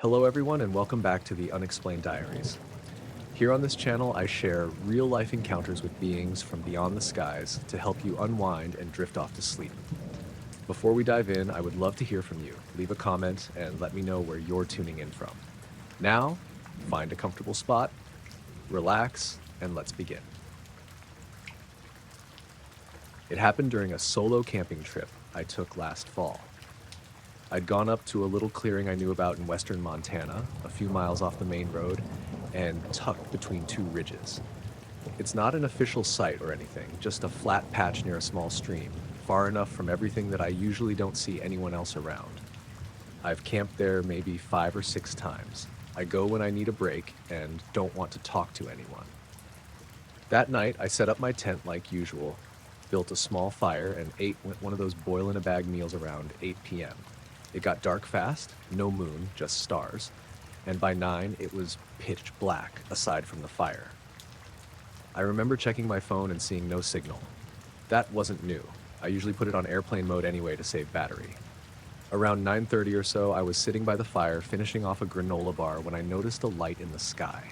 Hello everyone and welcome back to the Unexplained Diaries. Here on this channel I share real-life encounters with beings from beyond the skies to help you unwind and drift off to sleep. Before we dive in, I would love to hear from you. Leave a comment and let me know where you're tuning in from. Now, find a comfortable spot, relax, and let's begin. It happened during a solo camping trip I took last fall. I'd gone up to a little clearing I knew about in western Montana, a few miles off the main road, and tucked between two ridges. It's not an official site or anything, just a flat patch near a small stream, far enough from everything that I usually don't see anyone else around. I've camped there maybe 5 or 6 times. I go when I need a break and don't want to talk to anyone. That night, I set up my tent like usual, built a small fire, and ate one of those boil-in-a-bag meals around 8 p.m. It got dark fast, no moon, just stars, and by 9 it was pitch black aside from the fire. I remember checking my phone and seeing no signal. That wasn't new. I usually put it on airplane mode anyway to save battery. Around 9:30 or so, I was sitting by the fire finishing off a granola bar when I noticed a light in the sky.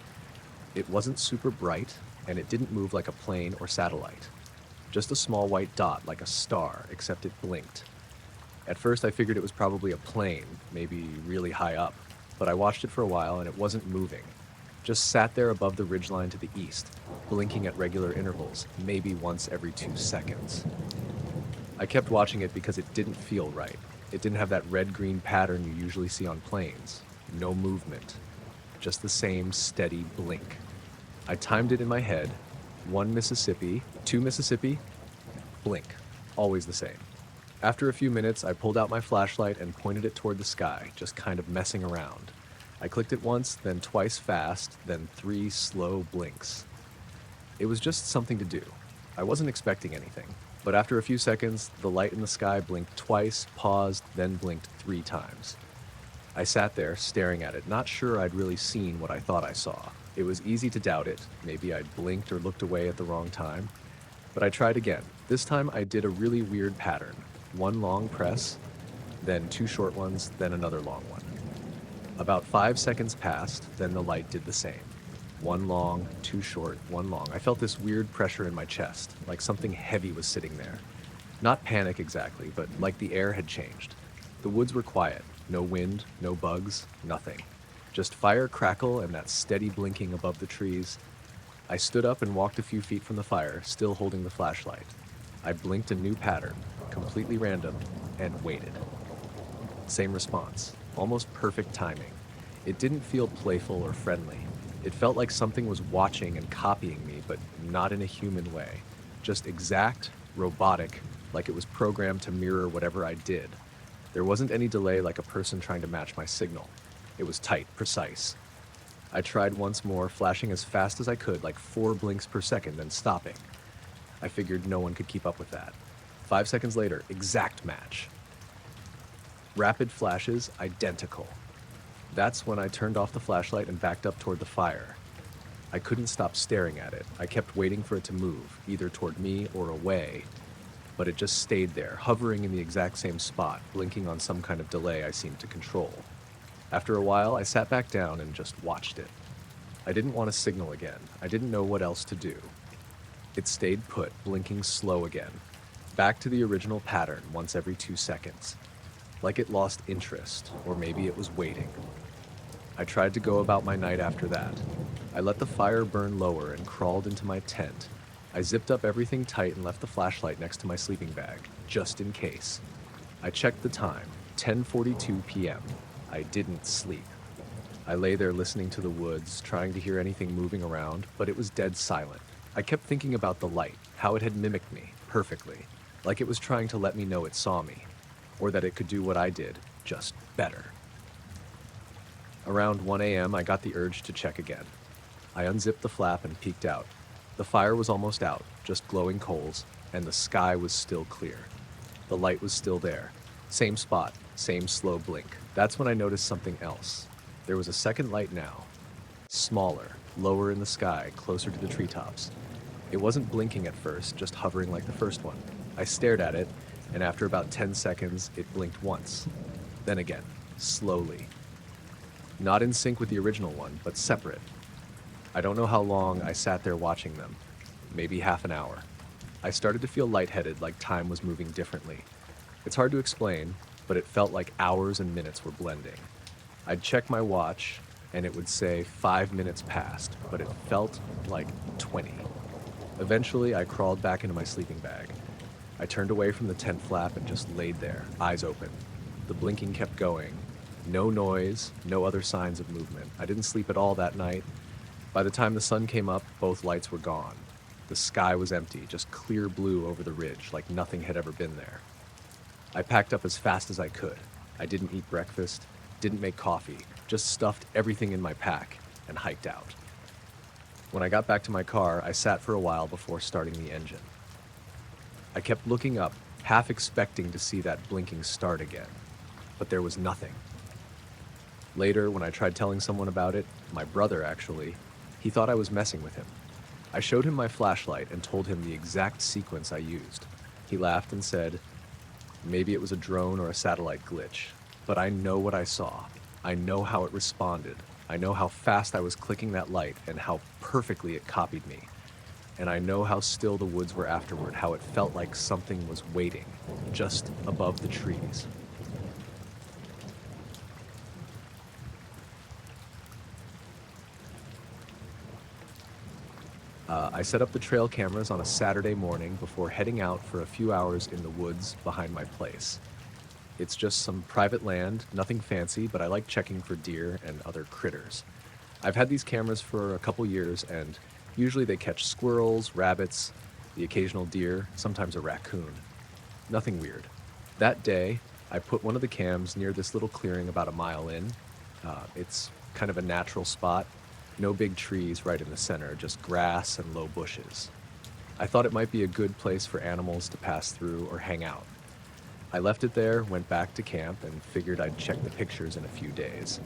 It wasn't super bright, and it didn't move like a plane or satellite. Just a small white dot like a star, except it blinked. At first I figured it was probably a plane, maybe really high up, but I watched it for a while and it wasn't moving. Just sat there above the ridgeline to the east, blinking at regular intervals, maybe once every 2 seconds. I kept watching it because it didn't feel right. It didn't have that red-green pattern you usually see on planes. No movement. Just the same steady blink. I timed it in my head. 1 Mississippi, 2 Mississippi, blink. Always the same. After a few minutes, I pulled out my flashlight and pointed it toward the sky, just kind of messing around. I clicked it once, then twice fast, then 3 slow blinks. It was just something to do. I wasn't expecting anything, but after a few seconds, the light in the sky blinked twice, paused, then blinked 3 times. I sat there, staring at it, not sure I'd really seen what I thought I saw. It was easy to doubt it. Maybe I'd blinked or looked away at the wrong time. But I tried again. This time I did a really weird pattern. 1 long press, then 2 short ones, then another long one. About 5 seconds passed, then the light did the same. 1 long, 2 short, 1 long. I felt this weird pressure in my chest, like something heavy was sitting there. Not panic exactly, but like the air had changed. The woods were quiet. No wind, no bugs, nothing. Just fire crackle and that steady blinking above the trees. I stood up and walked a few feet from the fire, still holding the flashlight. I blinked a new pattern, completely random, and waited. Same response, almost perfect timing. It didn't feel playful or friendly. It felt like something was watching and copying me, but not in a human way. Just exact, robotic, like it was programmed to mirror whatever I did. There wasn't any delay like a person trying to match my signal. It was tight, precise. I tried once more, flashing as fast as I could, like 4 blinks per second, then stopping. I figured no one could keep up with that. 5 seconds later, exact match. Rapid flashes, identical. That's when I turned off the flashlight and backed up toward the fire. I couldn't stop staring at it. I kept waiting for it to move, either toward me or away, but it just stayed there, hovering in the exact same spot, blinking on some kind of delay I seemed to control. After a while, I sat back down and just watched it. I didn't want to signal again. I didn't know what else to do. It stayed put, blinking slow again. Back to the original pattern once every 2 seconds. Like it lost interest, or maybe it was waiting. I tried to go about my night after that. I let the fire burn lower and crawled into my tent. I zipped up everything tight and left the flashlight next to my sleeping bag, just in case. I checked the time, 10:42 p.m. I didn't sleep. I lay there listening to the woods, trying to hear anything moving around, but it was dead silent. I kept thinking about the light, how it had mimicked me, perfectly, like it was trying to let me know it saw me, or that it could do what I did, just better. Around 1 a.m., I got the urge to check again. I unzipped the flap and peeked out. The fire was almost out, just glowing coals, and the sky was still clear. The light was still there. Same spot, same slow blink. That's when I noticed something else. There was a second light now. Smaller, lower in the sky, closer to the treetops. It wasn't blinking at first, just hovering like the first one. I stared at it, and after about 10 seconds, it blinked once. Then again, slowly. not in sync with the original one, but separate. I don't know how long I sat there watching them, maybe half an hour. I started to feel lightheaded, like time was moving differently. It's hard to explain, but it felt like hours and minutes were blending. I'd check my watch, and it would say 5 minutes passed, but it felt like 20. Eventually, I crawled back into my sleeping bag. I turned away from the tent flap and just laid there, eyes open. The blinking kept going. No noise, no other signs of movement. I didn't sleep at all that night. By the time the sun came up, both lights were gone. The sky was empty, just clear blue over the ridge, like nothing had ever been there. I packed up as fast as I could. I didn't eat breakfast, didn't make coffee, just stuffed everything in my pack and hiked out. When I got back to my car, I sat for a while before starting the engine. I kept looking up, half expecting to see that blinking start again, but there was nothing. Later, when I tried telling someone about it, my brother actually, he thought I was messing with him. I showed him my flashlight and told him the exact sequence I used. He laughed and said, maybe it was a drone or a satellite glitch, but I know what I saw. I know how it responded. I know how fast I was clicking that light and how perfectly it copied me. And I know how still the woods were afterward, how it felt like something was waiting just above the trees. I set up the trail cameras on a Saturday morning before heading out for a few hours in the woods behind my place. It's just some private land, nothing fancy, but I like checking for deer and other critters. I've had these cameras for a couple years, and usually they catch squirrels, rabbits, the occasional deer, sometimes a raccoon. Nothing weird. That day, I put one of the cams near this little clearing about a mile in. It's kind of a natural spot. No big trees right in the center, just grass and low bushes. I thought it might be a good place for animals to pass through or hang out. I left it there, went back to camp, and figured I'd check the pictures in a few days.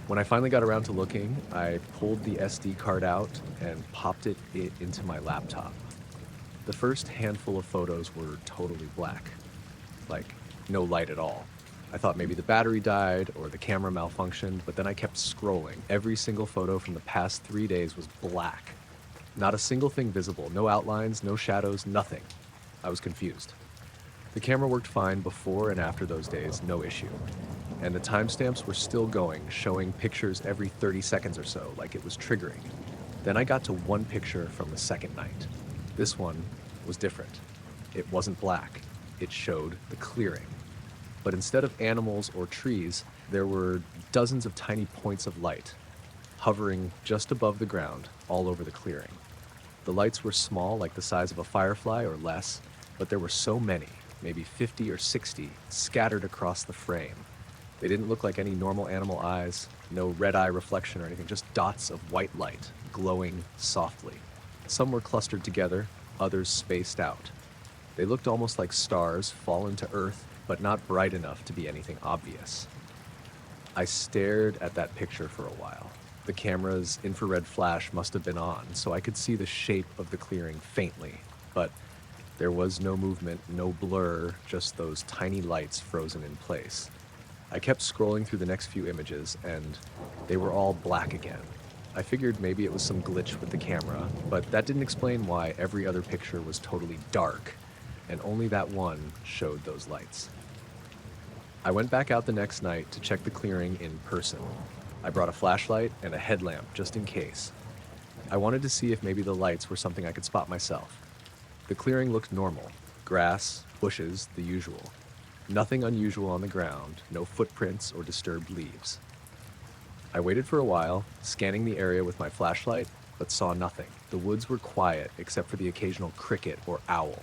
When I finally got around to looking, I pulled the SD card out and popped it into my laptop. The first handful of photos were totally black, like no light at all. I thought maybe the battery died or the camera malfunctioned, but then I kept scrolling. Every single photo from the past 3 days was black. Not a single thing visible, no outlines, no shadows, nothing. I was confused. The camera worked fine before and after those days, no issue. And the timestamps were still going, showing pictures every 30 seconds or so, like it was triggering. Then I got to one picture from the second night. This one was different. It wasn't black. It showed the clearing. But instead of animals or trees, there were dozens of tiny points of light, hovering just above the ground, all over the clearing. The lights were small, like the size of a firefly or less, but there were so many, maybe 50 or 60, scattered across the frame. They didn't look like any normal animal eyes, no red eye reflection or anything, just dots of white light, glowing softly. Some were clustered together, others spaced out. They looked almost like stars fallen to Earth, but not bright enough to be anything obvious. I stared at that picture for a while. The camera's infrared flash must have been on, so I could see the shape of the clearing faintly, but there was no movement, no blur, just those tiny lights frozen in place. I kept scrolling through the next few images, and they were all black again. I figured maybe it was some glitch with the camera, but that didn't explain why every other picture was totally dark, and only that one showed those lights. I went back out the next night to check the clearing in person. I brought a flashlight and a headlamp just in case. I wanted to see if maybe the lights were something I could spot myself. The clearing looked normal. Grass, bushes, the usual. Nothing unusual on the ground, no footprints or disturbed leaves. I waited for a while, scanning the area with my flashlight, but saw nothing. The woods were quiet except for the occasional cricket or owl.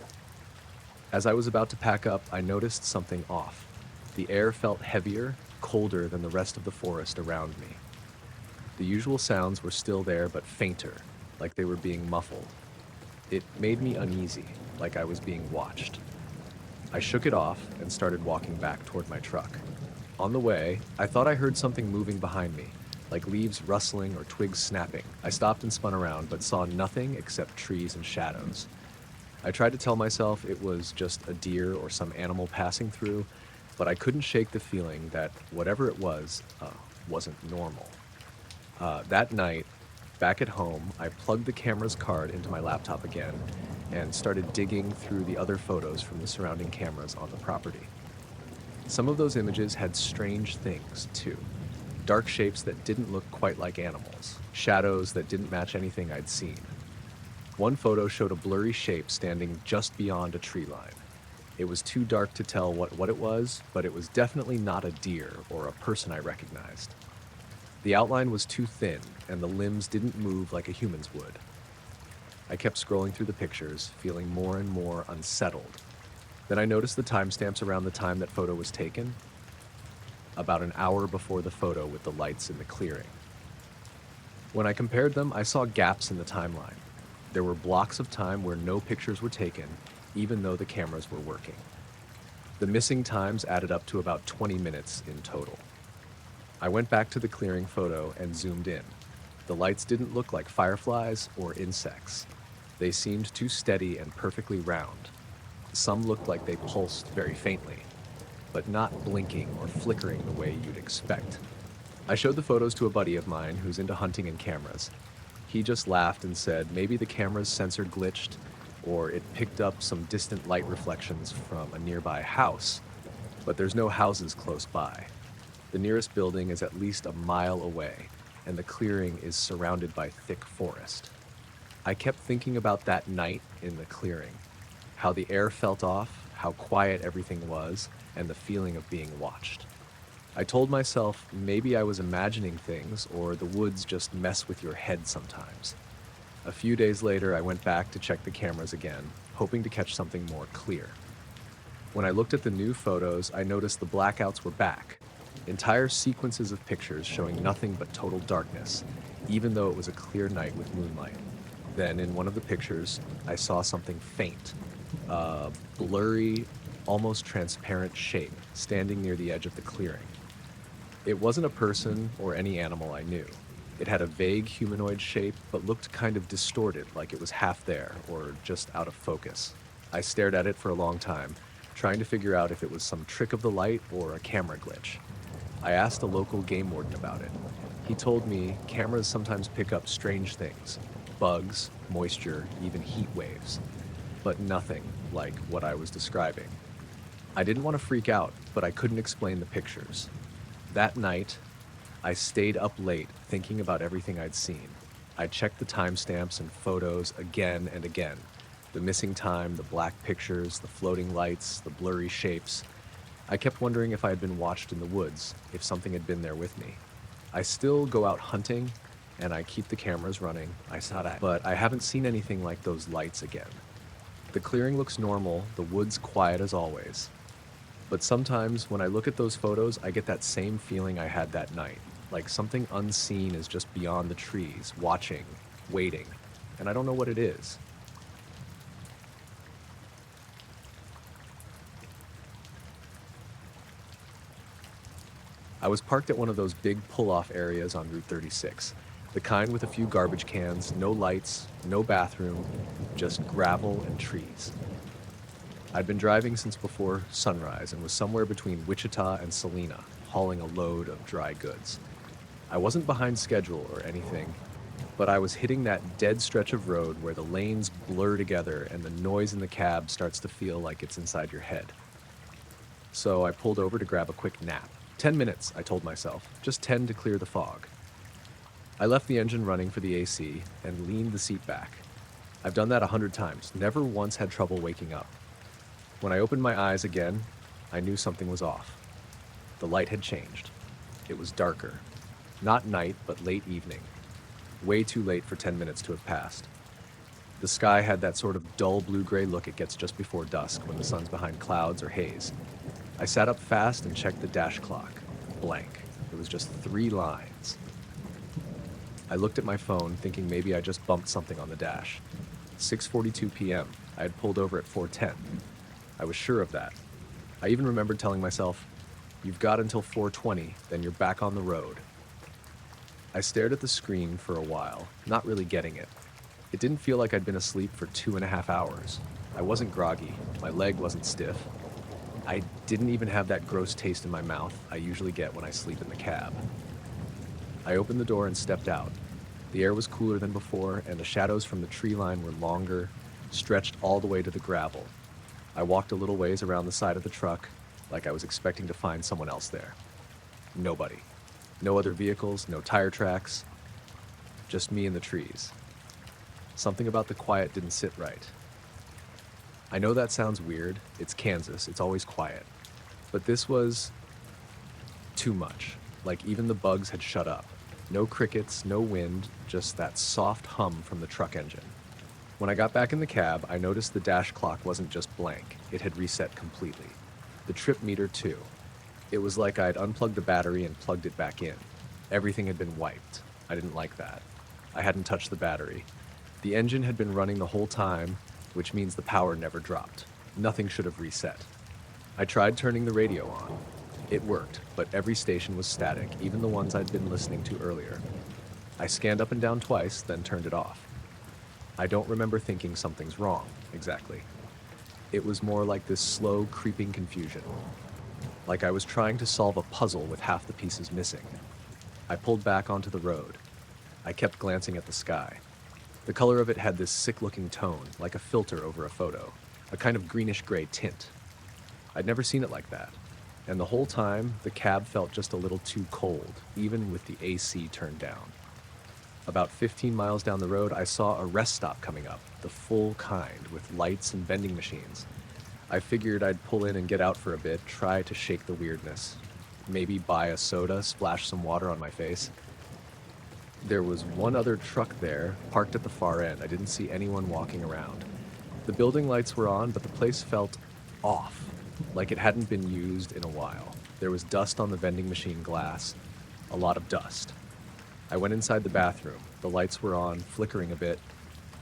As I was about to pack up, I noticed something off. The air felt heavier, colder than the rest of the forest around me. The usual sounds were still there, but fainter, like they were being muffled. It made me uneasy, like I was being watched. I shook it off and started walking back toward my truck. On the way, I thought I heard something moving behind me, like leaves rustling or twigs snapping. I stopped and spun around, but saw nothing except trees and shadows. I tried to tell myself it was just a deer or some animal passing through, but I couldn't shake the feeling that whatever it was wasn't normal. That night, back at home, I plugged the camera's card into my laptop again and started digging through the other photos from the surrounding cameras on the property. Some of those images had strange things, too. Dark shapes that didn't look quite like animals, shadows that didn't match anything I'd seen. One photo showed a blurry shape standing just beyond a tree line. It was too dark to tell what it was, but it was definitely not a deer or a person I recognized. The outline was too thin, and the limbs didn't move like a human's would. I kept scrolling through the pictures, feeling more and more unsettled. Then I noticed the timestamps around the time that photo was taken, about an hour before the photo with the lights in the clearing. When I compared them, I saw gaps in the timeline. There were blocks of time where no pictures were taken, even though the cameras were working. The missing times added up to about 20 minutes in total. I went back to the clearing photo and zoomed in. The lights didn't look like fireflies or insects. They seemed too steady and perfectly round. Some looked like they pulsed very faintly, but not blinking or flickering the way you'd expect. I showed the photos to a buddy of mine who's into hunting and cameras. He just laughed and said maybe the camera's sensor glitched or it picked up some distant light reflections from a nearby house, but there's no houses close by. The nearest building is at least a mile away, and the clearing is surrounded by thick forest. I kept thinking about that night in the clearing, how the air felt off, how quiet everything was, and the feeling of being watched. I told myself maybe I was imagining things or the woods just mess with your head sometimes. A few days later, I went back to check the cameras again, hoping to catch something more clear. When I looked at the new photos, I noticed the blackouts were back. Entire sequences of pictures showing nothing but total darkness, even though it was a clear night with moonlight. Then, in one of the pictures, I saw something faint, a blurry, almost transparent shape standing near the edge of the clearing. It wasn't a person or any animal I knew. It had a vague humanoid shape, but looked kind of distorted, like it was half there, or just out of focus. I stared at it for a long time, trying to figure out if it was some trick of the light or a camera glitch. I asked a local game warden about it. He told me cameras sometimes pick up strange things, bugs, moisture, even heat waves, but nothing like what I was describing. I didn't want to freak out, but I couldn't explain the pictures. That night, I stayed up late thinking about everything I'd seen. I checked the timestamps and photos again and again. The missing time, the black pictures, the floating lights, the blurry shapes. I kept wondering if I had been watched in the woods, if something had been there with me. I still go out hunting, and I keep the cameras running. But I haven't seen anything like those lights again. The clearing looks normal, the woods quiet as always. But sometimes when I look at those photos, I get that same feeling I had that night. Like something unseen is just beyond the trees, watching, waiting, and I don't know what it is. I was parked at one of those big pull-off areas on Route 36, the kind with a few garbage cans, no lights, no bathroom, just gravel and trees. I'd been driving since before sunrise and was somewhere between Wichita and Salina, hauling a load of dry goods. I wasn't behind schedule or anything, but I was hitting that dead stretch of road where the lanes blur together and the noise in the cab starts to feel like it's inside your head. So I pulled over to grab a quick nap. 10 minutes, I told myself, just 10 to clear the fog. I left the engine running for the AC and leaned the seat back. I've done that 100 times, never once had trouble waking up. When I opened my eyes again, I knew something was off. The light had changed. It was darker. Not night, but late evening. Way too late for 10 minutes to have passed. The sky had that sort of dull blue-gray look it gets just before dusk when the sun's behind clouds or haze. I sat up fast and checked the dash clock. Blank. It was just 3 lines. I looked at my phone, thinking maybe I just bumped something on the dash. 6:42 p.m. I had pulled over at 4:10. I was sure of that. I even remembered telling myself, "You've got until 4:20, then you're back on the road." I stared at the screen for a while, not really getting it. It didn't feel like I'd been asleep for 2.5 hours. I wasn't groggy. My leg wasn't stiff. I didn't even have that gross taste in my mouth I usually get when I sleep in the cab. I opened the door and stepped out. The air was cooler than before, and the shadows from the tree line were longer, stretched all the way to the gravel. I walked a little ways around the side of the truck, like I was expecting to find someone else there. Nobody. No other vehicles, no tire tracks, just me and the trees. Something about the quiet didn't sit right. I know that sounds weird. It's Kansas, it's always quiet. But this was too much. Like even the bugs had shut up. No crickets, no wind, just that soft hum from the truck engine. When I got back in the cab, I noticed the dash clock wasn't just blank, it had reset completely. The trip meter too. It was like I'd unplugged the battery and plugged it back in. Everything had been wiped. I didn't like that. I hadn't touched the battery. The engine had been running the whole time, which means the power never dropped. Nothing should have reset. I tried turning the radio on. It worked, but every station was static, even the ones I'd been listening to earlier. I scanned up and down twice, then turned it off. I don't remember thinking something's wrong, exactly. It was more like this slow, creeping confusion. Like I was trying to solve a puzzle with half the pieces missing. I pulled back onto the road. I kept glancing at the sky. The color of it had this sick-looking tone, like a filter over a photo, a kind of greenish-gray tint. I'd never seen it like that. And the whole time, the cab felt just a little too cold, even with the AC turned down. About 15 miles down the road, I saw a rest stop coming up, the full kind, with lights and vending machines. I figured I'd pull in and get out for a bit, try to shake the weirdness. Maybe buy a soda, splash some water on my face. There was one other truck there, parked at the far end. I didn't see anyone walking around. The building lights were on, but the place felt off, like it hadn't been used in a while. There was dust on the vending machine glass, a lot of dust. I went inside the bathroom. The lights were on, flickering a bit.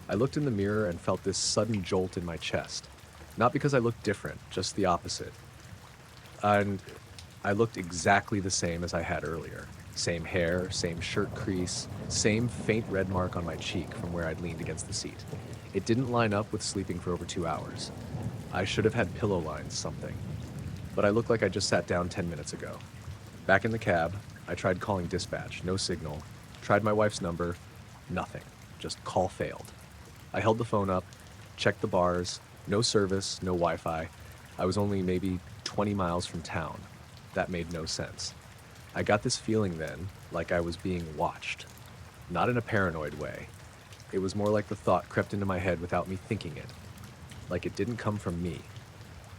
I looked in the mirror and felt this sudden jolt in my chest. Not because I looked different, just the opposite. And I looked exactly the same as I had earlier. Same hair, same shirt crease, same faint red mark on my cheek from where I'd leaned against the seat. It didn't line up with sleeping for over 2 hours. I should have had pillow lines, something. But I looked like I just sat down 10 minutes ago. Back in the cab, I tried calling dispatch, no signal. Tried my wife's number, nothing. Just call failed. I held the phone up, checked the bars, no service, no Wi-Fi. I was only maybe 20 miles from town. That made no sense. I got this feeling then, like I was being watched. Not in a paranoid way. It was more like the thought crept into my head without me thinking it. Like it didn't come from me.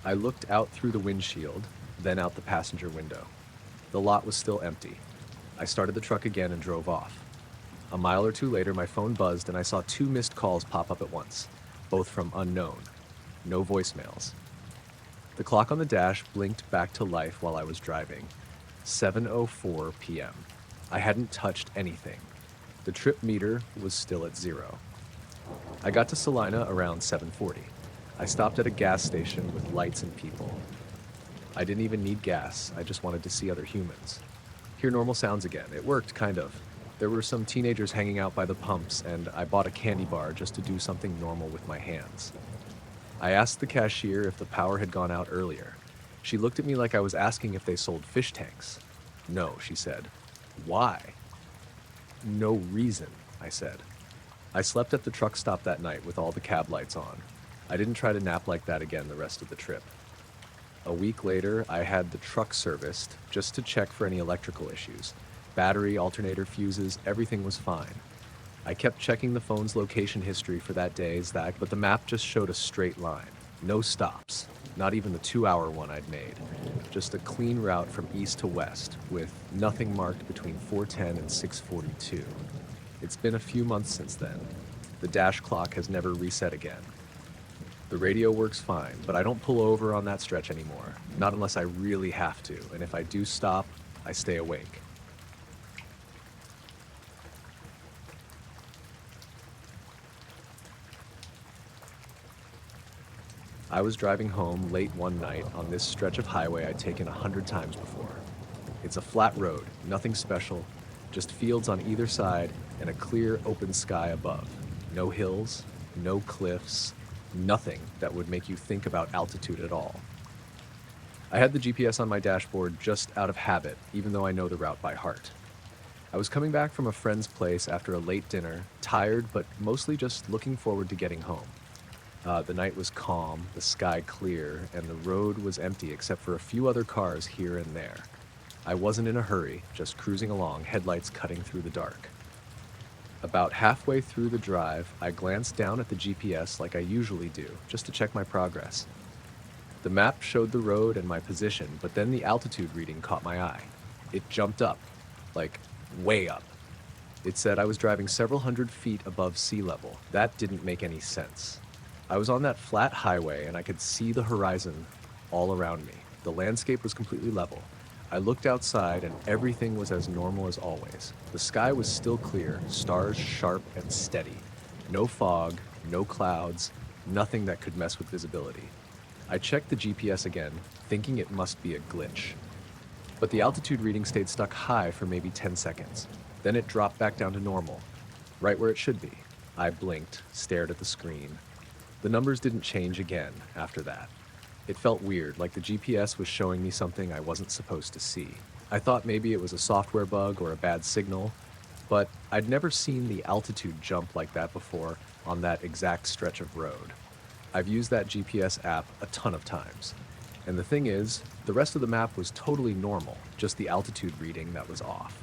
I looked out through the windshield, then out the passenger window. The lot was still empty. I started the truck again and drove off. A mile or two later, my phone buzzed and I saw 2 missed calls pop up at once, both from unknown. No voicemails. The clock on the dash blinked back to life while I was driving. 7:04 p.m. I hadn't touched anything. The trip meter was still at 0. I got to Salina around 7:40. I stopped at a gas station with lights and people. I didn't even need gas, I just wanted to see other humans. Hear normal sounds again. It worked, kind of. There were some teenagers hanging out by the pumps, and I bought a candy bar just to do something normal with my hands. I asked the cashier if the power had gone out earlier. She looked at me like I was asking if they sold fish tanks. No, she said. Why? No reason, I said. I slept at the truck stop that night with all the cab lights on. I didn't try to nap like that again the rest of the trip. A week later, I had the truck serviced just to check for any electrical issues. Battery, alternator, fuses, everything was fine. I kept checking the phone's location history for that day, but the map just showed a straight line. No stops, not even the 2-hour one I'd made. Just a clean route from east to west, with nothing marked between 4:10 and 6:42. It's been a few months since then. The dash clock has never reset again. The radio works fine, but I don't pull over on that stretch anymore. Not unless I really have to, and if I do stop, I stay awake. I was driving home late one night on this stretch of highway I'd taken 100 times before. It's a flat road, nothing special, just fields on either side and a clear open sky above. No hills, no cliffs, nothing that would make you think about altitude at all. I had the GPS on my dashboard just out of habit, even though I know the route by heart. I was coming back from a friend's place after a late dinner, tired but mostly just looking forward to getting home. The night was calm, the sky clear, and the road was empty except for a few other cars here and there. I wasn't in a hurry, just cruising along, headlights cutting through the dark. About halfway through the drive, I glanced down at the GPS like I usually do, just to check my progress. The map showed the road and my position, but then the altitude reading caught my eye. It jumped up, like way up. It said I was driving several hundred feet above sea level. That didn't make any sense. I was on that flat highway and I could see the horizon all around me. The landscape was completely level. I looked outside and everything was as normal as always. The sky was still clear, stars sharp and steady. No fog, no clouds, nothing that could mess with visibility. I checked the GPS again, thinking it must be a glitch. But the altitude reading stayed stuck high for maybe 10 seconds. Then it dropped back down to normal, right where it should be. I blinked, stared at the screen. The numbers didn't change again after that. It felt weird, like the GPS was showing me something I wasn't supposed to see. I thought maybe it was a software bug or a bad signal, but I'd never seen the altitude jump like that before on that exact stretch of road. I've used that GPS app a ton of times. And the thing is, the rest of the map was totally normal, just the altitude reading that was off.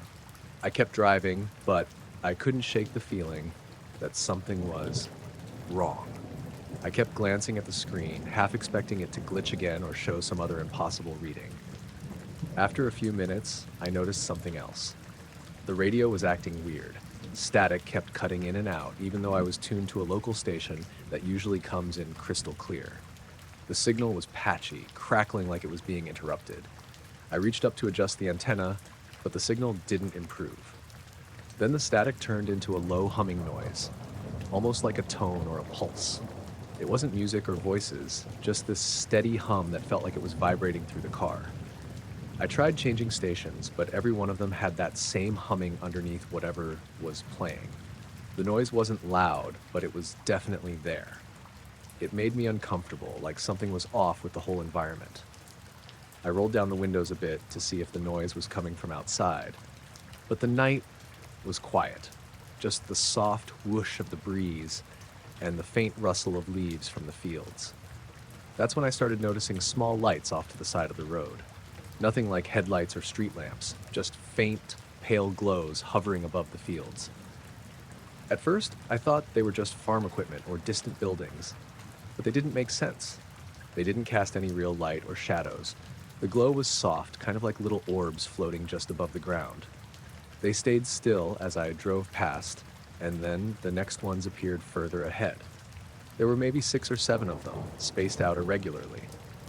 I kept driving, but I couldn't shake the feeling that something was wrong. I kept glancing at the screen, half expecting it to glitch again or show some other impossible reading. After a few minutes, I noticed something else. The radio was acting weird. Static kept cutting in and out, even though I was tuned to a local station that usually comes in crystal clear. The signal was patchy, crackling like it was being interrupted. I reached up to adjust the antenna, but the signal didn't improve. Then the static turned into a low humming noise, almost like a tone or a pulse. It wasn't music or voices, just this steady hum that felt like it was vibrating through the car. I tried changing stations, but every one of them had that same humming underneath whatever was playing. The noise wasn't loud, but it was definitely there. It made me uncomfortable, like something was off with the whole environment. I rolled down the windows a bit to see if the noise was coming from outside, but the night was quiet, just the soft whoosh of the breeze and the faint rustle of leaves from the fields. That's when I started noticing small lights off to the side of the road. Nothing like headlights or street lamps, just faint, pale glows hovering above the fields. At first, I thought they were just farm equipment or distant buildings, but they didn't make sense. They didn't cast any real light or shadows. The glow was soft, kind of like little orbs floating just above the ground. They stayed still as I drove past, and then the next ones appeared further ahead. There were maybe 6 or 7 of them, spaced out irregularly.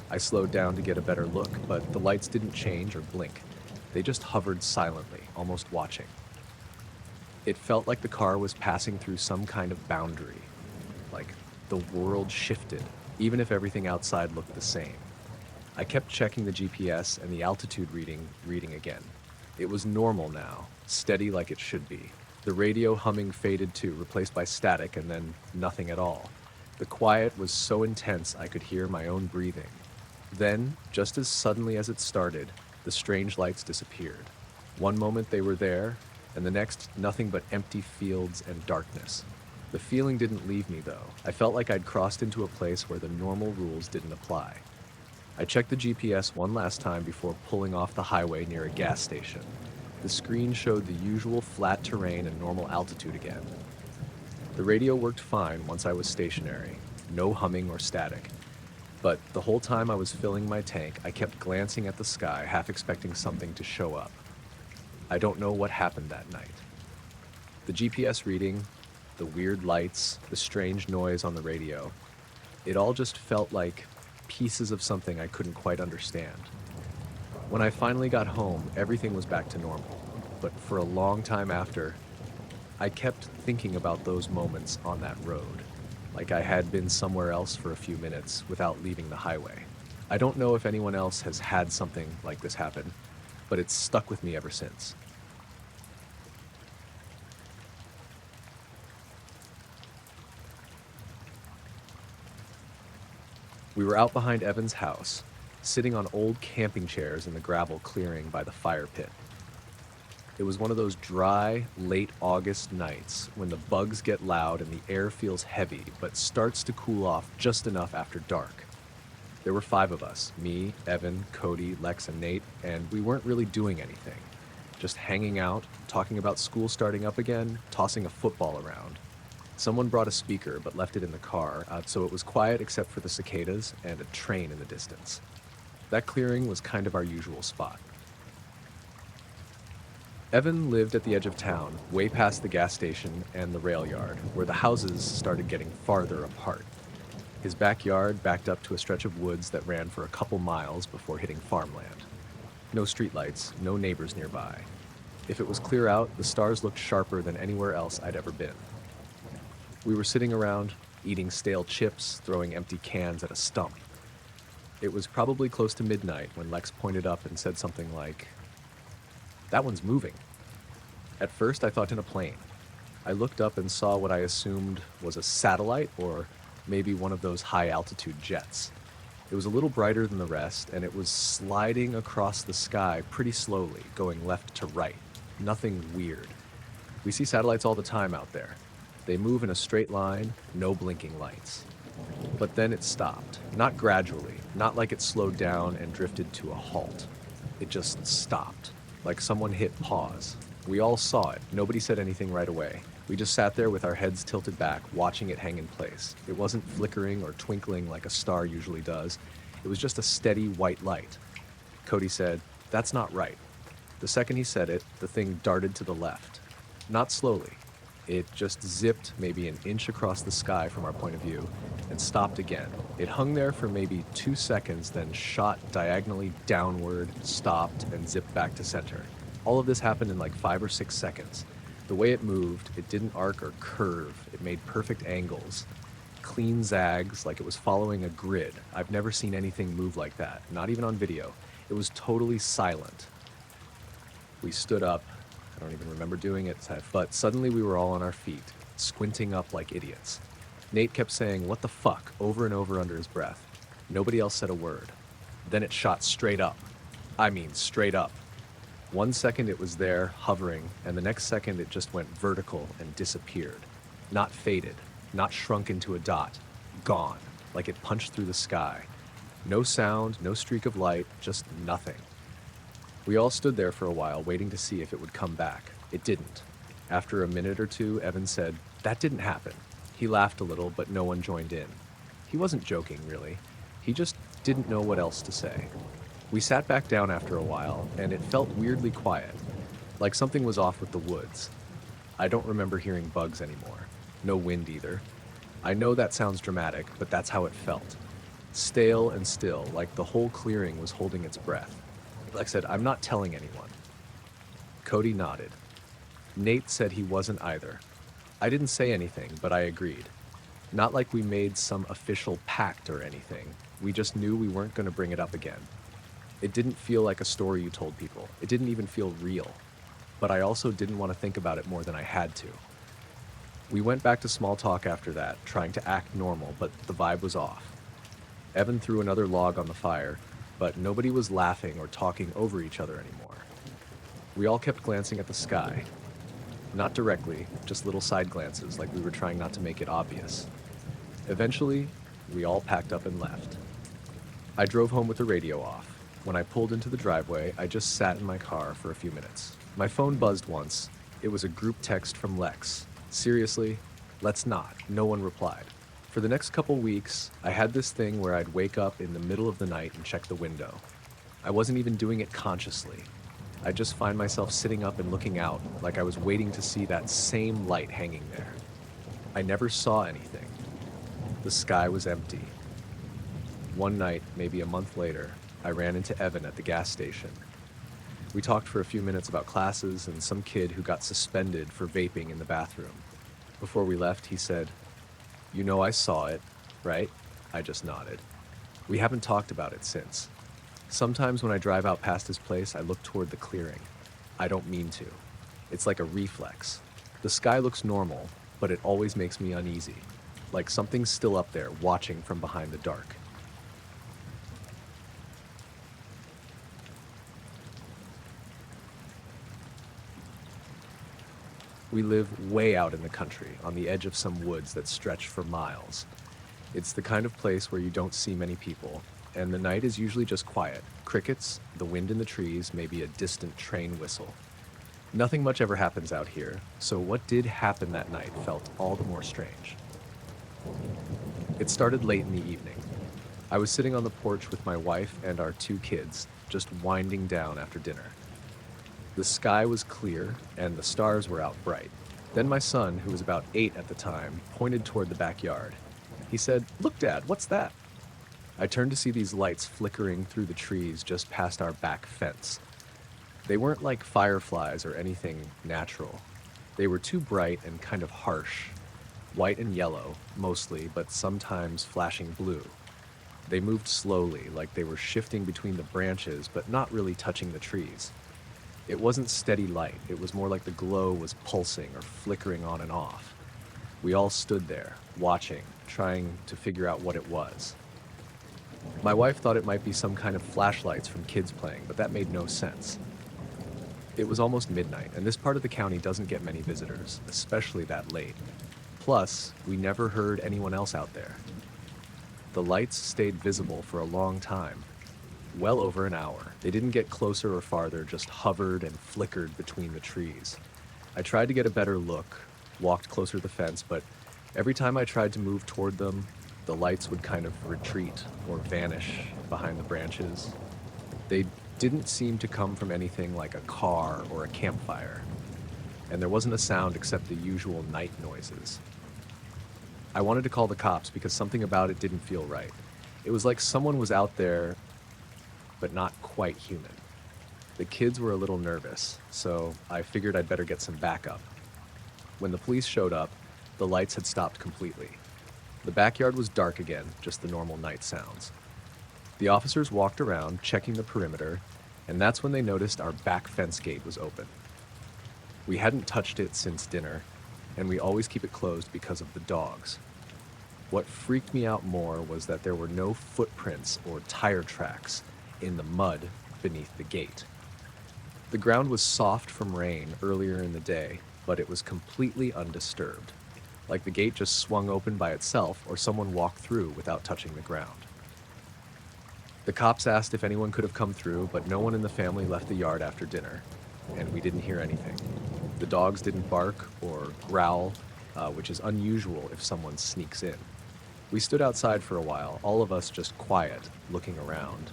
I slowed down to get a better look, but the lights didn't change or blink. They just hovered silently, almost watching. It felt like the car was passing through some kind of boundary, like the world shifted, even if everything outside looked the same. I kept checking the GPS and the altitude reading again. It was normal now, steady like it should be. The radio humming faded too, replaced by static and then nothing at all. The quiet was so intense I could hear my own breathing. Then, just as suddenly as it started, the strange lights disappeared. One moment they were there, and the next nothing but empty fields and darkness. The feeling didn't leave me though. I felt like I'd crossed into a place where the normal rules didn't apply. I checked the GPS one last time before pulling off the highway near a gas station. The screen showed the usual flat terrain and normal altitude again. The radio worked fine once I was stationary, no humming or static. But the whole time I was filling my tank, I kept glancing at the sky, half expecting something to show up. I don't know what happened that night. The GPS reading, the weird lights, the strange noise on the radio, it all just felt like pieces of something I couldn't quite understand. When I finally got home, everything was back to normal. But for a long time after, I kept thinking about those moments on that road, like I had been somewhere else for a few minutes without leaving the highway. I don't know if anyone else has had something like this happen, but it's stuck with me ever since. We were out behind Evan's house, sitting on old camping chairs in the gravel clearing by the fire pit. It was one of those dry, late August nights when the bugs get loud and the air feels heavy but starts to cool off just enough after dark. There were 5 of us: me, Evan, Cody, Lex, and Nate, and we weren't really doing anything. Just hanging out, talking about school starting up again, tossing a football around. Someone brought a speaker but left it in the car, so it was quiet except for the cicadas and a train in the distance. That clearing was kind of our usual spot. Evan lived at the edge of town, way past the gas station and the rail yard, where the houses started getting farther apart. His backyard backed up to a stretch of woods that ran for a couple miles before hitting farmland. No streetlights, no neighbors nearby. If it was clear out, the stars looked sharper than anywhere else I'd ever been. We were sitting around, eating stale chips, throwing empty cans at a stump. It was probably close to midnight when Lex pointed up and said something like, "That one's moving." At first, I thought in a plane. I looked up and saw what I assumed was a satellite or maybe one of those high-altitude jets. It was a little brighter than the rest, and it was sliding across the sky pretty slowly, going left to right. Nothing weird. We see satellites all the time out there. They move in a straight line, no blinking lights. But then it stopped. Not gradually, not like it slowed down and drifted to a halt. It just stopped, like someone hit pause. We all saw it. Nobody said anything right away. We just sat there with our heads tilted back, watching it hang in place. It wasn't flickering or twinkling like a star usually does. It was just a steady white light. Cody said, "That's not right." The second he said it, the thing darted to the left. Not slowly. It just zipped maybe an inch across the sky from our point of view and stopped again. It hung there for maybe 2 seconds, then shot diagonally downward, stopped, and zipped back to center. All of this happened in like 5 or 6 seconds. The way it moved, it didn't arc or curve. It made perfect angles. Clean zags, like it was following a grid. I've never seen anything move like that, not even on video. It was totally silent. We stood up. I don't even remember doing it, but suddenly we were all on our feet, squinting up like idiots. Nate kept saying, "What the fuck?" over and over under his breath. Nobody else said a word. Then it shot straight up. I mean, straight up. 1 second it was there, hovering, and the next second it just went vertical and disappeared. Not faded, not shrunk into a dot. Gone, like it punched through the sky. No sound, no streak of light, just nothing. We all stood there for a while, waiting to see if it would come back. It didn't. After a minute or two, Evan said, "That didn't happen." He laughed a little, but no one joined in. He wasn't joking, really. He just didn't know what else to say. We sat back down after a while, and it felt weirdly quiet, like something was off with the woods. I don't remember hearing bugs anymore. No wind either. I know that sounds dramatic, but that's how it felt. Stale and still, like the whole clearing was holding its breath. Like I said, "I'm not telling anyone." Cody nodded. Nate said he wasn't either. I didn't say anything, but I agreed. Not like we made some official pact or anything. We just knew we weren't going to bring it up again. It didn't feel like a story you told people. It didn't even feel real. But I also didn't want to think about it more than I had to. We went back to small talk after that, trying to act normal, but the vibe was off. Evan threw another log on the fire, but nobody was laughing or talking over each other anymore. We all kept glancing at the sky. Not directly, just little side glances, like we were trying not to make it obvious. Eventually, we all packed up and left. I drove home with the radio off. When I pulled into the driveway, I just sat in my car for a few minutes. My phone buzzed once. It was a group text from Lex. "Seriously? Let's not." No one replied. For the next couple weeks, I had this thing where I'd wake up in the middle of the night and check the window. I wasn't even doing it consciously. I'd just find myself sitting up and looking out, like I was waiting to see that same light hanging there. I never saw anything. The sky was empty. One night, maybe a month later, I ran into Evan at the gas station. We talked for a few minutes about classes and some kid who got suspended for vaping in the bathroom. Before we left, he said, "You know I saw it, right?" I just nodded. We haven't talked about it since. Sometimes when I drive out past his place, I look toward the clearing. I don't mean to. It's like a reflex. The sky looks normal, but it always makes me uneasy. Like something's still up there, watching from behind the dark. We live way out in the country, on the edge of some woods that stretch for miles. It's the kind of place where you don't see many people, and the night is usually just quiet. Crickets, the wind in the trees, maybe a distant train whistle. Nothing much ever happens out here, so what did happen that night felt all the more strange. It started late in the evening. I was sitting on the porch with my wife and our two kids, just winding down after dinner. The sky was clear, and the stars were out bright. Then my son, who was about 8 at the time, pointed toward the backyard. He said, "Look, Dad, what's that?" I turned to see these lights flickering through the trees just past our back fence. They weren't like fireflies or anything natural. They were too bright and kind of harsh. White and yellow, mostly, but sometimes flashing blue. They moved slowly, like they were shifting between the branches, but not really touching the trees. It wasn't steady light, it was more like the glow was pulsing or flickering on and off. We all stood there, watching, trying to figure out what it was. My wife thought it might be some kind of flashlights from kids playing, but that made no sense. It was almost midnight, and this part of the county doesn't get many visitors, especially that late. Plus, we never heard anyone else out there. The lights stayed visible for a long time, well over an hour. They didn't get closer or farther, just hovered and flickered between the trees. I tried to get a better look, walked closer to the fence, but every time I tried to move toward them, the lights would kind of retreat or vanish behind the branches. They didn't seem to come from anything like a car or a campfire, and there wasn't a sound except the usual night noises. I wanted to call the cops because something about it didn't feel right. It was like someone was out there, but not quite human. The kids were a little nervous, so I figured I'd better get some backup. When the police showed up, the lights had stopped completely. The backyard was dark again, just the normal night sounds. The officers walked around, checking the perimeter, and that's when they noticed our back fence gate was open. We hadn't touched it since dinner, and we always keep it closed because of the dogs. What freaked me out more was that there were no footprints or tire tracks in the mud beneath the gate. The ground was soft from rain earlier in the day, but it was completely undisturbed, like the gate just swung open by itself or someone walked through without touching the ground. The cops asked if anyone could have come through, but no one in the family left the yard after dinner, and we didn't hear anything. The dogs didn't bark or growl, which is unusual if someone sneaks in. We stood outside for a while, all of us just quiet, looking around.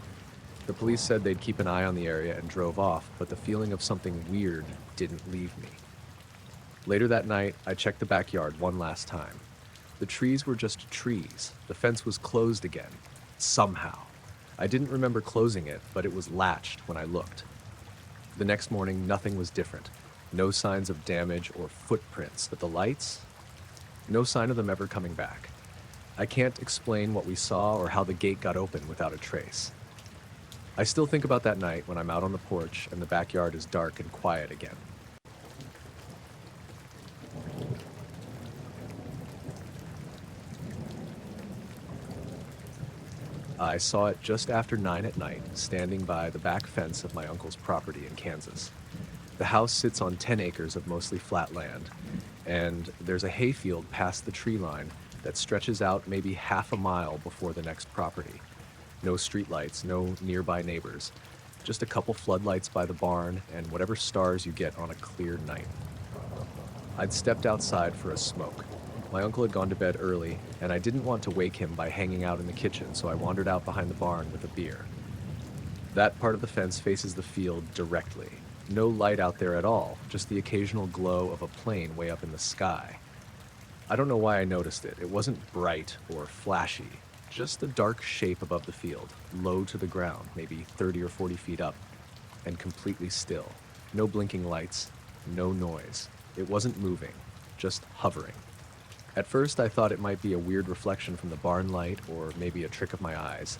The police said they'd keep an eye on the area and drove off, but the feeling of something weird didn't leave me. Later that night, I checked the backyard one last time. The trees were just trees. The fence was closed again, somehow. I didn't remember closing it, but it was latched when I looked. The next morning, nothing was different. No signs of damage or footprints, but the lights? No sign of them ever coming back. I can't explain what we saw or how the gate got open without a trace. I still think about that night when I'm out on the porch and the backyard is dark and quiet again. I saw it just after 9 at night, standing by the back fence of my uncle's property in Kansas. The house sits on 10 acres of mostly flat land, and there's a hayfield past the tree line that stretches out maybe half a mile before the next property. No streetlights, no nearby neighbors, just a couple floodlights by the barn and whatever stars you get on a clear night. I'd stepped outside for a smoke. My uncle had gone to bed early, and I didn't want to wake him by hanging out in the kitchen, so I wandered out behind the barn with a beer. That part of the fence faces the field directly. No light out there at all, just the occasional glow of a plane way up in the sky. I don't know why I noticed it. It wasn't bright or flashy, just a dark shape above the field, low to the ground, maybe 30 or 40 feet up, and completely still. No blinking lights, no noise. It wasn't moving, just hovering. At first, I thought it might be a weird reflection from the barn light or maybe a trick of my eyes,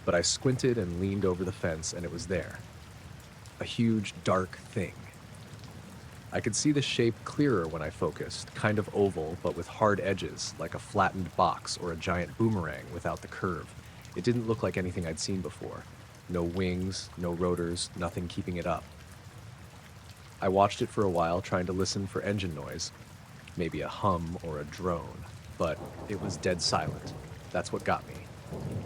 but I squinted and leaned over the fence and it was there. A huge, dark thing. I could see the shape clearer when I focused, kind of oval, but with hard edges, like a flattened box or a giant boomerang without the curve. It didn't look like anything I'd seen before. No wings, no rotors, nothing keeping it up. I watched it for a while, trying to listen for engine noise, maybe a hum or a drone, but it was dead silent. That's what got me.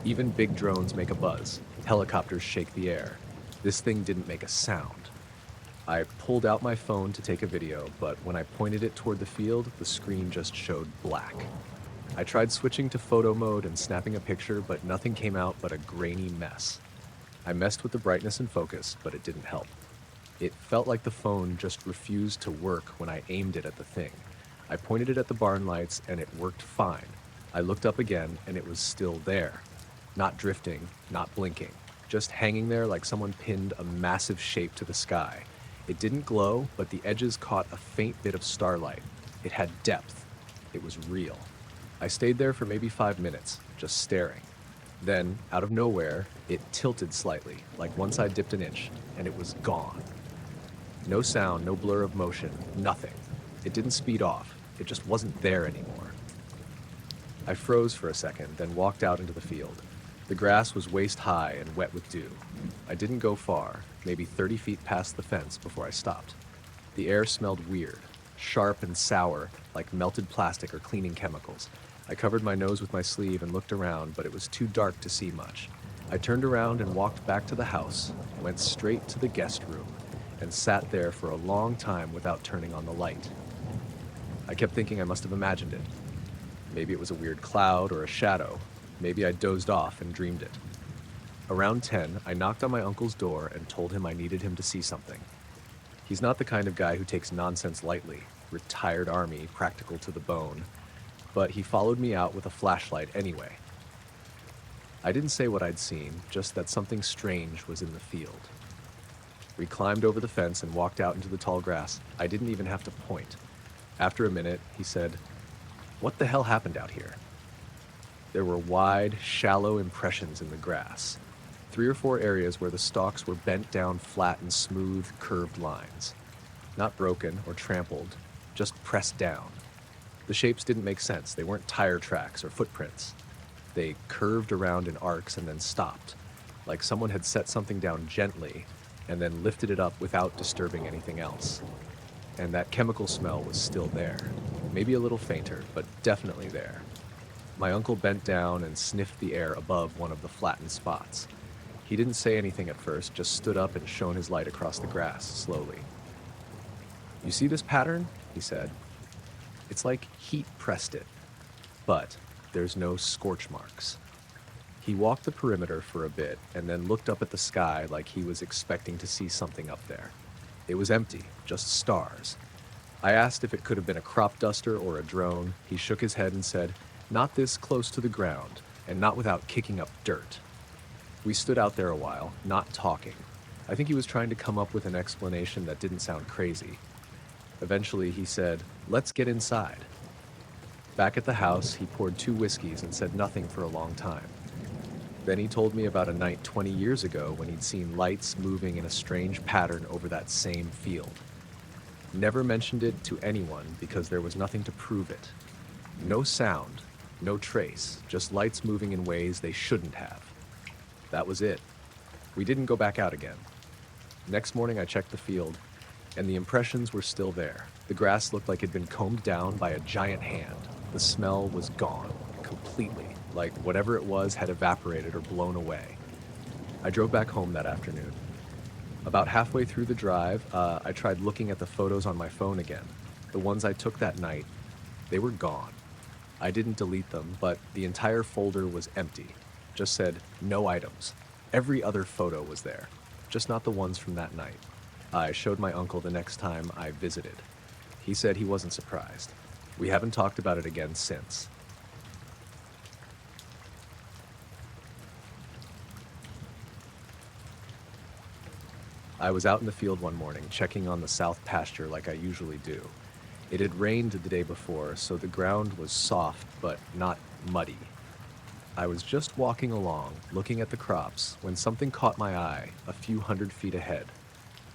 Even big drones make a buzz. Helicopters shake the air. This thing didn't make a sound. I pulled out my phone to take a video, but when I pointed it toward the field, the screen just showed black. I tried switching to photo mode and snapping a picture, but nothing came out but a grainy mess. I messed with the brightness and focus, but it didn't help. It felt like the phone just refused to work when I aimed it at the thing. I pointed it at the barn lights and it worked fine. I looked up again and it was still there. Not drifting, not blinking, just hanging there like someone pinned a massive shape to the sky. It didn't glow, but the edges caught a faint bit of starlight. It had depth. It was real. I stayed there for maybe 5 minutes, just staring. Then, out of nowhere, it tilted slightly, like one side dipped an inch, and it was gone. No sound, no blur of motion, nothing. It didn't speed off. It just wasn't there anymore. I froze for a second, then walked out into the field. The grass was waist high and wet with dew. I didn't go far, maybe 30 feet past the fence before I stopped. The air smelled weird, sharp and sour, like melted plastic or cleaning chemicals. I covered my nose with my sleeve and looked around, but it was too dark to see much. I turned around and walked back to the house, went straight to the guest room, and sat there for a long time without turning on the light. I kept thinking I must have imagined it. Maybe it was a weird cloud or a shadow. Maybe I dozed off and dreamed it. Around 10, I knocked on my uncle's door and told him I needed him to see something. He's not the kind of guy who takes nonsense lightly, retired army, practical to the bone, but he followed me out with a flashlight anyway. I didn't say what I'd seen, just that something strange was in the field. We climbed over the fence and walked out into the tall grass. I didn't even have to point. After a minute, he said, "What the hell happened out here?" There were wide, shallow impressions in the grass. 3 or 4 areas where the stalks were bent down flat in smooth, curved lines. Not broken or trampled, just pressed down. The shapes didn't make sense. They weren't tire tracks or footprints. They curved around in arcs and then stopped, like someone had set something down gently and then lifted it up without disturbing anything else. And that chemical smell was still there. Maybe a little fainter, but definitely there. My uncle bent down and sniffed the air above one of the flattened spots. He didn't say anything at first, just stood up and shone his light across the grass slowly. "You see this pattern?" he said. "It's like heat pressed it, but there's no scorch marks." He walked the perimeter for a bit and then looked up at the sky like he was expecting to see something up there. It was empty, just stars. I asked if it could have been a crop duster or a drone. He shook his head and said, "Not this close to the ground, and not without kicking up dirt." We stood out there a while, not talking. I think he was trying to come up with an explanation that didn't sound crazy. Eventually he said, "Let's get inside." Back at the house, he poured 2 whiskeys and said nothing for a long time. Then he told me about a night 20 years ago when he'd seen lights moving in a strange pattern over that same field. Never mentioned it to anyone because there was nothing to prove it. No sound, no trace, just lights moving in ways they shouldn't have. That was it. We didn't go back out again. Next morning I checked the field, and the impressions were still there. The grass looked like it'd been combed down by a giant hand. The smell was gone, completely, like whatever it was had evaporated or blown away. I drove back home that afternoon. About halfway through the drive, I tried looking at the photos on my phone again. The ones I took that night, they were gone. I didn't delete them, but the entire folder was empty. Just said, "No items." Every other photo was there, just not the ones from that night. I showed my uncle the next time I visited. He said he wasn't surprised. We haven't talked about it again since. I was out in the field one morning, checking on the south pasture like I usually do. It had rained the day before, so the ground was soft but not muddy. I was just walking along, looking at the crops, when something caught my eye a few 100 feet ahead.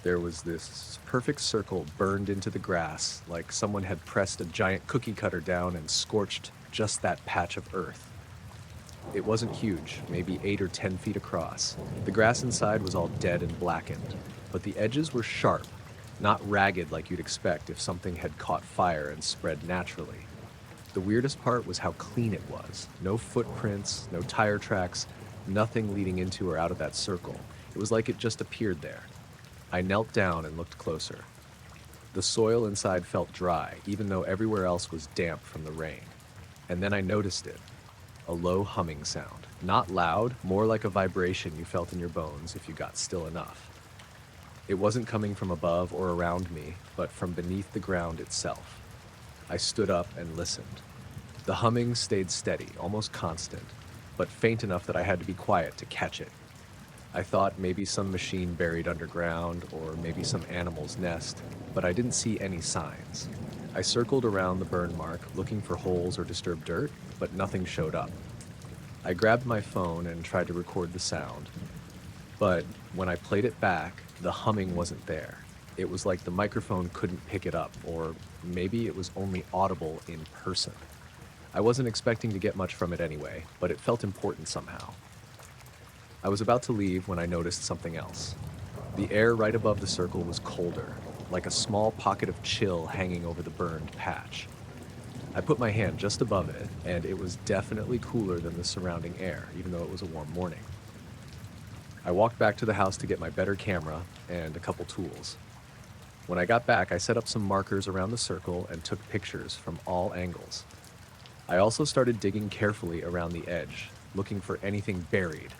There was this perfect circle burned into the grass, like someone had pressed a giant cookie cutter down and scorched just that patch of earth. It wasn't huge, maybe 8 or 10 feet across. The grass inside was all dead and blackened, but the edges were sharp, not ragged like you'd expect if something had caught fire and spread naturally. The weirdest part was how clean it was. No footprints, no tire tracks, nothing leading into or out of that circle. It was like it just appeared there. I knelt down and looked closer. The soil inside felt dry, even though everywhere else was damp from the rain. And then I noticed it, a low humming sound. Not loud, more like a vibration you felt in your bones if you got still enough. It wasn't coming from above or around me, but from beneath the ground itself. I stood up and listened. The humming stayed steady, almost constant, but faint enough that I had to be quiet to catch it. I thought maybe some machine buried underground or maybe some animal's nest, but I didn't see any signs. I circled around the burn mark, looking for holes or disturbed dirt, but nothing showed up. I grabbed my phone and tried to record the sound, but when I played it back, the humming wasn't there. It was like the microphone couldn't pick it up, or maybe it was only audible in person. I wasn't expecting to get much from it anyway, but it felt important somehow. I was about to leave when I noticed something else. The air right above the circle was colder, like a small pocket of chill hanging over the burned patch. I put my hand just above it, and it was definitely cooler than the surrounding air, even though it was a warm morning. I walked back to the house to get my better camera and a couple tools. When I got back, I set up some markers around the circle and took pictures from all angles. I also started digging carefully around the edge, looking for anything buried.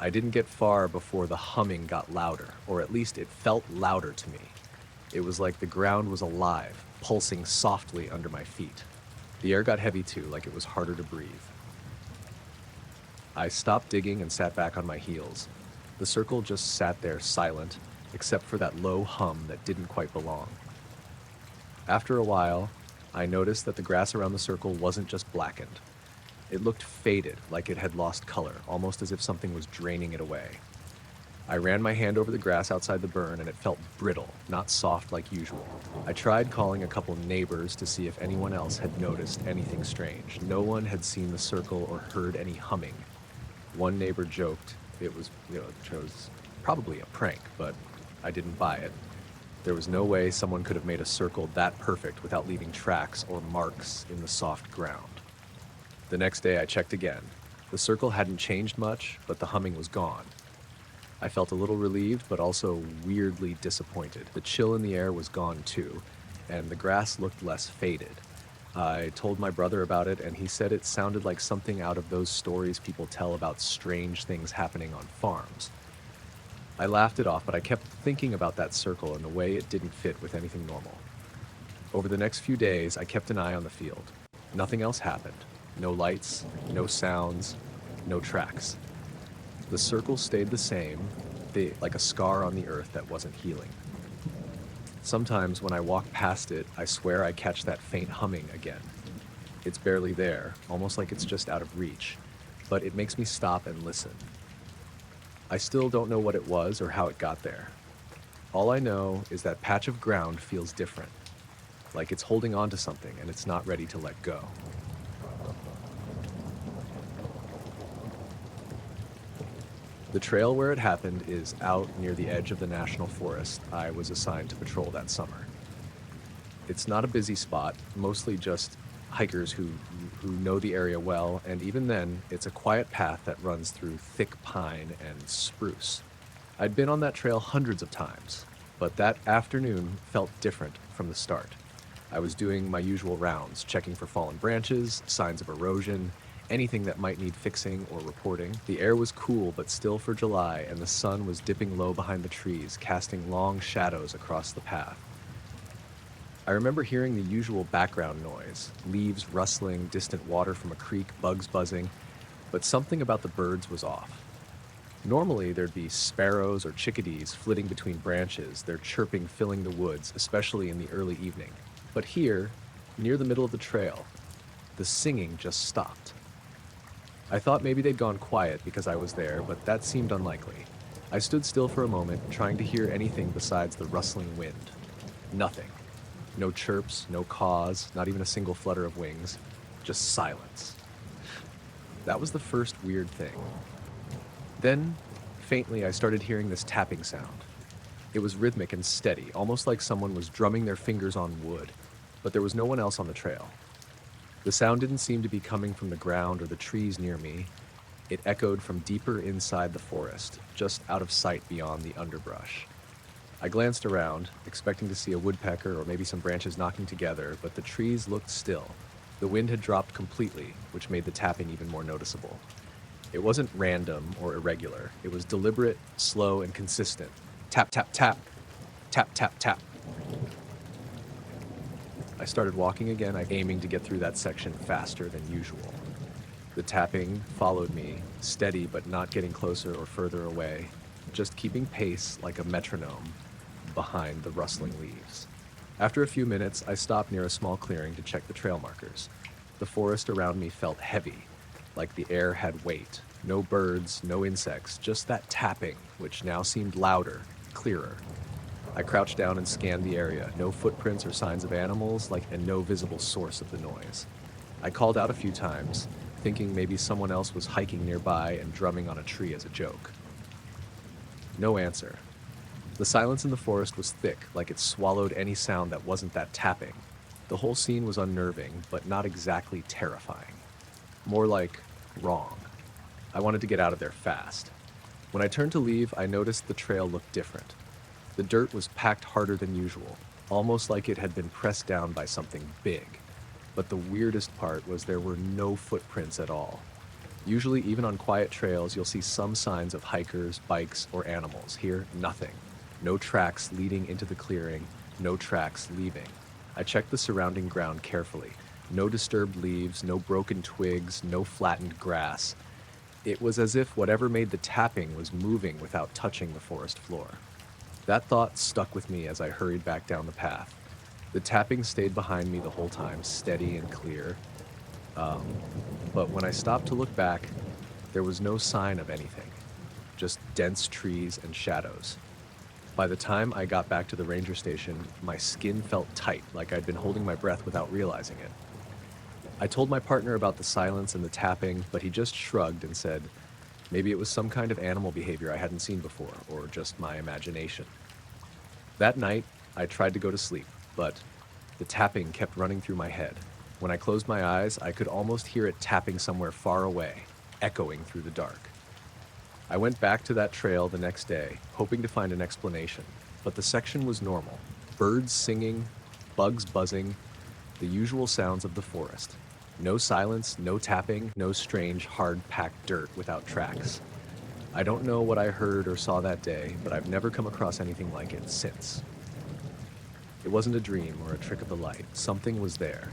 I didn't get far before the humming got louder, or at least it felt louder to me. It was like the ground was alive, pulsing softly under my feet. The air got heavy too, like it was harder to breathe. I stopped digging and sat back on my heels. The circle just sat there silent, except for that low hum that didn't quite belong. After a while, I noticed that the grass around the circle wasn't just blackened. It looked faded, like it had lost color, almost as if something was draining it away. I ran my hand over the grass outside the burn and it felt brittle, not soft like usual. I tried calling a couple neighbors to see if anyone else had noticed anything strange. No one had seen the circle or heard any humming. One neighbor joked it was probably a prank, but I didn't buy it. There was no way someone could have made a circle that perfect without leaving tracks or marks in the soft ground. The next day I checked again. The circle hadn't changed much, but the humming was gone. I felt a little relieved, but also weirdly disappointed. The chill in the air was gone too, and the grass looked less faded. I told my brother about it, and he said it sounded like something out of those stories people tell about strange things happening on farms. I laughed it off, but I kept thinking about that circle and the way it didn't fit with anything normal. Over the next few days, I kept an eye on the field. Nothing else happened. No lights, no sounds, no tracks. The circle stayed the same, like a scar on the earth that wasn't healing. Sometimes when I walk past it, I swear I catch that faint humming again. It's barely there, almost like it's just out of reach, but it makes me stop and listen. I still don't know what it was or how it got there. All I know is that patch of ground feels different, like it's holding on to something and it's not ready to let go. The trail where it happened is out near the edge of the national forest I was assigned to patrol that summer. It's not a busy spot, mostly just hikers who know the area well, and even then, it's a quiet path that runs through thick pine and spruce. I'd been on that trail hundreds of times, but that afternoon felt different from the start. I was doing my usual rounds, checking for fallen branches, signs of erosion, anything that might need fixing or reporting. The air was cool but still for July, and the sun was dipping low behind the trees, casting long shadows across the path. I remember hearing the usual background noise, leaves rustling, distant water from a creek, bugs buzzing, but something about the birds was off. Normally there'd be sparrows or chickadees flitting between branches, their chirping filling the woods, especially in the early evening. But here, near the middle of the trail, the singing just stopped. I thought maybe they'd gone quiet because I was there, but that seemed unlikely. I stood still for a moment, trying to hear anything besides the rustling wind. Nothing. No chirps, no caws, not even a single flutter of wings. Just silence. That was the first weird thing. Then, faintly, I started hearing this tapping sound. It was rhythmic and steady, almost like someone was drumming their fingers on wood, but there was no one else on the trail. The sound didn't seem to be coming from the ground or the trees near me. It echoed from deeper inside the forest, just out of sight beyond the underbrush. I glanced around, expecting to see a woodpecker or maybe some branches knocking together, but the trees looked still. The wind had dropped completely, which made the tapping even more noticeable. It wasn't random or irregular. It was deliberate, slow, and consistent. Tap, tap, tap. Tap, tap, tap. I started walking again, aiming to get through that section faster than usual. The tapping followed me, steady but not getting closer or further away, just keeping pace like a metronome behind the rustling leaves. After a few minutes, I stopped near a small clearing to check the trail markers. The forest around me felt heavy, like the air had weight. No birds, no insects, just that tapping, which now seemed louder, clearer. I crouched down and scanned the area. No footprints or signs of animals, and no visible source of the noise. I called out a few times, thinking maybe someone else was hiking nearby and drumming on a tree as a joke. No answer. The silence in the forest was thick, like it swallowed any sound that wasn't that tapping. The whole scene was unnerving, but not exactly terrifying. More like wrong. I wanted to get out of there fast. When I turned to leave, I noticed the trail looked different. The dirt was packed harder than usual, almost like it had been pressed down by something big. But the weirdest part was there were no footprints at all. Usually, even on quiet trails, you'll see some signs of hikers, bikes, or animals. Here, nothing. No tracks leading into the clearing, no tracks leaving. I checked the surrounding ground carefully. No disturbed leaves, no broken twigs, no flattened grass. It was as if whatever made the tapping was moving without touching the forest floor. That thought stuck with me as I hurried back down the path. The tapping stayed behind me the whole time, steady and clear. But when I stopped to look back, there was no sign of anything, just dense trees and shadows. By the time I got back to the ranger station, my skin felt tight, like I'd been holding my breath without realizing it. I told my partner about the silence and the tapping, but he just shrugged and said, maybe it was some kind of animal behavior I hadn't seen before, or just my imagination. That night, I tried to go to sleep, but the tapping kept running through my head. When I closed my eyes, I could almost hear it tapping somewhere far away, echoing through the dark. I went back to that trail the next day, hoping to find an explanation, but the section was normal. Birds singing, bugs buzzing, the usual sounds of the forest. No silence, no tapping, no strange, hard-packed dirt without tracks. I don't know what I heard or saw that day, but I've never come across anything like it since. It wasn't a dream or a trick of the light. Something was there.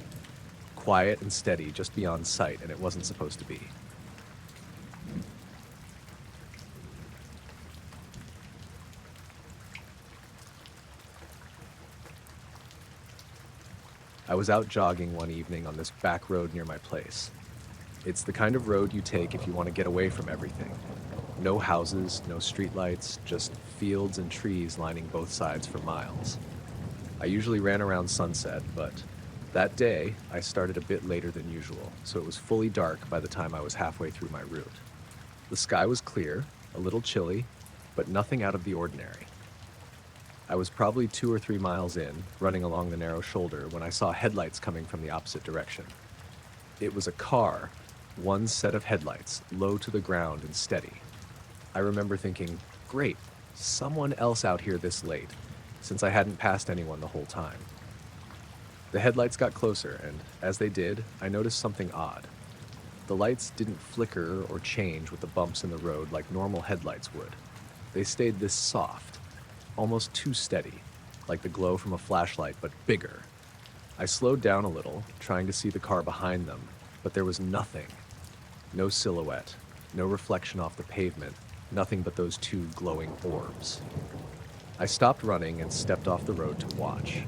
Quiet and steady just beyond sight, and it wasn't supposed to be. I was out jogging one evening on this back road near my place. It's the kind of road you take if you want to get away from everything. No houses, no streetlights, just fields and trees lining both sides for miles. I usually ran around sunset, but that day I started a bit later than usual, so it was fully dark by the time I was halfway through my route. The sky was clear, a little chilly, but nothing out of the ordinary. I was probably 2 or 3 miles in, running along the narrow shoulder, when I saw headlights coming from the opposite direction. It was a car, one set of headlights, low to the ground and steady. I remember thinking, great, someone else out here this late, since I hadn't passed anyone the whole time. The headlights got closer, and as they did, I noticed something odd. The lights didn't flicker or change with the bumps in the road like normal headlights would. They stayed this soft, almost too steady, like the glow from a flashlight, but bigger. I slowed down a little, trying to see the car behind them, but there was nothing. No silhouette, no reflection off the pavement, nothing but those two glowing orbs. I stopped running and stepped off the road to watch.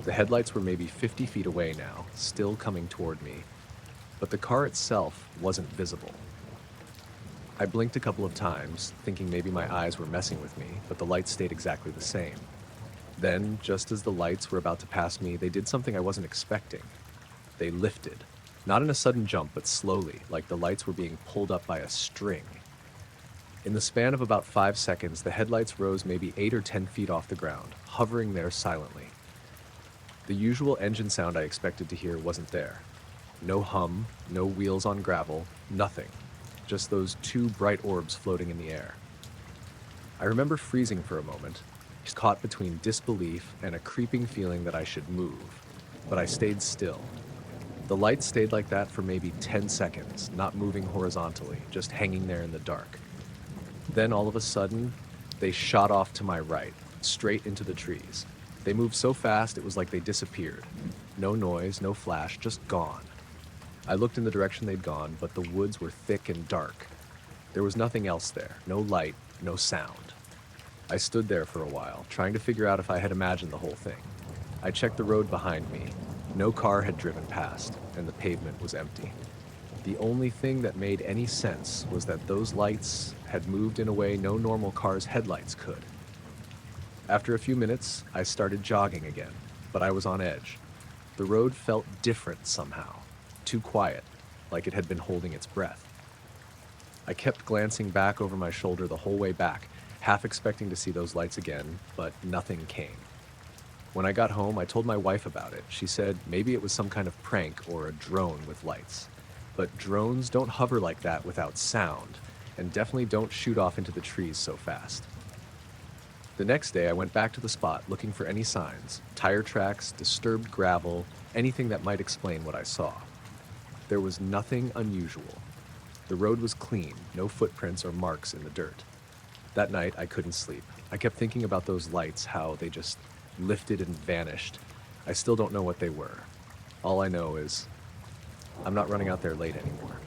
The headlights were maybe 50 feet away now, still coming toward me, but the car itself wasn't visible. I blinked a couple of times, thinking maybe my eyes were messing with me, but the lights stayed exactly the same. Then, just as the lights were about to pass me, they did something I wasn't expecting. They lifted. Not in a sudden jump, but slowly, like the lights were being pulled up by a string. In the span of about 5 seconds, the headlights rose maybe 8 or 10 feet off the ground, hovering there silently. The usual engine sound I expected to hear wasn't there. No hum, no wheels on gravel, nothing. Just those two bright orbs floating in the air. I remember freezing for a moment, caught between disbelief and a creeping feeling that I should move. But I stayed still. The lights stayed like that for maybe 10 seconds, not moving horizontally, just hanging there in the dark. Then all of a sudden, they shot off to my right, straight into the trees. They moved so fast it was like they disappeared. No noise, no flash, just gone. I looked in the direction they'd gone, but the woods were thick and dark. There was nothing else there, no light, no sound. I stood there for a while, trying to figure out if I had imagined the whole thing. I checked the road behind me. No car had driven past, and the pavement was empty. The only thing that made any sense was that those lights had moved in a way no normal car's headlights could. After a few minutes, I started jogging again, but I was on edge. The road felt different somehow, too quiet, like it had been holding its breath. I kept glancing back over my shoulder the whole way back, half expecting to see those lights again, but nothing came. When I got home, I told my wife about it. She said maybe it was some kind of prank or a drone with lights. But drones don't hover like that without sound, and definitely don't shoot off into the trees so fast. The next day, I went back to the spot looking for any signs, tire tracks, disturbed gravel, anything that might explain what I saw. There was nothing unusual. The road was clean, no footprints or marks in the dirt. That night, I couldn't sleep. I kept thinking about those lights, how they just lifted and vanished. I still don't know what they were. All I know is I'm not running out there late anymore.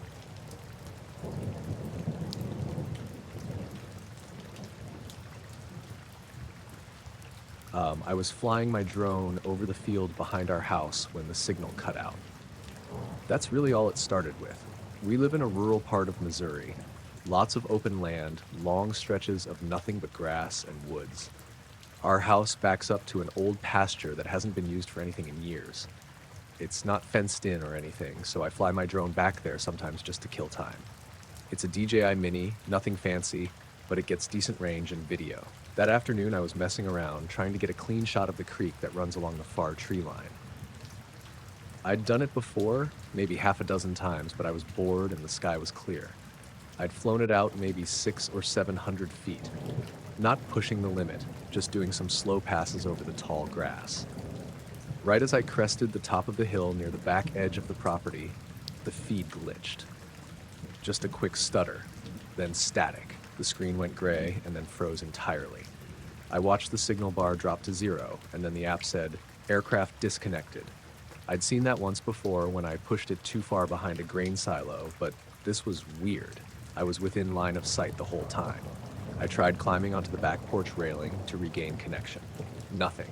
I was flying my drone over the field behind our house when the signal cut out. That's really all it started with. We live in a rural part of Missouri. Lots of open land, long stretches of nothing but grass and woods. Our house backs up to an old pasture that hasn't been used for anything in years. It's not fenced in or anything, so I fly my drone back there sometimes just to kill time. It's a DJI Mini, nothing fancy, but it gets decent range and video. That afternoon I was messing around, trying to get a clean shot of the creek that runs along the far tree line. I'd done it before, maybe half a dozen times, but I was bored and the sky was clear. I'd flown it out maybe 600 or 700 feet. Not pushing the limit, just doing some slow passes over the tall grass. Right as I crested the top of the hill near the back edge of the property, the feed glitched. Just a quick stutter, then static. The screen went gray and then froze entirely. I watched the signal bar drop to 0, and then the app said, "Aircraft disconnected." I'd seen that once before when I pushed it too far behind a grain silo, but this was weird. I was within line of sight the whole time. I tried climbing onto the back porch railing to regain connection. Nothing.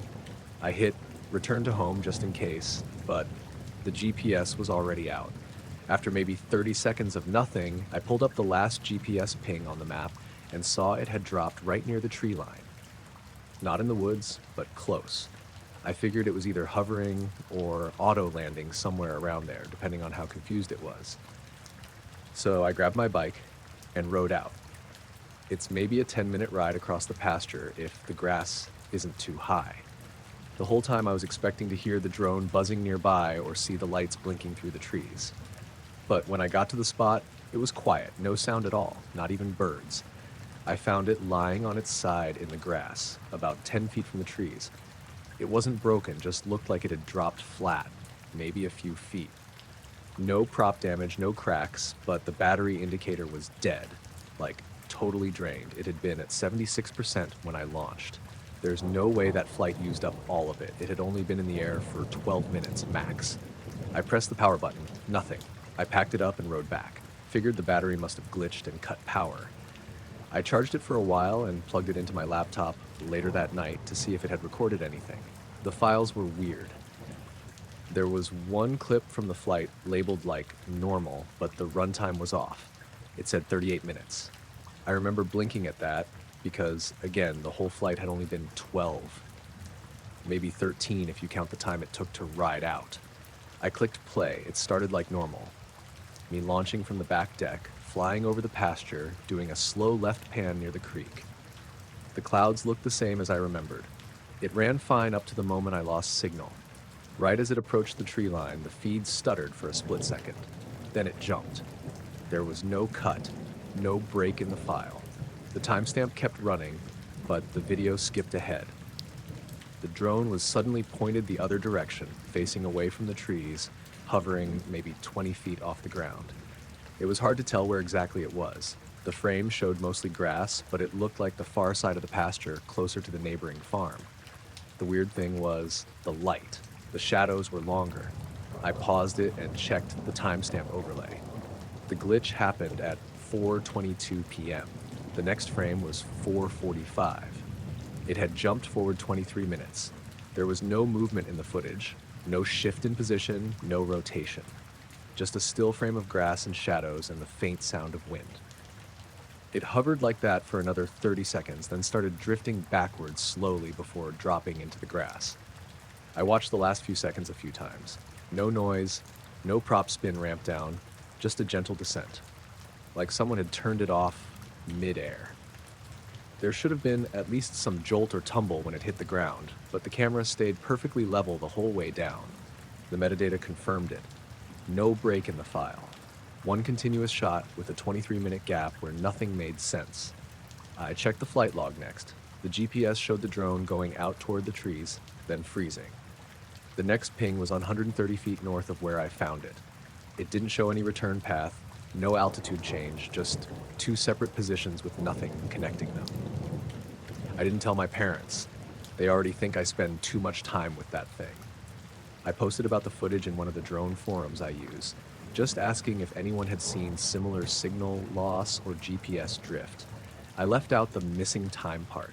I hit return to home just in case, but the GPS was already out. After maybe 30 seconds of nothing, I pulled up the last GPS ping on the map and saw it had dropped right near the tree line. Not in the woods, but close. I figured it was either hovering or auto-landing somewhere around there, depending on how confused it was. So I grabbed my bike and rode out. It's maybe a 10-minute ride across the pasture if the grass isn't too high. The whole time I was expecting to hear the drone buzzing nearby or see the lights blinking through the trees. But when I got to the spot, it was quiet, no sound at all, not even birds. I found it lying on its side in the grass, about 10 feet from the trees. It wasn't broken, just looked like it had dropped flat, maybe a few feet. No prop damage, no cracks, but the battery indicator was dead, like totally drained. It had been at 76% when I launched. There's no way that flight used up all of it. It had only been in the air for 12 minutes max. I pressed the power button, nothing. I packed it up and rode back. Figured the battery must have glitched and cut power. I charged it for a while and plugged it into my laptop later that night to see if it had recorded anything. The files were weird. There was one clip from the flight labeled like normal, but the runtime was off. It said 38 minutes. I remember blinking at that because, again, the whole flight had only been 12. Maybe 13 if you count the time it took to ride out. I clicked play. It started like normal. Me launching from the back deck, flying over the pasture, doing a slow left pan near the creek. The clouds looked the same as I remembered. It ran fine up to the moment I lost signal. Right as it approached the tree line, the feed stuttered for a split second. Then it jumped. There was no cut, no break in the file. The timestamp kept running, but the video skipped ahead. The drone was suddenly pointed the other direction, facing away from the trees, hovering maybe 20 feet off the ground. It was hard to tell where exactly it was. The frame showed mostly grass, but it looked like the far side of the pasture, closer to the neighboring farm. The weird thing was the light. The shadows were longer. I paused it and checked the timestamp overlay. The glitch happened at 4:22 p.m. The next frame was 4:45. It had jumped forward 23 minutes. There was no movement in the footage, no shift in position, no rotation. Just a still frame of grass and shadows and the faint sound of wind. It hovered like that for another 30 seconds, then started drifting backwards slowly before dropping into the grass. I watched the last few seconds a few times. No noise, no prop spin ramp down, just a gentle descent. Like someone had turned it off mid-air. There should have been at least some jolt or tumble when it hit the ground, but the camera stayed perfectly level the whole way down. The metadata confirmed it. No break in the file. One continuous shot with a 23-minute gap where nothing made sense. I checked the flight log next. The GPS showed the drone going out toward the trees, then freezing. The next ping was 130 feet north of where I found it. It didn't show any return path, no altitude change, just two separate positions with nothing connecting them. I didn't tell my parents. They already think I spend too much time with that thing. I posted about the footage in one of the drone forums I use, just asking if anyone had seen similar signal loss or GPS drift. I left out the missing time part.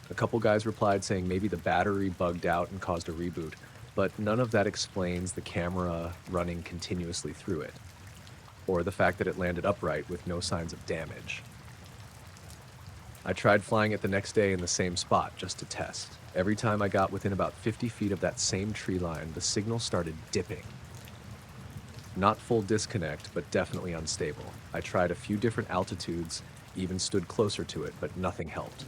A couple guys replied saying maybe the battery bugged out and caused a reboot, but none of that explains the camera running continuously through it, or the fact that it landed upright with no signs of damage. I tried flying it the next day in the same spot just to test. Every time I got within about 50 feet of that same tree line, the signal started dipping. Not full disconnect, but definitely unstable. I tried a few different altitudes, even stood closer to it, but nothing helped.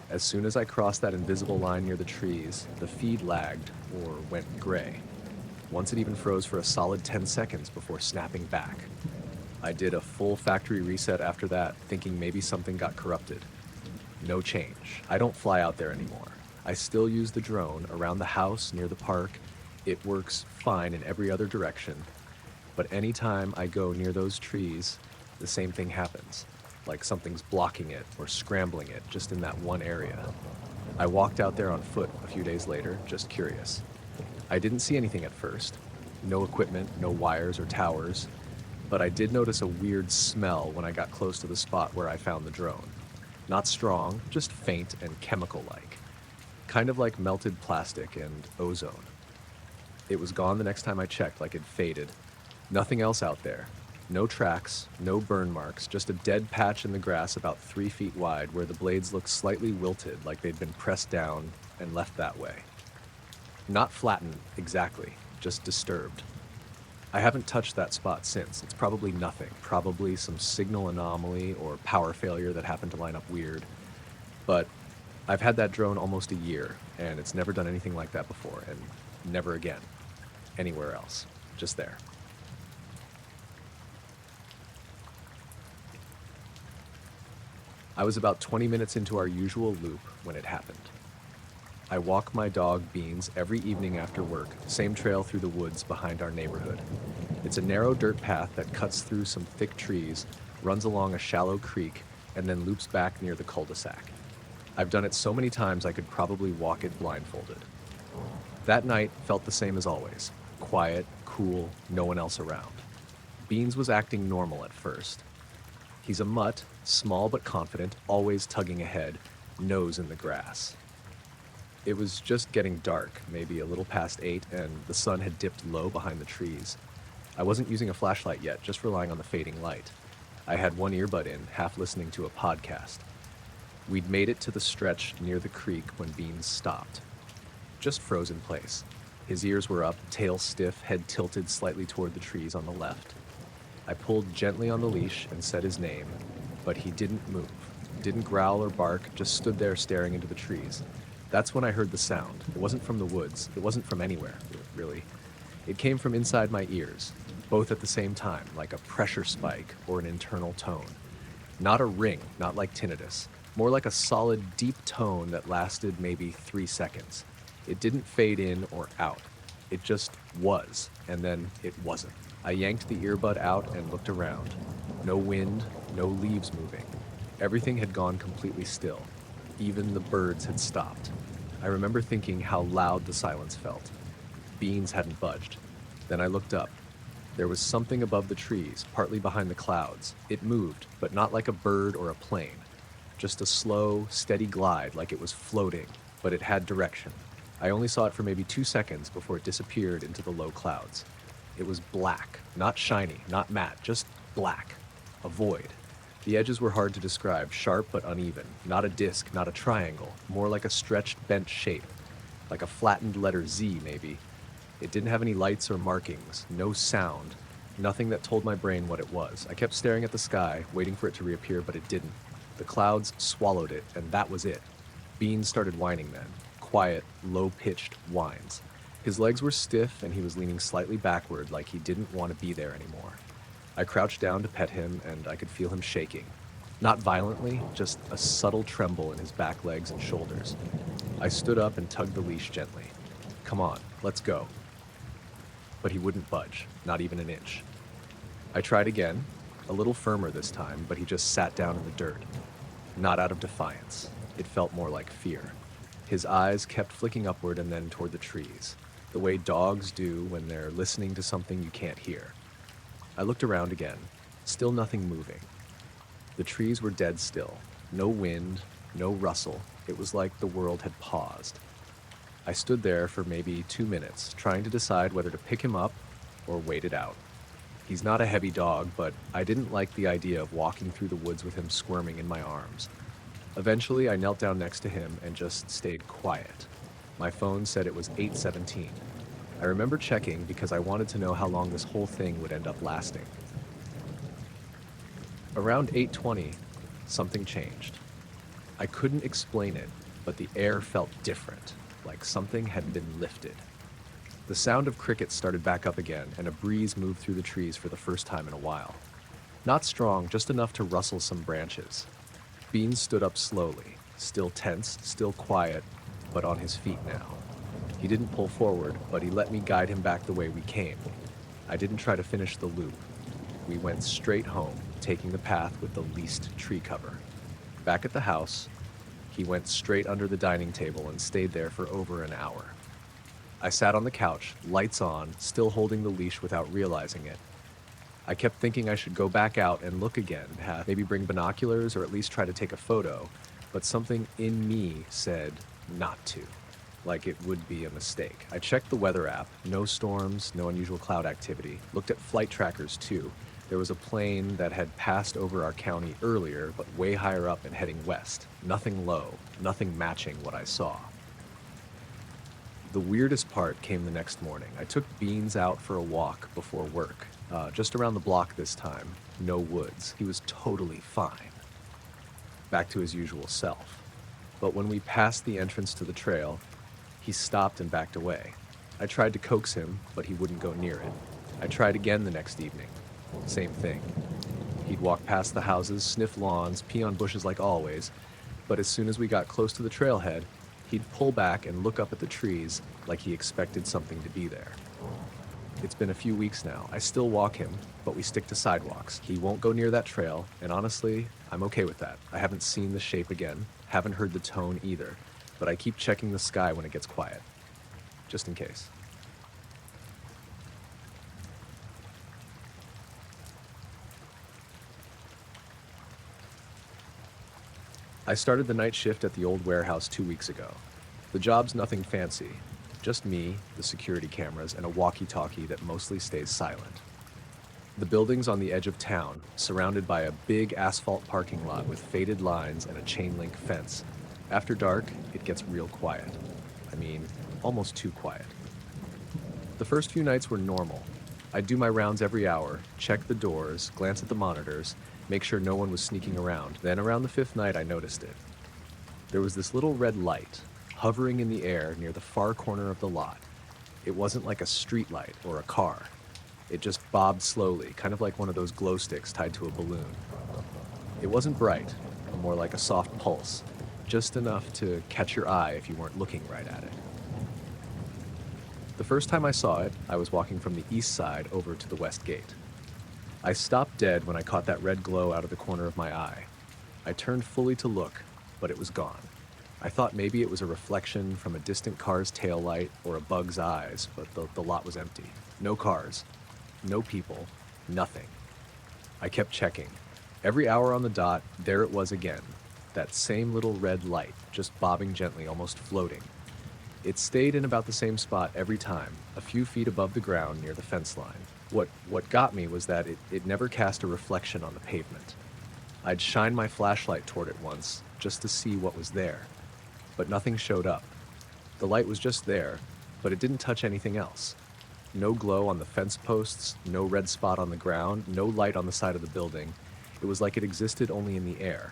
As soon as I crossed that invisible line near the trees, the feed lagged or went gray. Once it even froze for a solid 10 seconds before snapping back. I did a full factory reset after that, thinking maybe something got corrupted. No change. I don't fly out there anymore. I still use the drone around the house, near the park. It works fine in every other direction. But anytime I go near those trees, the same thing happens. Like something's blocking it or scrambling it just in that one area. I walked out there on foot a few days later, just curious. I didn't see anything at first. No equipment, no wires or towers. But I did notice a weird smell when I got close to the spot where I found the drone. Not strong, just faint and chemical-like. Kind of like melted plastic and ozone. It was gone the next time I checked, like it faded. Nothing else out there. No tracks, no burn marks, just a dead patch in the grass about 3 feet wide where the blades looked slightly wilted, like they'd been pressed down and left that way. Not flattened, exactly, just disturbed. I haven't touched that spot since. It's probably nothing. Probably some signal anomaly or power failure that happened to line up weird. But I've had that drone almost a year, and it's never done anything like that before, and never again. Anywhere else. Just there. I was about 20 minutes into our usual loop when it happened. I walk my dog Beans every evening after work, same trail through the woods behind our neighborhood. It's a narrow dirt path that cuts through some thick trees, runs along a shallow creek, and then loops back near the cul-de-sac. I've done it so many times I could probably walk it blindfolded. That night felt the same as always. Quiet, cool, no one else around. Beans was acting normal at first. He's a mutt, small but confident, always tugging ahead, nose in the grass. It was just getting dark, maybe a little past 8, and the sun had dipped low behind the trees. I wasn't using a flashlight yet, just relying on the fading light. I had one earbud in, half listening to a podcast. We'd made it to the stretch near the creek when Beans stopped. Just froze in place. His ears were up, tail stiff, head tilted slightly toward the trees on the left. I pulled gently on the leash and said his name, but he didn't move, didn't growl or bark, just stood there staring into the trees. That's when I heard the sound. It wasn't from the woods, it wasn't from anywhere, really. It came from inside my ears, both at the same time, like a pressure spike or an internal tone. Not a ring, not like tinnitus, more like a solid, deep tone that lasted maybe 3 seconds. It didn't fade in or out. It just was, and then it wasn't. I yanked the earbud out and looked around. No wind, no leaves moving. Everything had gone completely still. Even the birds had stopped. I remember thinking how loud the silence felt. Beans hadn't budged. Then I looked up. There was something above the trees, partly behind the clouds. It moved, but not like a bird or a plane. Just a slow, steady glide like it was floating, but it had direction. I only saw it for maybe 2 seconds before it disappeared into the low clouds. It was black, not shiny, not matte, just black. A void. The edges were hard to describe, sharp but uneven. Not a disc, not a triangle, more like a stretched, bent shape. Like a flattened letter Z, maybe. It didn't have any lights or markings, no sound, nothing that told my brain what it was. I kept staring at the sky, waiting for it to reappear, but it didn't. The clouds swallowed it, and that was it. Beans started whining then. Quiet, low-pitched whines. His legs were stiff, and he was leaning slightly backward like he didn't want to be there anymore. I crouched down to pet him, and I could feel him shaking. Not violently, just a subtle tremble in his back legs and shoulders. I stood up and tugged the leash gently. Come on, let's go. But he wouldn't budge, not even an inch. I tried again, a little firmer this time, but he just sat down in the dirt. Not out of defiance. It felt more like fear. His eyes kept flicking upward and then toward the trees, the way dogs do when they're listening to something you can't hear. I looked around again, still nothing moving. The trees were dead still, no wind, no rustle. It was like the world had paused. I stood there for maybe 2 minutes, trying to decide whether to pick him up or wait it out. He's not a heavy dog, but I didn't like the idea of walking through the woods with him squirming in my arms. Eventually, I knelt down next to him and just stayed quiet. My phone said it was 8:17. I remember checking because I wanted to know how long this whole thing would end up lasting. Around 8:20, something changed. I couldn't explain it, but the air felt different, like something had been lifted. The sound of crickets started back up again, and a breeze moved through the trees for the first time in a while. Not strong, just enough to rustle some branches. Beans stood up slowly, still tense, still quiet, but on his feet now. He didn't pull forward, but he let me guide him back the way we came. I didn't try to finish the loop. We went straight home, taking the path with the least tree cover. Back at the house, he went straight under the dining table and stayed there for over an hour. I sat on the couch, lights on, still holding the leash without realizing it. I kept thinking I should go back out and look again, maybe bring binoculars or at least try to take a photo, but something in me said not to, like it would be a mistake. I checked the weather app, no storms, no unusual cloud activity, looked at flight trackers too. There was a plane that had passed over our county earlier, but way higher up and heading west. Nothing low, nothing matching what I saw. The weirdest part came the next morning. I took Beans out for a walk before work, just around the block this time, no woods. He was totally fine, back to his usual self. But when we passed the entrance to the trail, he stopped and backed away. I tried to coax him, but he wouldn't go near it. I tried again the next evening. Same thing. He'd walk past the houses, sniff lawns, pee on bushes like always, but as soon as we got close to the trailhead, he'd pull back and look up at the trees like he expected something to be there. It's been a few weeks now. I still walk him, but we stick to sidewalks. He won't go near that trail, and honestly, I'm okay with that. I haven't seen the shape again, haven't heard the tone either, but I keep checking the sky when it gets quiet, just in case. I started the night shift at the old warehouse 2 weeks ago. The job's nothing fancy, just me, the security cameras, and a walkie-talkie that mostly stays silent. The building's on the edge of town, surrounded by a big asphalt parking lot with faded lines and a chain-link fence. After dark, it gets real quiet. I mean, almost too quiet. The first few nights were normal. I'd do my rounds every hour, check the doors, glance at the monitors, make sure no one was sneaking around. Then around the fifth night, I noticed it. There was this little red light hovering in the air near the far corner of the lot. It wasn't like a street light or a car. It just bobbed slowly, kind of like one of those glow sticks tied to a balloon. It wasn't bright, more like a soft pulse, just enough to catch your eye if you weren't looking right at it. The first time I saw it, I was walking from the east side over to the west gate. I stopped dead when I caught that red glow out of the corner of my eye. I turned fully to look, but it was gone. I thought maybe it was a reflection from a distant car's taillight or a bug's eyes, but the lot was empty. No cars, no people, nothing. I kept checking. Every hour on the dot, there it was again. That same little red light, just bobbing gently, almost floating. It stayed in about the same spot every time, a few feet above the ground near the fence line. What got me was that it never cast a reflection on the pavement. I'd shine my flashlight toward it once, just to see what was there. But nothing showed up. The light was just there, but it didn't touch anything else. No glow on the fence posts, no red spot on the ground, no light on the side of the building. It was like it existed only in the air.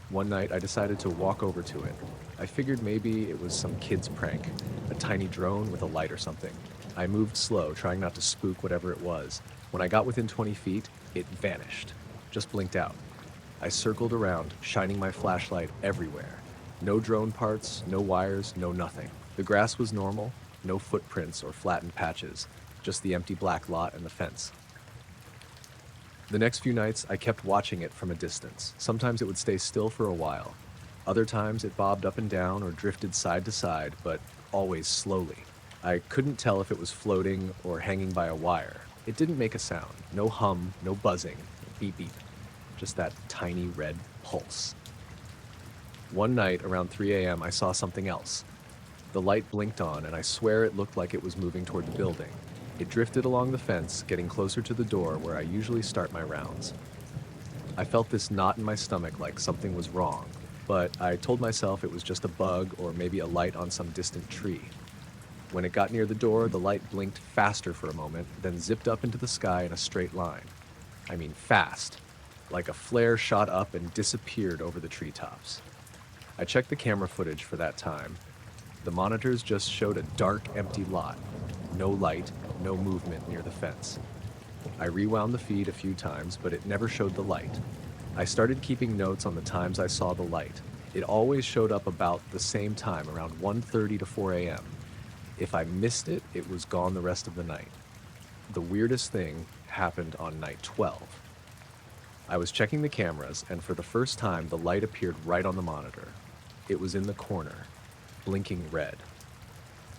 One night, I decided to walk over to it. I figured maybe it was some kid's prank, a tiny drone with a light or something. I moved slow, trying not to spook whatever it was. When I got within 20 feet, it vanished, just blinked out. I circled around, shining my flashlight everywhere. No drone parts, no wires, no nothing. The grass was normal, no footprints or flattened patches, just the empty black lot and the fence. The next few nights, I kept watching it from a distance. Sometimes it would stay still for a while. Other times it bobbed up and down or drifted side to side, but always slowly. I couldn't tell if it was floating or hanging by a wire. It didn't make a sound. No hum, no buzzing, beep beep. Just that tiny red pulse. One night around 3 a.m., I saw something else. The light blinked on, and I swear it looked like it was moving toward the building. It drifted along the fence, getting closer to the door where I usually start my rounds. I felt this knot in my stomach like something was wrong, but I told myself it was just a bug or maybe a light on some distant tree. When it got near the door, the light blinked faster for a moment, then zipped up into the sky in a straight line. I mean fast, like a flare shot up and disappeared over the treetops. I checked the camera footage for that time. The monitors just showed a dark, empty lot. No light, no movement near the fence. I rewound the feed a few times, but it never showed the light. I started keeping notes on the times I saw the light. It always showed up about the same time, around 1:30 to 4 a.m. If I missed it, it was gone the rest of the night. The weirdest thing happened on night 12. I was checking the cameras, and for the first time, the light appeared right on the monitor. It was in the corner, blinking red.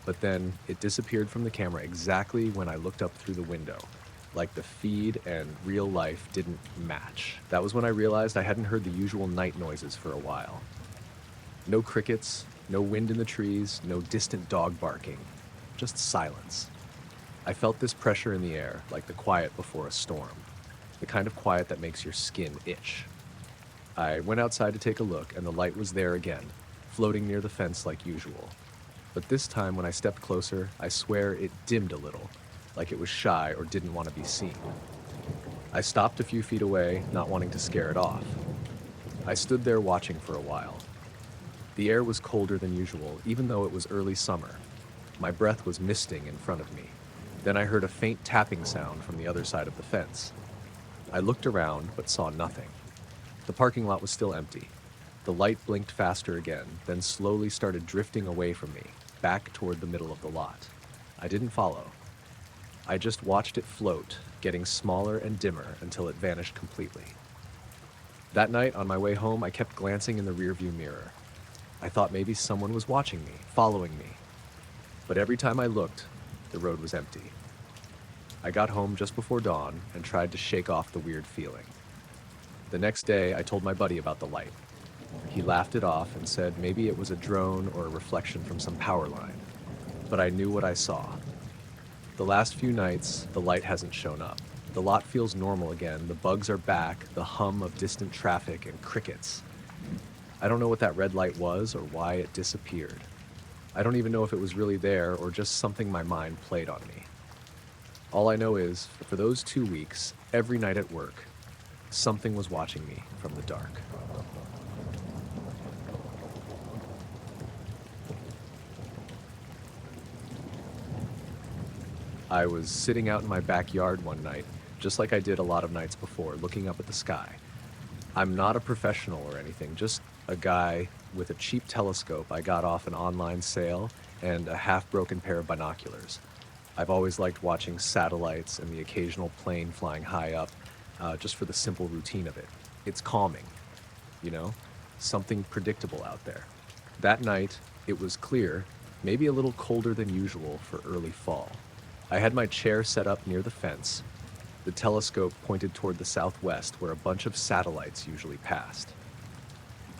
But then it disappeared from the camera exactly when I looked up through the window, like the feed and real life didn't match. That was when I realized I hadn't heard the usual night noises for a while. No crickets, no wind in the trees, no distant dog barking, just silence. I felt this pressure in the air, like the quiet before a storm, the kind of quiet that makes your skin itch. I went outside to take a look, and the light was there again, floating near the fence like usual. But this time, when I stepped closer, I swear it dimmed a little, like it was shy or didn't want to be seen. I stopped a few feet away, not wanting to scare it off. I stood there watching for a while. The air was colder than usual, even though it was early summer. My breath was misting in front of me. Then I heard a faint tapping sound from the other side of the fence. I looked around, but saw nothing. The parking lot was still empty. The light blinked faster again, then slowly started drifting away from me, back toward the middle of the lot. I didn't follow. I just watched it float, getting smaller and dimmer until it vanished completely. That night, on my way home, I kept glancing in the rearview mirror. I thought maybe someone was watching me, following me. But every time I looked, the road was empty. I got home just before dawn and tried to shake off the weird feeling. The next day, I told my buddy about the light. He laughed it off and said maybe it was a drone or a reflection from some power line. But I knew what I saw. The last few nights, the light hasn't shown up. The lot feels normal again, the bugs are back, the hum of distant traffic and crickets. I don't know what that red light was or why it disappeared. I don't even know if it was really there or just something my mind played on me. All I know is, for those 2 weeks, every night at work, something was watching me from the dark. I was sitting out in my backyard one night, just like I did a lot of nights before, looking up at the sky. I'm not a professional or anything, just a guy with a cheap telescope I got off an online sale and a half-broken pair of binoculars. I've always liked watching satellites and the occasional plane flying high up, just for the simple routine of it. It's calming, you know? Something predictable out there. That night, it was clear, maybe a little colder than usual for early fall. I had my chair set up near the fence, the telescope pointed toward the southwest where a bunch of satellites usually passed.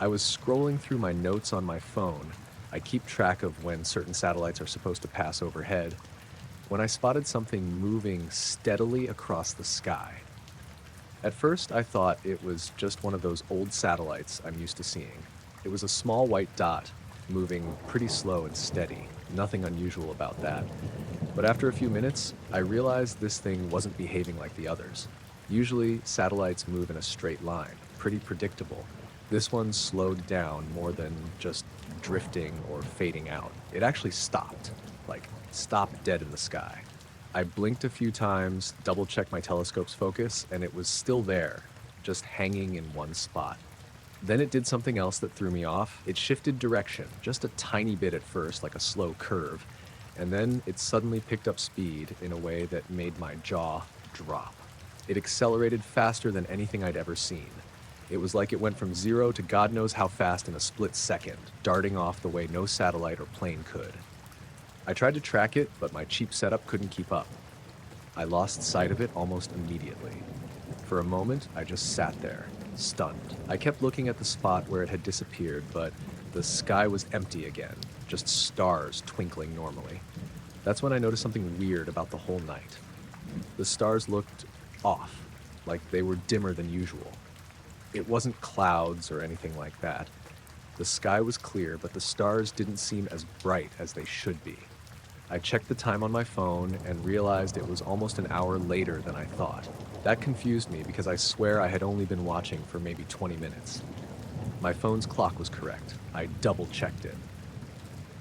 I was scrolling through my notes on my phone. I keep track of when certain satellites are supposed to pass overhead, when I spotted something moving steadily across the sky. At first, I thought it was just one of those old satellites I'm used to seeing. It was a small white dot, moving pretty slow and steady. Nothing unusual about that. But after a few minutes, I realized this thing wasn't behaving like the others. Usually, satellites move in a straight line, pretty predictable. This one slowed down more than just drifting or fading out. It actually stopped, like stopped dead in the sky. I blinked a few times, double-checked my telescope's focus, and it was still there, just hanging in one spot. Then it did something else that threw me off. It shifted direction, just a tiny bit at first, like a slow curve, and then it suddenly picked up speed in a way that made my jaw drop. It accelerated faster than anything I'd ever seen. It was like it went from 0 to God knows how fast in a split second, darting off the way no satellite or plane could. I tried to track it, but my cheap setup couldn't keep up. I lost sight of it almost immediately. For a moment, I just sat there, stunned. I kept looking at the spot where it had disappeared, but the sky was empty again, just stars twinkling normally. That's when I noticed something weird about the whole night. The stars looked off, like they were dimmer than usual. It wasn't clouds or anything like that. The sky was clear, but the stars didn't seem as bright as they should be. I checked the time on my phone and realized it was almost an hour later than I thought. That confused me because I swear I had only been watching for maybe 20 minutes. My phone's clock was correct. I double-checked it.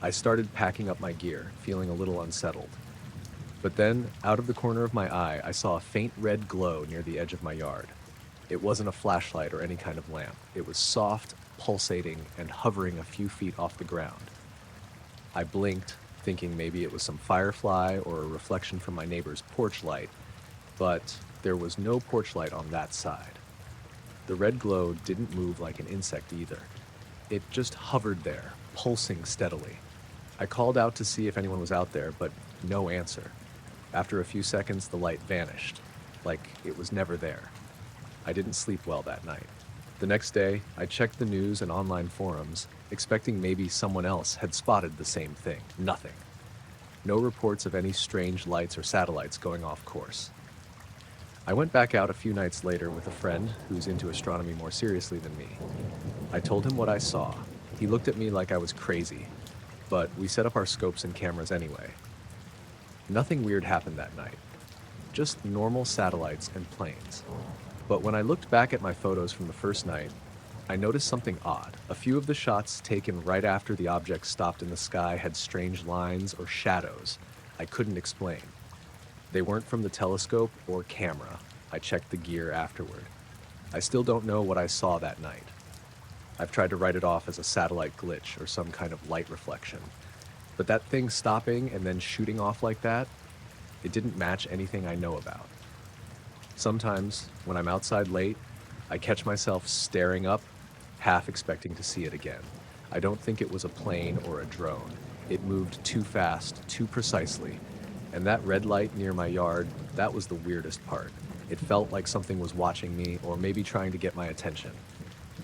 I started packing up my gear, feeling a little unsettled. But then, out of the corner of my eye, I saw a faint red glow near the edge of my yard. It wasn't a flashlight or any kind of lamp. It was soft, pulsating, and hovering a few feet off the ground. I blinked, thinking maybe it was some firefly or a reflection from my neighbor's porch light, but there was no porch light on that side. The red glow didn't move like an insect either. It just hovered there, pulsing steadily. I called out to see if anyone was out there, but no answer. After a few seconds, the light vanished, like it was never there. I didn't sleep well that night. The next day, I checked the news and online forums, expecting maybe someone else had spotted the same thing. Nothing. No reports of any strange lights or satellites going off course. I went back out a few nights later with a friend who's into astronomy more seriously than me. I told him what I saw. He looked at me like I was crazy, but we set up our scopes and cameras anyway. Nothing weird happened that night. Just normal satellites and planes. But when I looked back at my photos from the first night, I noticed something odd. A few of the shots taken right after the object stopped in the sky had strange lines or shadows I couldn't explain. They weren't from the telescope or camera. I checked the gear afterward. I still don't know what I saw that night. I've tried to write it off as a satellite glitch or some kind of light reflection. But that thing stopping and then shooting off like that, it didn't match anything I know about. Sometimes, when I'm outside late, I catch myself staring up, half expecting to see it again. I don't think it was a plane or a drone. It moved too fast, too precisely. And that red light near my yard, that was the weirdest part. It felt like something was watching me or maybe trying to get my attention.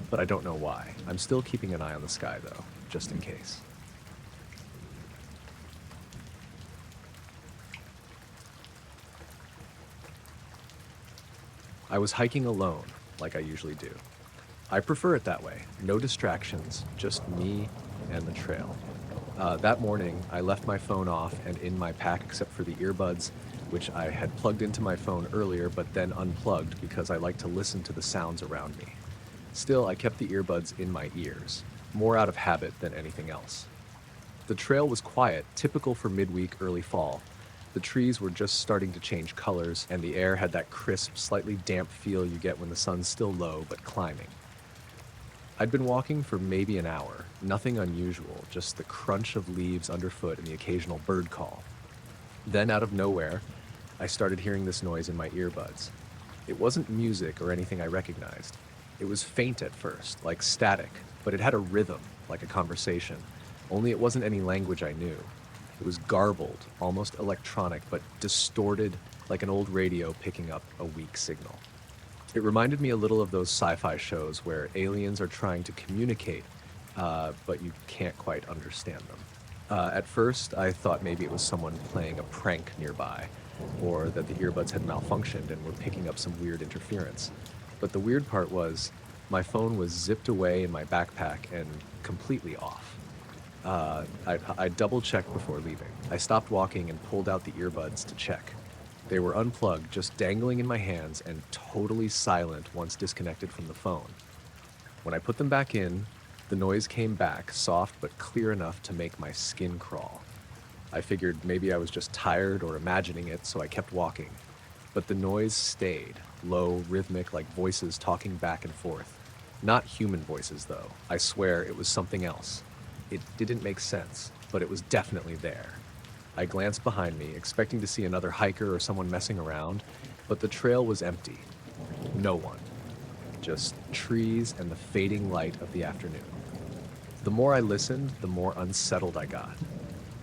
But I don't know why. I'm still keeping an eye on the sky though, just in case. I was hiking alone, like I usually do. I prefer it that way. No distractions, just me and the trail. That morning, I left my phone off and in my pack except for the earbuds, which I had plugged into my phone earlier but then unplugged because I like to listen to the sounds around me. Still, I kept the earbuds in my ears, more out of habit than anything else. The trail was quiet, typical for midweek, early fall. The trees were just starting to change colors, and the air had that crisp, slightly damp feel you get when the sun's still low but climbing. I'd been walking for maybe an hour, nothing unusual, just the crunch of leaves underfoot and the occasional bird call. Then, out of nowhere, I started hearing this noise in my earbuds. It wasn't music or anything I recognized. It was faint at first, like static, but it had a rhythm, like a conversation. Only it wasn't any language I knew. It was garbled, almost electronic, but distorted like an old radio picking up a weak signal. It reminded me a little of those sci-fi shows where aliens are trying to communicate, but you can't quite understand them. At first, I thought maybe it was someone playing a prank nearby, or that the earbuds had malfunctioned and were picking up some weird interference. But the weird part was, my phone was zipped away in my backpack and completely off. I double-checked before leaving. I stopped walking and pulled out the earbuds to check. They were unplugged, just dangling in my hands and totally silent once disconnected from the phone. When I put them back in, the noise came back, soft but clear enough to make my skin crawl. I figured maybe I was just tired or imagining it, so I kept walking. But the noise stayed, low, rhythmic, like voices talking back and forth. Not human voices, though. I swear it was something else. It didn't make sense, but it was definitely there. I glanced behind me, expecting to see another hiker or someone messing around, but the trail was empty. No one. Just trees and the fading light of the afternoon. The more I listened, the more unsettled I got.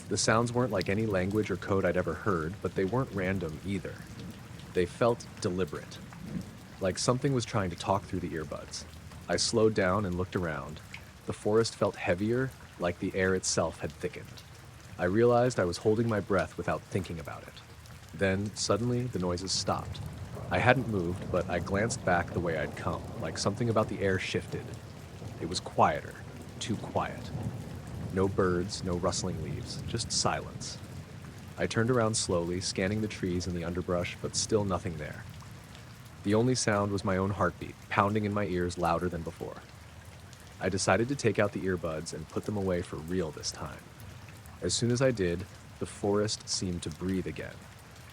The sounds weren't like any language or code I'd ever heard, but they weren't random either. They felt deliberate, like something was trying to talk through the earbuds. I slowed down and looked around. The forest felt heavier, like the air itself had thickened. I realized I was holding my breath without thinking about it. Then, suddenly, the noises stopped. I hadn't moved, but I glanced back the way I'd come, like something about the air shifted. It was quieter, too quiet. No birds, no rustling leaves, just silence. I turned around slowly, scanning the trees and the underbrush, but still nothing there. The only sound was my own heartbeat, pounding in my ears louder than before. I decided to take out the earbuds and put them away for real this time. As soon as I did, the forest seemed to breathe again.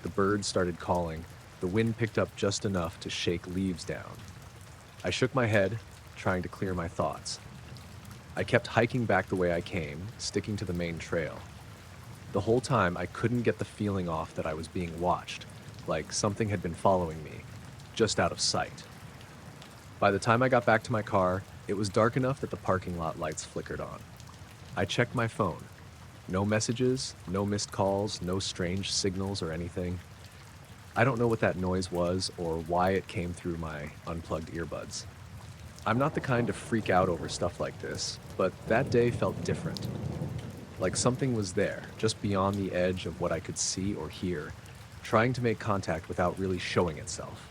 The birds started calling. The wind picked up just enough to shake leaves down. I shook my head, trying to clear my thoughts. I kept hiking back the way I came, sticking to the main trail. The whole time, I couldn't get the feeling off that I was being watched, like something had been following me, just out of sight. By the time I got back to my car, it was dark enough that the parking lot lights flickered on. I checked my phone. No messages, no missed calls, no strange signals or anything. I don't know what that noise was or why it came through my unplugged earbuds. I'm not the kind to freak out over stuff like this, but that day felt different. Like something was there, just beyond the edge of what I could see or hear, trying to make contact without really showing itself.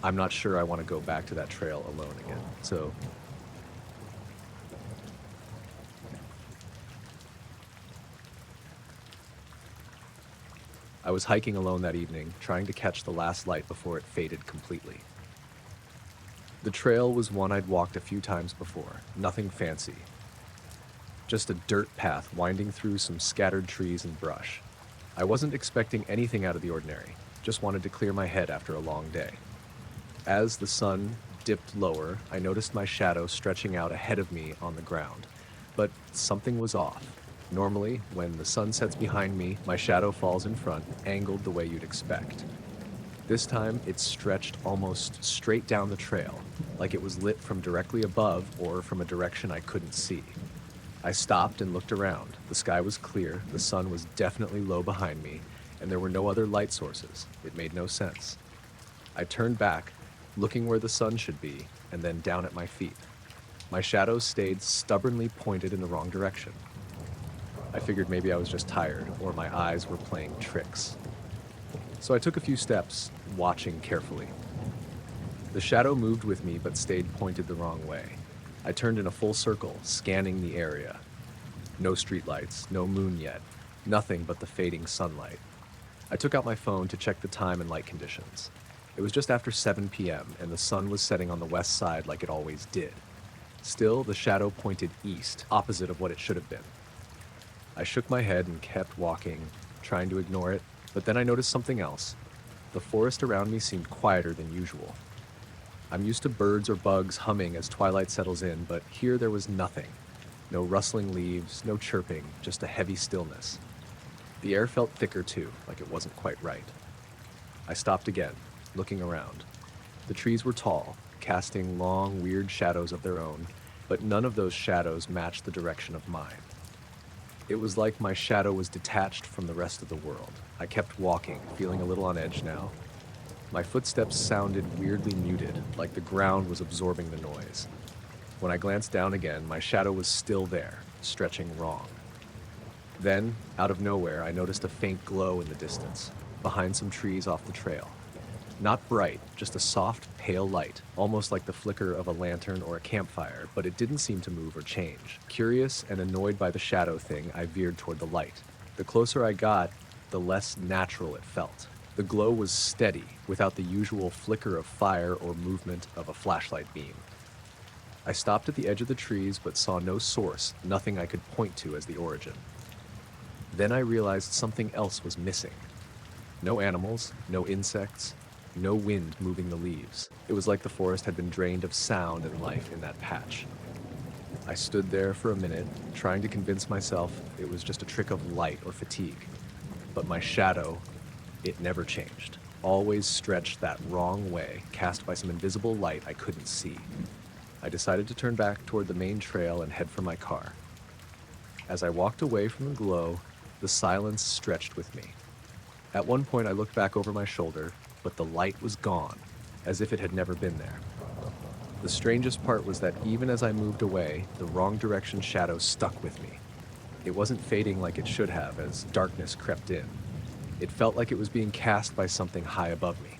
I'm not sure I want to go back to that trail alone again, so... I was hiking alone that evening, trying to catch the last light before it faded completely. The trail was one I'd walked a few times before, nothing fancy. Just a dirt path winding through some scattered trees and brush. I wasn't expecting anything out of the ordinary, just wanted to clear my head after a long day. As the sun dipped lower, I noticed my shadow stretching out ahead of me on the ground, but something was off. Normally, when the sun sets behind me, my shadow falls in front, angled the way you'd expect. This time, it stretched almost straight down the trail, like it was lit from directly above or from a direction I couldn't see. I stopped and looked around. The sky was clear, the sun was definitely low behind me, and there were no other light sources. It made no sense. I turned back, looking where the sun should be, and then down at my feet. My shadow stayed stubbornly pointed in the wrong direction. I figured maybe I was just tired, or my eyes were playing tricks. So I took a few steps, watching carefully. The shadow moved with me, but stayed pointed the wrong way. I turned in a full circle, scanning the area. No streetlights, no moon yet, nothing but the fading sunlight. I took out my phone to check the time and light conditions. It was just after 7 p.m., and the sun was setting on the west side like it always did. Still, the shadow pointed east, opposite of what it should have been. I shook my head and kept walking, trying to ignore it, but then I noticed something else. The forest around me seemed quieter than usual. I'm used to birds or bugs humming as twilight settles in, but here there was nothing. No rustling leaves, no chirping, just a heavy stillness. The air felt thicker too, like it wasn't quite right. I stopped again, looking around. The trees were tall, casting long, weird shadows of their own, but none of those shadows matched the direction of mine. It was like my shadow was detached from the rest of the world. I kept walking, feeling a little on edge now. My footsteps sounded weirdly muted, like the ground was absorbing the noise. When I glanced down again, my shadow was still there, stretching wrong. Then, out of nowhere, I noticed a faint glow in the distance, behind some trees off the trail. Not bright, just a soft, pale light, almost like the flicker of a lantern or a campfire, but it didn't seem to move or change. Curious and annoyed by the shadow thing, I veered toward the light. The closer I got, the less natural it felt. The glow was steady, without the usual flicker of fire or movement of a flashlight beam. I stopped at the edge of the trees but saw no source, nothing I could point to as the origin. Then I realized something else was missing. No animals, no insects, no wind moving the leaves. It was like the forest had been drained of sound and life in that patch. I stood there for a minute, trying to convince myself it was just a trick of light or fatigue. But my shadow, it never changed. Always stretched that wrong way, cast by some invisible light I couldn't see. I decided to turn back toward the main trail and head for my car. As I walked away from the glow, the silence stretched with me. At one point I looked back over my shoulder, but the light was gone, as if it had never been there. The strangest part was that even as I moved away, the wrong direction shadow stuck with me. It wasn't fading like it should have as darkness crept in. It felt like it was being cast by something high above me.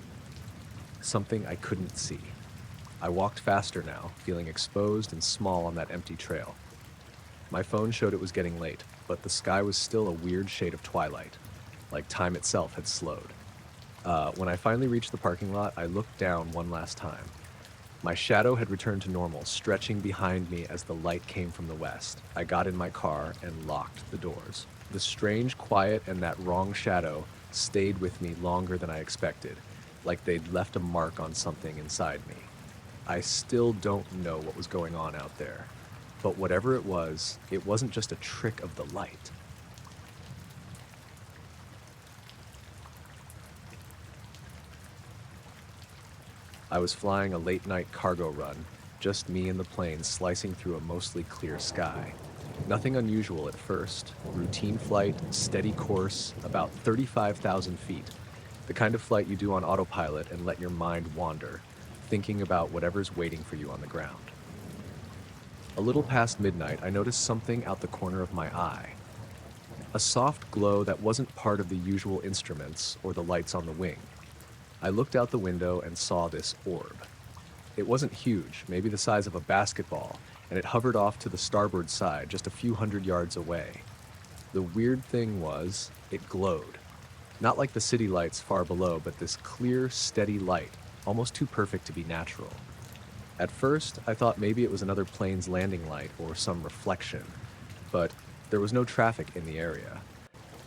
Something I couldn't see. I walked faster now, feeling exposed and small on that empty trail. My phone showed it was getting late, but the sky was still a weird shade of twilight, like time itself had slowed. When I finally reached the parking lot, I looked down one last time. My shadow had returned to normal, stretching behind me as the light came from the west. I got in my car and locked the doors. The strange quiet and that wrong shadow stayed with me longer than I expected, like they'd left a mark on something inside me. I still don't know what was going on out there, but whatever it wasn't just a trick of the light. I was flying a late-night cargo run, just me and the plane slicing through a mostly clear sky. Nothing unusual at first. Routine flight, steady course, about 35,000 feet. The kind of flight you do on autopilot and let your mind wander, thinking about whatever's waiting for you on the ground. A little past midnight, I noticed something out the corner of my eye. A soft glow that wasn't part of the usual instruments or the lights on the wing. I looked out the window and saw this orb. It wasn't huge, maybe the size of a basketball, and it hovered off to the starboard side, just a few hundred yards away. The weird thing was, it glowed. Not like the city lights far below, but this clear, steady light, almost too perfect to be natural. At first, I thought maybe it was another plane's landing light or some reflection, but there was no traffic in the area.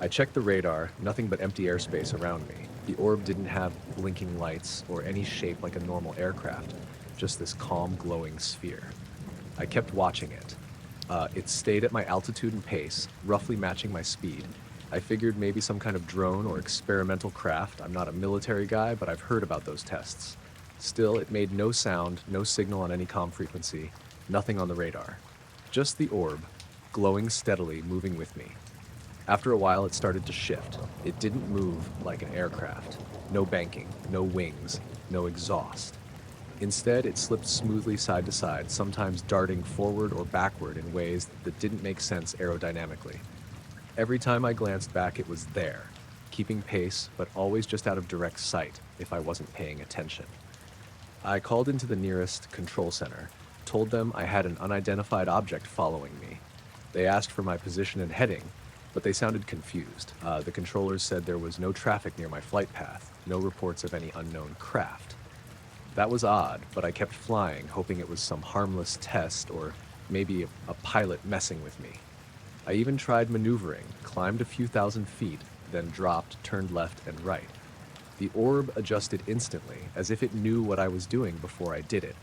I checked the radar, nothing but empty airspace around me. The orb didn't have blinking lights or any shape like a normal aircraft, just this calm, glowing sphere. I kept watching it. It stayed at my altitude and pace, roughly matching my speed. I figured maybe some kind of drone or experimental craft. I'm not a military guy, but I've heard about those tests. Still, it made no sound, no signal on any comm frequency, nothing on the radar. Just the orb, glowing steadily, moving with me. After a while, it started to shift. It didn't move like an aircraft. No banking, no wings, no exhaust. Instead, it slipped smoothly side to side, sometimes darting forward or backward in ways that didn't make sense aerodynamically. Every time I glanced back, it was there, keeping pace, but always just out of direct sight if I wasn't paying attention. I called into the nearest control center, told them I had an unidentified object following me. They asked for my position and heading, but they sounded confused. The controllers said there was no traffic near my flight path, no reports of any unknown craft. That was odd, but I kept flying, hoping it was some harmless test or maybe a pilot messing with me. I even tried maneuvering, climbed a few thousand feet, then dropped, turned left and right. The orb adjusted instantly, as if it knew what I was doing before I did it.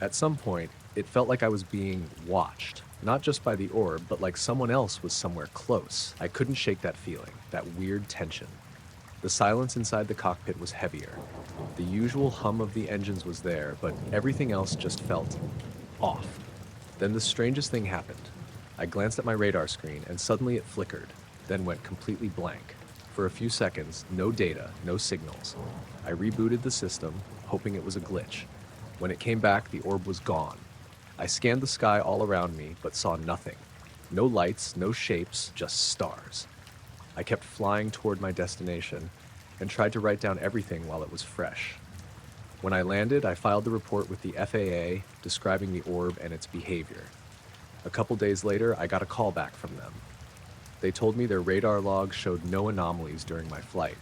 At some point, it felt like I was being watched, not just by the orb, but like someone else was somewhere close. I couldn't shake that feeling, that weird tension. The silence inside the cockpit was heavier. The usual hum of the engines was there, but everything else just felt off. Then the strangest thing happened. I glanced at my radar screen and suddenly it flickered, then went completely blank. For a few seconds, no data, no signals. I rebooted the system, hoping it was a glitch. When it came back, the orb was gone. I scanned the sky all around me, but saw nothing. No lights, no shapes, just stars. I kept flying toward my destination and tried to write down everything while it was fresh. When I landed, I filed the report with the FAA describing the orb and its behavior. A couple days later, I got a call back from them. They told me their radar logs showed no anomalies during my flight,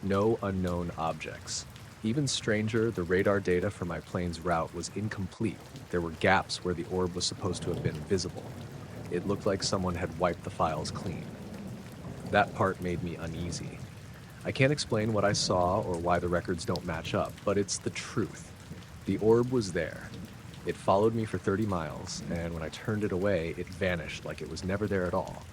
no unknown objects. Even stranger, the radar data for my plane's route was incomplete. There were gaps where the orb was supposed to have been visible. It looked like someone had wiped the files clean. That part made me uneasy. I can't explain what I saw or why the records don't match up, but it's the truth. The orb was there. It followed me for 30 miles, and when I turned it away, it vanished like it was never there at all.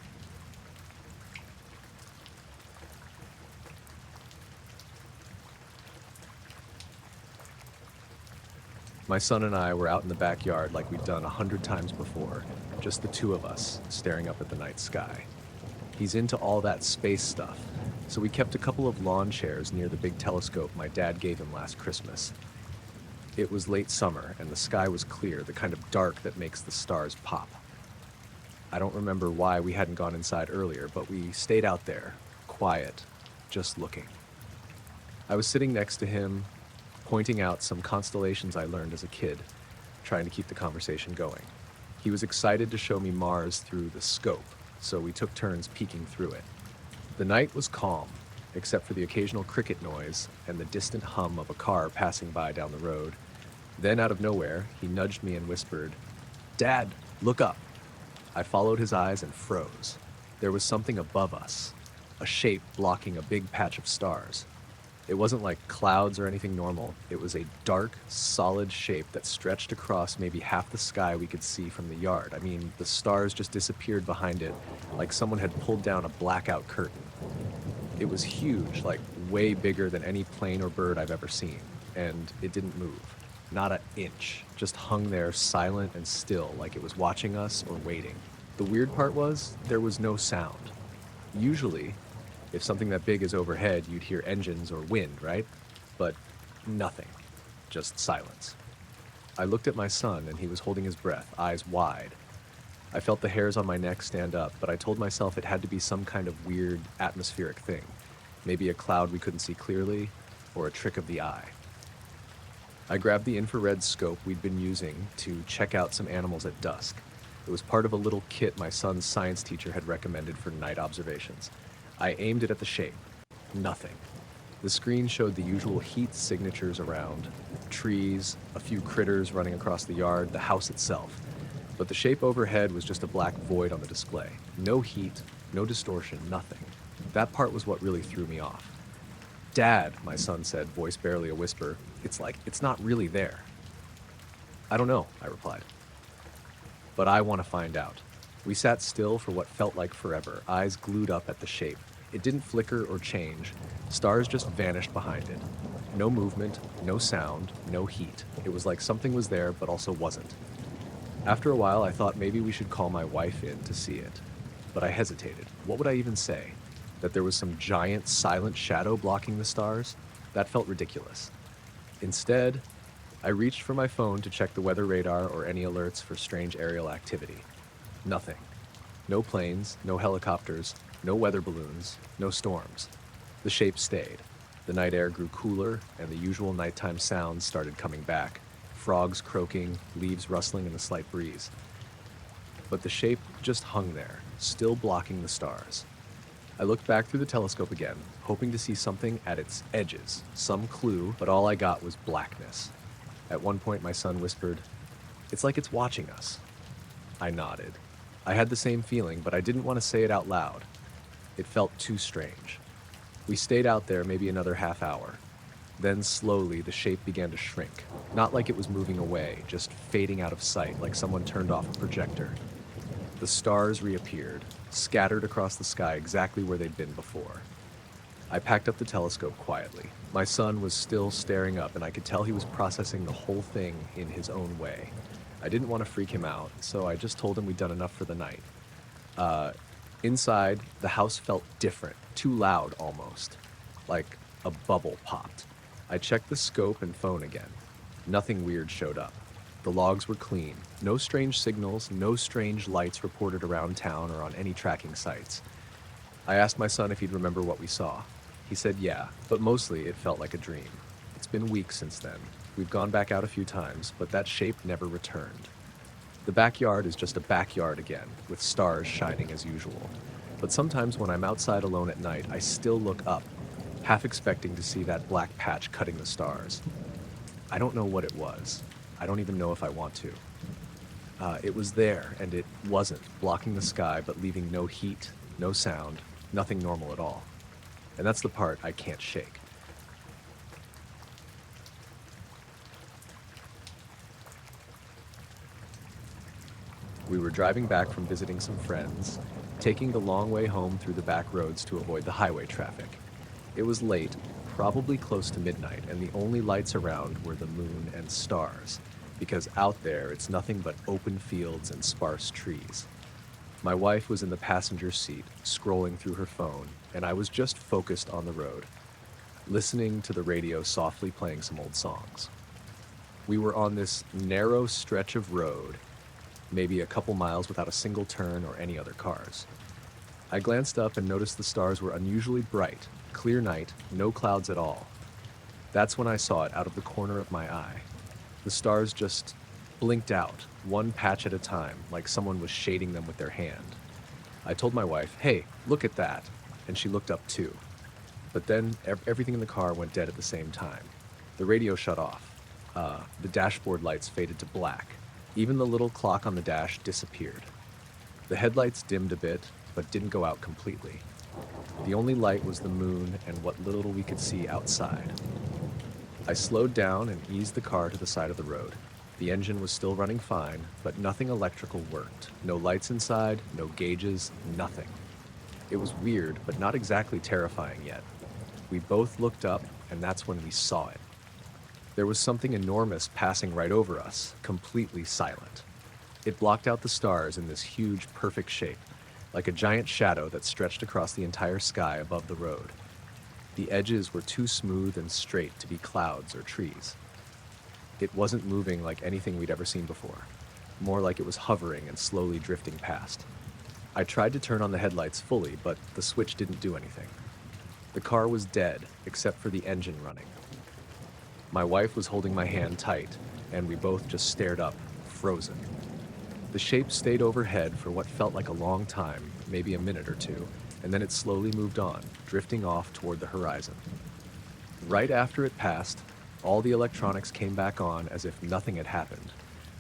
My son and I were out in the backyard like we'd done 100 times before, just the two of us, staring up at the night sky. He's into all that space stuff, so we kept a couple of lawn chairs near the big telescope my dad gave him last Christmas. It was late summer, and the sky was clear, the kind of dark that makes the stars pop. I don't remember why we hadn't gone inside earlier, but we stayed out there, quiet, just looking. I was sitting next to him, pointing out some constellations I learned as a kid, trying to keep the conversation going. He was excited to show me Mars through the scope, so we took turns peeking through it. The night was calm, except for the occasional cricket noise and the distant hum of a car passing by down the road. Then, out of nowhere, he nudged me and whispered, "Dad, look up." I followed his eyes and froze. There was something above us, a shape blocking a big patch of stars. It wasn't like clouds or anything normal. It was a dark, solid shape that stretched across maybe half the sky we could see from the yard. I mean, the stars just disappeared behind it, like someone had pulled down a blackout curtain. It was huge, like way bigger than any plane or bird I've ever seen, and it didn't move. Not an inch, just hung there silent and still, like it was watching us or waiting. The weird part was, there was no sound. Usually, if something that big is overhead, you'd hear engines or wind, right? But nothing, just silence. I looked at my son and he was holding his breath, eyes wide. I felt the hairs on my neck stand up, but I told myself it had to be some kind of weird atmospheric thing. Maybe a cloud we couldn't see clearly, or a trick of the eye. I grabbed the infrared scope we'd been using to check out some animals at dusk. It was part of a little kit my son's science teacher had recommended for night observations. I aimed it at the shape. Nothing. The screen showed the usual heat signatures around. Trees, a few critters running across the yard, the house itself. But the shape overhead was just a black void on the display. No heat, no distortion, nothing. That part was what really threw me off. "Dad," my son said, voice barely a whisper, it's not really there." "I don't know," I replied. "But I want to find out." We sat still for what felt like forever, eyes glued up at the shape. It didn't flicker or change. Stars just vanished behind it. No movement, no sound, no heat. It was like something was there, but also wasn't. After a while, I thought maybe we should call my wife in to see it. But I hesitated. What would I even say? That there was some giant, silent shadow blocking the stars? That felt ridiculous. Instead, I reached for my phone to check the weather radar or any alerts for strange aerial activity. Nothing. No planes, no helicopters, no weather balloons, no storms. The shape stayed. The night air grew cooler, and the usual nighttime sounds started coming back. Frogs croaking, leaves rustling in the slight breeze. but the shape just hung there, still blocking the stars. I looked back through the telescope again, hoping to see something at its edges, some clue, but all I got was blackness. At one point, my son whispered, "It's like it's watching us." I nodded. I had the same feeling, but I didn't want to say it out loud. It felt too strange. We stayed out there maybe another half hour. Then slowly the shape began to shrink, not like it was moving away, just fading out of sight like someone turned off a projector. The stars reappeared, scattered across the sky exactly where they'd been before. I packed up the telescope quietly. My son was still staring up, and I could tell he was processing the whole thing in his own way. I didn't want to freak him out, so I just told him we'd done enough for the night. Uh, Inside, the house felt different, too loud almost, like a bubble popped. I checked the scope and phone again. Nothing weird showed up. The logs were clean. No strange signals, no strange lights reported around town or on any tracking sites. I asked my son if he'd remember what we saw. He said yeah, but mostly it felt like a dream. It's been weeks since then. We've gone back out a few times, but that shape never returned. The backyard is just a backyard again, with stars shining as usual. But sometimes when I'm outside alone at night, I still look up, half expecting to see that black patch cutting the stars. I don't know what it was. I don't even know if I want to. It was there, and it wasn't, blocking the sky but leaving no heat, no sound, nothing normal at all. And that's the part I can't shake. We were driving back from visiting some friends, taking the long way home through the back roads to avoid the highway traffic. It was late, probably close to midnight, and the only lights around were the moon and stars, because out there it's nothing but open fields and sparse trees. My wife was in the passenger seat, scrolling through her phone, and I was just focused on the road, listening to the radio softly playing some old songs. We were on this narrow stretch of road, maybe a couple miles without a single turn or any other cars. I glanced up and noticed the stars were unusually bright, clear night, no clouds at all. That's when I saw it out of the corner of my eye. The stars just blinked out, one patch at a time, like someone was shading them with their hand. I told my wife, "Hey, look at that," and she looked up too. But then everything in the car went dead at the same time. The radio shut off. The dashboard lights faded to black. Even the little clock on the dash disappeared. The headlights dimmed a bit, but didn't go out completely. The only light was the moon and what little we could see outside. I slowed down and eased the car to the side of the road. The engine was still running fine, but nothing electrical worked. No lights inside, no gauges, nothing. It was weird, but not exactly terrifying yet. We both looked up, and that's when we saw it. There was something enormous passing right over us, completely silent. It blocked out the stars in this huge, perfect shape, like a giant shadow that stretched across the entire sky above the road. The edges were too smooth and straight to be clouds or trees. It wasn't moving like anything we'd ever seen before, more like it was hovering and slowly drifting past. I tried to turn on the headlights fully, but the switch didn't do anything. The car was dead, except for the engine running. My wife was holding my hand tight, and we both just stared up, frozen. The shape stayed overhead for what felt like a long time, maybe a minute or two, and then it slowly moved on, drifting off toward the horizon. Right after it passed, all the electronics came back on as if nothing had happened.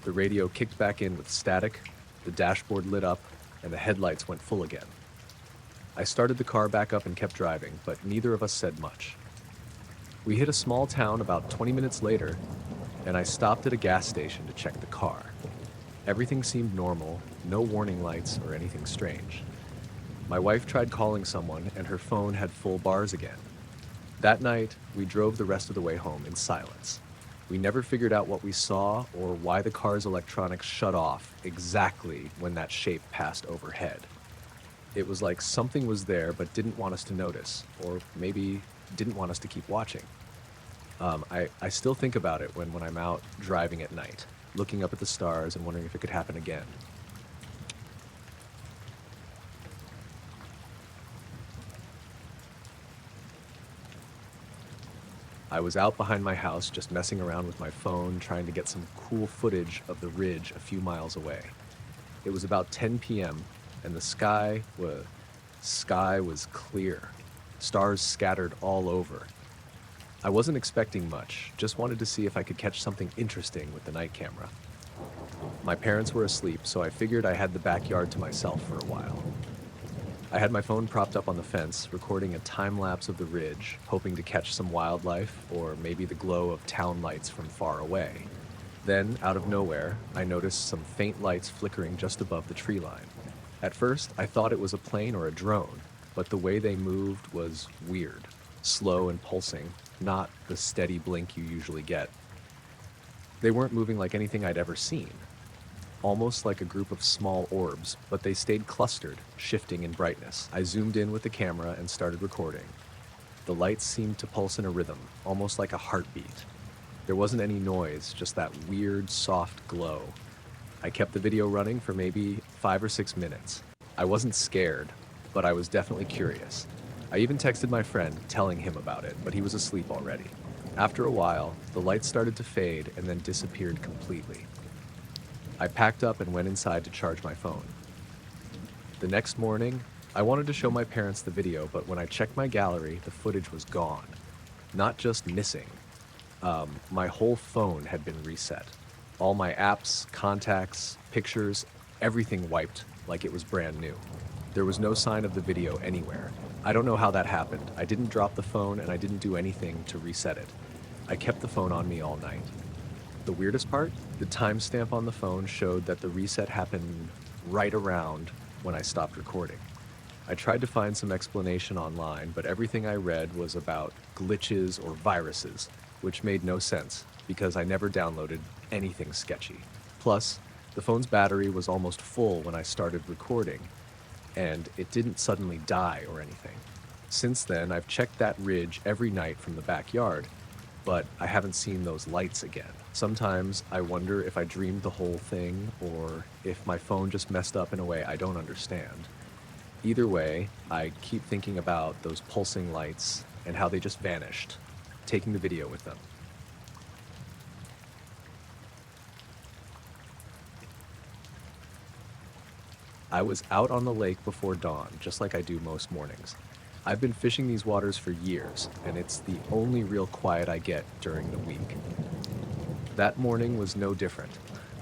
The radio kicked back in with static, the dashboard lit up, and the headlights went full again. I started the car back up and kept driving, but neither of us said much. We hit a small town about 20 minutes later, and I stopped at a gas station to check the car. Everything seemed normal, no warning lights or anything strange. My wife tried calling someone, and her phone had full bars again. That night, we drove the rest of the way home in silence. We never figured out what we saw or why the car's electronics shut off exactly when that shape passed overhead. It was like something was there but didn't want us to notice, or maybe didn't want us to keep watching. I still think about it when I'm out driving at night, looking up at the stars and wondering if it could happen again. I was out behind my house just messing around with my phone, trying to get some cool footage of the ridge a few miles away. It was about 10 p.m., and the sky was clear. Stars scattered all over. I wasn't expecting much, just wanted to see if I could catch something interesting with the night camera. My parents were asleep, so I figured I had the backyard to myself for a while. I had my phone propped up on the fence, recording a time lapse of the ridge, hoping to catch some wildlife or maybe the glow of town lights from far away. Then, out of nowhere, I noticed some faint lights flickering just above the tree line. At first, I thought it was a plane or a drone, but the way they moved was weird, slow and pulsing, not the steady blink you usually get. They weren't moving like anything I'd ever seen, almost like a group of small orbs, but they stayed clustered, shifting in brightness. I zoomed in with the camera and started recording. The lights seemed to pulse in a rhythm, almost like a heartbeat. There wasn't any noise, just that weird, soft glow. I kept the video running for maybe 5 or 6 minutes. I wasn't scared, but I was definitely curious. I even texted my friend, telling him about it, but he was asleep already. After a while, the lights started to fade and then disappeared completely. I packed up and went inside to charge my phone. The next morning, I wanted to show my parents the video, but when I checked my gallery, the footage was gone. Not just missing. My whole phone had been reset. All my apps, contacts, pictures, everything wiped like it was brand new. There was no sign of the video anywhere. I don't know how that happened. I didn't drop the phone and I didn't do anything to reset it. I kept the phone on me all night. The weirdest part? The timestamp on the phone showed that the reset happened right around when I stopped recording. I tried to find some explanation online, but everything I read was about glitches or viruses, which made no sense because I never downloaded anything sketchy. Plus, the phone's battery was almost full when I started recording, and it didn't suddenly die or anything. Since then, I've checked that ridge every night from the backyard, but I haven't seen those lights again. Sometimes I wonder if I dreamed the whole thing or if my phone just messed up in a way I don't understand. Either way, I keep thinking about those pulsing lights and how they just vanished, taking the video with them. I was out on the lake before dawn, just like I do most mornings. I've been fishing these waters for years, and it's the only real quiet I get during the week. That morning was no different.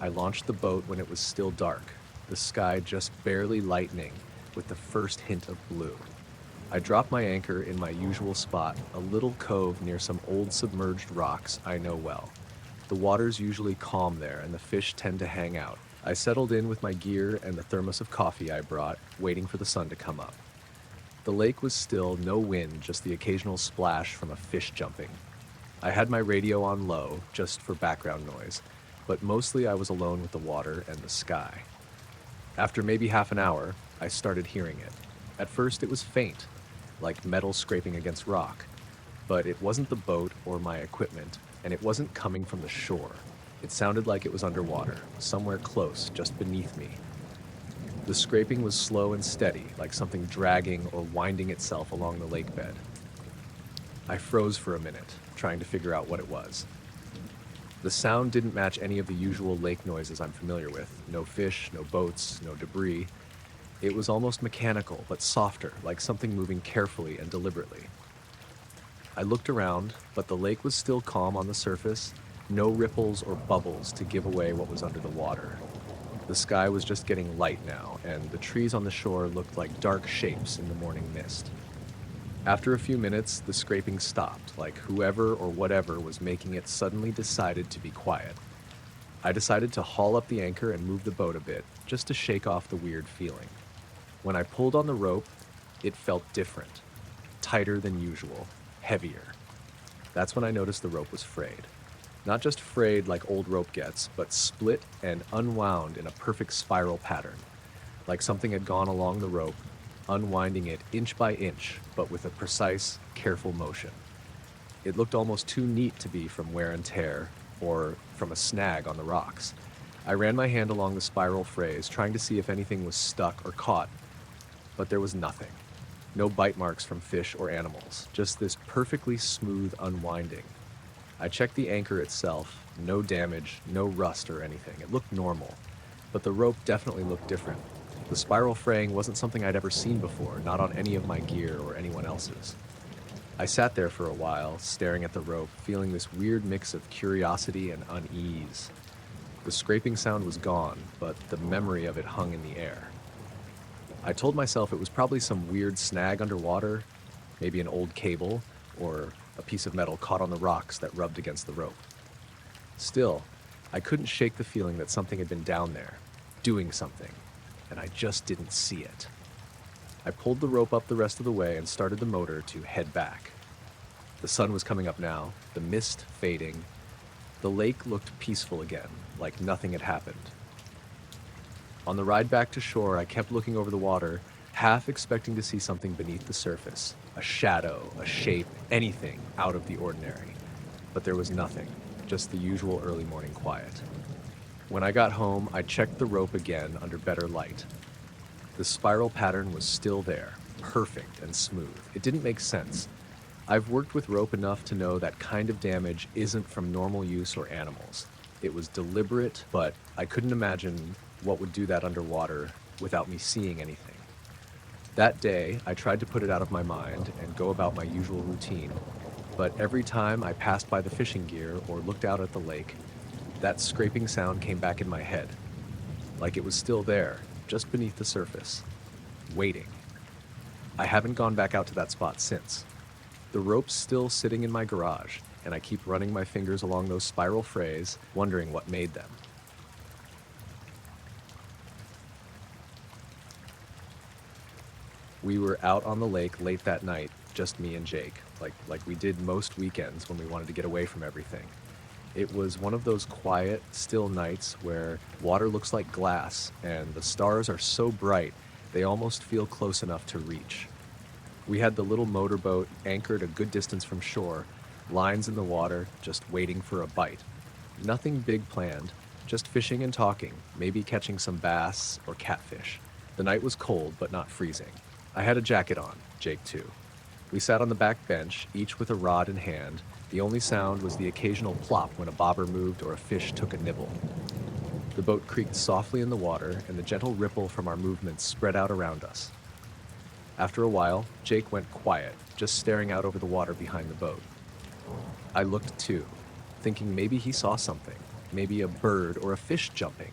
I launched the boat when it was still dark, the sky just barely lightening with the first hint of blue. I dropped my anchor in my usual spot, a little cove near some old submerged rocks I know well. The water's usually calm there, and the fish tend to hang out. I settled in with my gear and the thermos of coffee I brought, waiting for the sun to come up. The lake was still, no wind, just the occasional splash from a fish jumping. I had my radio on low, just for background noise, but mostly I was alone with the water and the sky. After maybe half an hour, I started hearing it. At first it was faint, like metal scraping against rock, but it wasn't the boat or my equipment, and it wasn't coming from the shore. It sounded like it was underwater, somewhere close, just beneath me. The scraping was slow and steady, like something dragging or winding itself along the lake bed. I froze for a minute, trying to figure out what it was. The sound didn't match any of the usual lake noises I'm familiar with. No fish, no boats, no debris. It was almost mechanical, but softer, like something moving carefully and deliberately. I looked around, but the lake was still calm on the surface, no ripples or bubbles to give away what was under the water. The sky was just getting light now, and the trees on the shore looked like dark shapes in the morning mist. After a few minutes, the scraping stopped, like whoever or whatever was making it suddenly decided to be quiet. I decided to haul up the anchor and move the boat a bit, just to shake off the weird feeling. When I pulled on the rope, it felt different, tighter than usual, heavier. That's when I noticed the rope was frayed. Not just frayed like old rope gets, but split and unwound in a perfect spiral pattern, like something had gone along the rope, unwinding it inch by inch, but with a precise, careful motion. It looked almost too neat to be from wear and tear, or from a snag on the rocks. I ran my hand along the spiral frays, trying to see if anything was stuck or caught, but there was nothing. No bite marks from fish or animals, just this perfectly smooth unwinding. I checked the anchor itself, no damage, no rust or anything. It looked normal, but the rope definitely looked different. The spiral fraying wasn't something I'd ever seen before, not on any of my gear or anyone else's. I sat there for a while, staring at the rope, feeling this weird mix of curiosity and unease. The scraping sound was gone, but the memory of it hung in the air. I told myself it was probably some weird snag underwater, maybe an old cable, or a piece of metal caught on the rocks that rubbed against the rope. Still, I couldn't shake the feeling that something had been down there, doing something, and I just didn't see it. I pulled the rope up the rest of the way and started the motor to head back. The sun was coming up now, the mist fading. The lake looked peaceful again, like nothing had happened. On the ride back to shore, I kept looking over the water, half expecting to see something beneath the surface, a shadow, a shape, anything out of the ordinary. But there was nothing, just the usual early morning quiet. When I got home, I checked the rope again under better light. The spiral pattern was still there, perfect and smooth. It didn't make sense. I've worked with rope enough to know that kind of damage isn't from normal use or animals. It was deliberate, but I couldn't imagine what would do that underwater without me seeing anything. That day, I tried to put it out of my mind and go about my usual routine, but every time I passed by the fishing gear or looked out at the lake, that scraping sound came back in my head, like it was still there, just beneath the surface, waiting. I haven't gone back out to that spot since. The rope's still sitting in my garage, and I keep running my fingers along those spiral frays, wondering what made them. We were out on the lake late that night, just me and Jake, like we did most weekends when we wanted to get away from everything. It was one of those quiet, still nights where water looks like glass and the stars are so bright they almost feel close enough to reach. We had the little motorboat anchored a good distance from shore, lines in the water, just waiting for a bite. Nothing big planned, just fishing and talking, maybe catching some bass or catfish. The night was cold, but not freezing. I had a jacket on, Jake too. We sat on the back bench, each with a rod in hand. The only sound was the occasional plop when a bobber moved or a fish took a nibble. The boat creaked softly in the water, and the gentle ripple from our movements spread out around us. After a while, Jake went quiet, just staring out over the water behind the boat. I looked too, thinking maybe he saw something, maybe a bird or a fish jumping.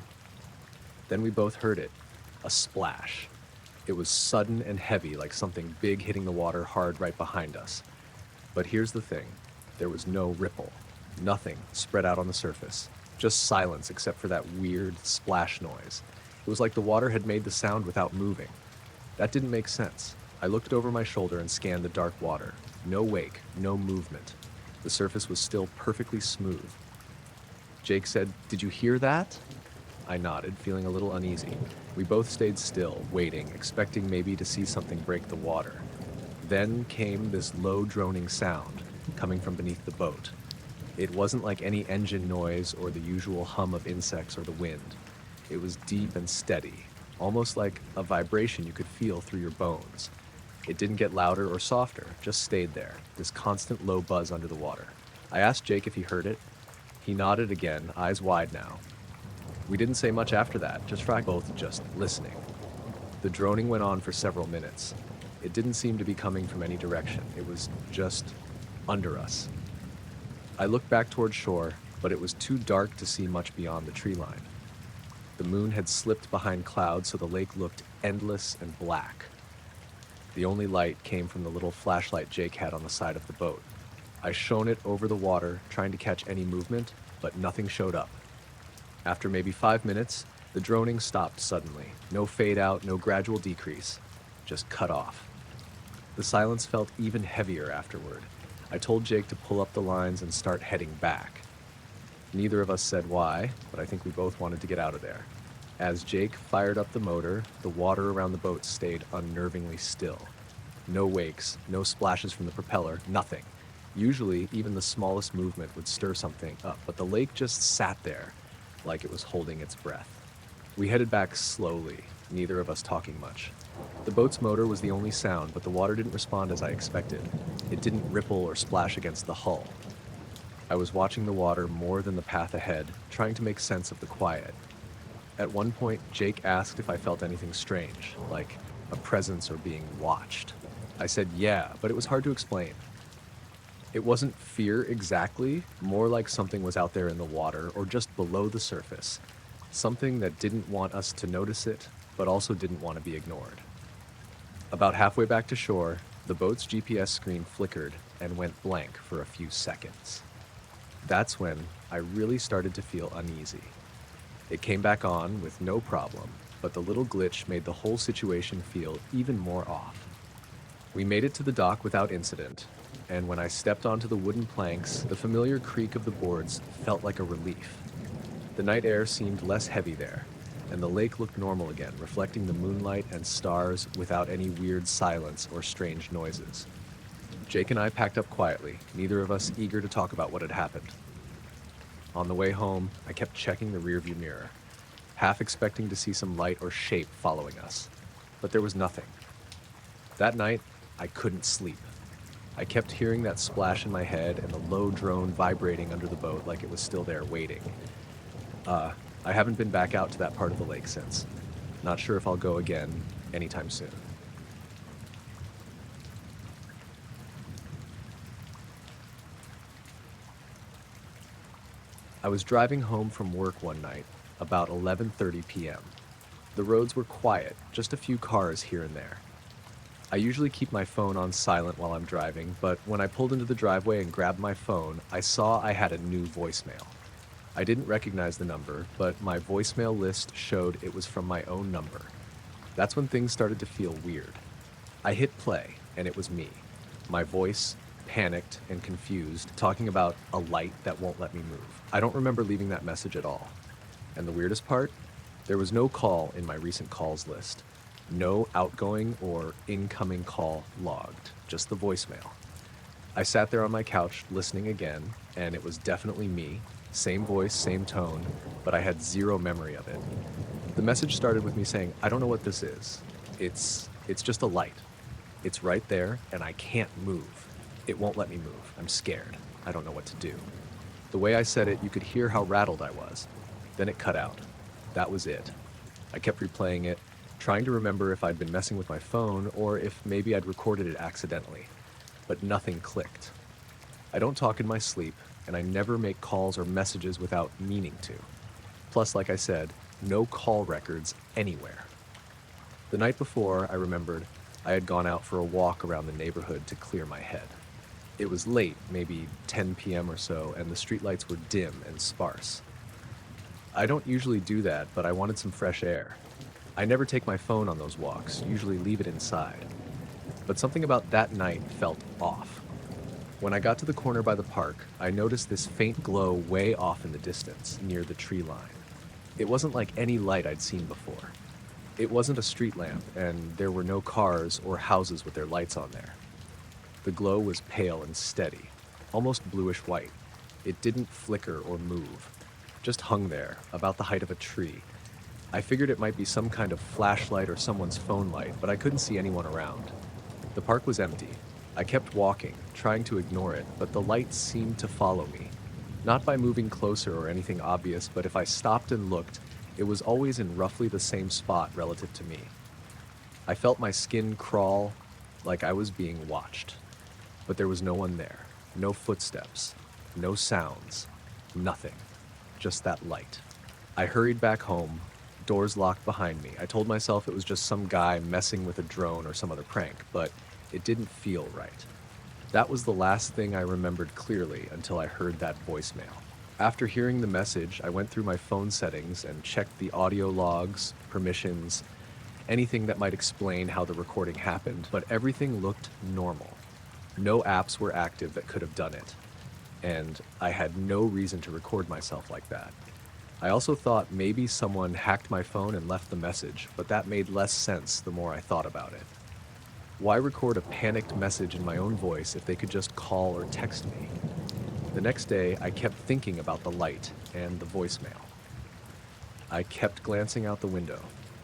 Then we both heard it, a splash. It was sudden and heavy, like something big hitting the water hard right behind us. But here's the thing. There was no ripple. Nothing spread out on the surface. Just silence except for that weird splash noise. It was like the water had made the sound without moving. That didn't make sense. I looked over my shoulder and scanned the dark water. No wake, no movement. The surface was still perfectly smooth. Jake said, "Did you hear that?" I nodded, feeling a little uneasy. We both stayed still, waiting, expecting maybe to see something break the water. Then came this low droning sound, coming from beneath the boat. It wasn't like any engine noise or the usual hum of insects or the wind. It was deep and steady, almost like a vibration you could feel through your bones. It didn't get louder or softer, just stayed there, this constant low buzz under the water. I asked Jake if he heard it. He nodded again, eyes wide now. We didn't say much after that, both just listening. The droning went on for several minutes. It didn't seem to be coming from any direction. It was just under us. I looked back toward shore, but it was too dark to see much beyond the tree line. The moon had slipped behind clouds, so the lake looked endless and black. The only light came from the little flashlight Jake had on the side of the boat. I shone it over the water, trying to catch any movement, but nothing showed up. After maybe 5 minutes, the droning stopped suddenly. No fade out, no gradual decrease, just cut off. The silence felt even heavier afterward. I told Jake to pull up the lines and start heading back. Neither of us said why, but I think we both wanted to get out of there. As Jake fired up the motor, the water around the boat stayed unnervingly still. No wakes, no splashes from the propeller, nothing. Usually, even the smallest movement would stir something up, but the lake just sat there, like it was holding its breath. We headed back slowly, neither of us talking much. The boat's motor was the only sound, but the water didn't respond as I expected. It didn't ripple or splash against the hull. I was watching the water more than the path ahead, trying to make sense of the quiet. At one point, Jake asked if I felt anything strange, like a presence or being watched. I said yeah, but it was hard to explain. It wasn't fear exactly, more like something was out there in the water or just below the surface. Something that didn't want us to notice it, but also didn't want to be ignored. About halfway back to shore, the boat's GPS screen flickered and went blank for a few seconds. That's when I really started to feel uneasy. It came back on with no problem, but the little glitch made the whole situation feel even more off. We made it to the dock without incident, and when I stepped onto the wooden planks, the familiar creak of the boards felt like a relief. The night air seemed less heavy there, and the lake looked normal again, reflecting the moonlight and stars without any weird silence or strange noises. Jake and I packed up quietly, neither of us eager to talk about what had happened. On the way home, I kept checking the rearview mirror, half expecting to see some light or shape following us, but there was nothing. That night, I couldn't sleep. I kept hearing that splash in my head and the low drone vibrating under the boat like it was still there waiting. I haven't been back out to that part of the lake since. Not sure if I'll go again anytime soon. I was driving home from work one night, about 11:30 p.m. The roads were quiet, just a few cars here and there. I usually keep my phone on silent while I'm driving, but when I pulled into the driveway and grabbed my phone, I saw I had a new voicemail. I didn't recognize the number, but my voicemail list showed it was from my own number. That's when things started to feel weird. I hit play, and it was me. My voice, panicked and confused, talking about a light that won't let me move. I don't remember leaving that message at all. And the weirdest part? There was no call in my recent calls list. No outgoing or incoming call logged, just the voicemail. I sat there on my couch listening again, and it was definitely me. Same voice, same tone, but I had zero memory of it. The message started with me saying, "I don't know what this is. It's just a light. It's right there, and I can't move. It won't let me move. I'm scared. I don't know what to do." The way I said it, you could hear how rattled I was. Then it cut out. That was it. I kept replaying it, trying to remember if I'd been messing with my phone or if maybe I'd recorded it accidentally. But nothing clicked. I don't talk in my sleep, and I never make calls or messages without meaning to. Plus, like I said, no call records anywhere. The night before, I remembered, I had gone out for a walk around the neighborhood to clear my head. It was late, maybe 10 p.m. or so, and the streetlights were dim and sparse. I don't usually do that, but I wanted some fresh air. I never take my phone on those walks, usually leave it inside. But something about that night felt off. When I got to the corner by the park, I noticed this faint glow way off in the distance, near the tree line. It wasn't like any light I'd seen before. It wasn't a street lamp, and there were no cars or houses with their lights on there. The glow was pale and steady, almost bluish-white. It didn't flicker or move, just hung there, about the height of a tree. I figured it might be some kind of flashlight or someone's phone light, but I couldn't see anyone around. The park was empty. I kept walking, trying to ignore it, but the light seemed to follow me. Not by moving closer or anything obvious, but if I stopped and looked, it was always in roughly the same spot relative to me. I felt my skin crawl like I was being watched. But there was no one there. No footsteps. No sounds. Nothing. Just that light. I hurried back home, doors locked behind me. I told myself it was just some guy messing with a drone or some other prank, but it didn't feel right. That was the last thing I remembered clearly until I heard that voicemail. After hearing the message, I went through my phone settings and checked the audio logs, permissions, anything that might explain how the recording happened, but everything looked normal. No apps were active that could have done it, and I had no reason to record myself like that. I also thought maybe someone hacked my phone and left the message, but that made less sense the more I thought about it. Why record a panicked message in my own voice if they could just call or text me? The next day, I kept thinking about the light and the voicemail. I kept glancing out the window,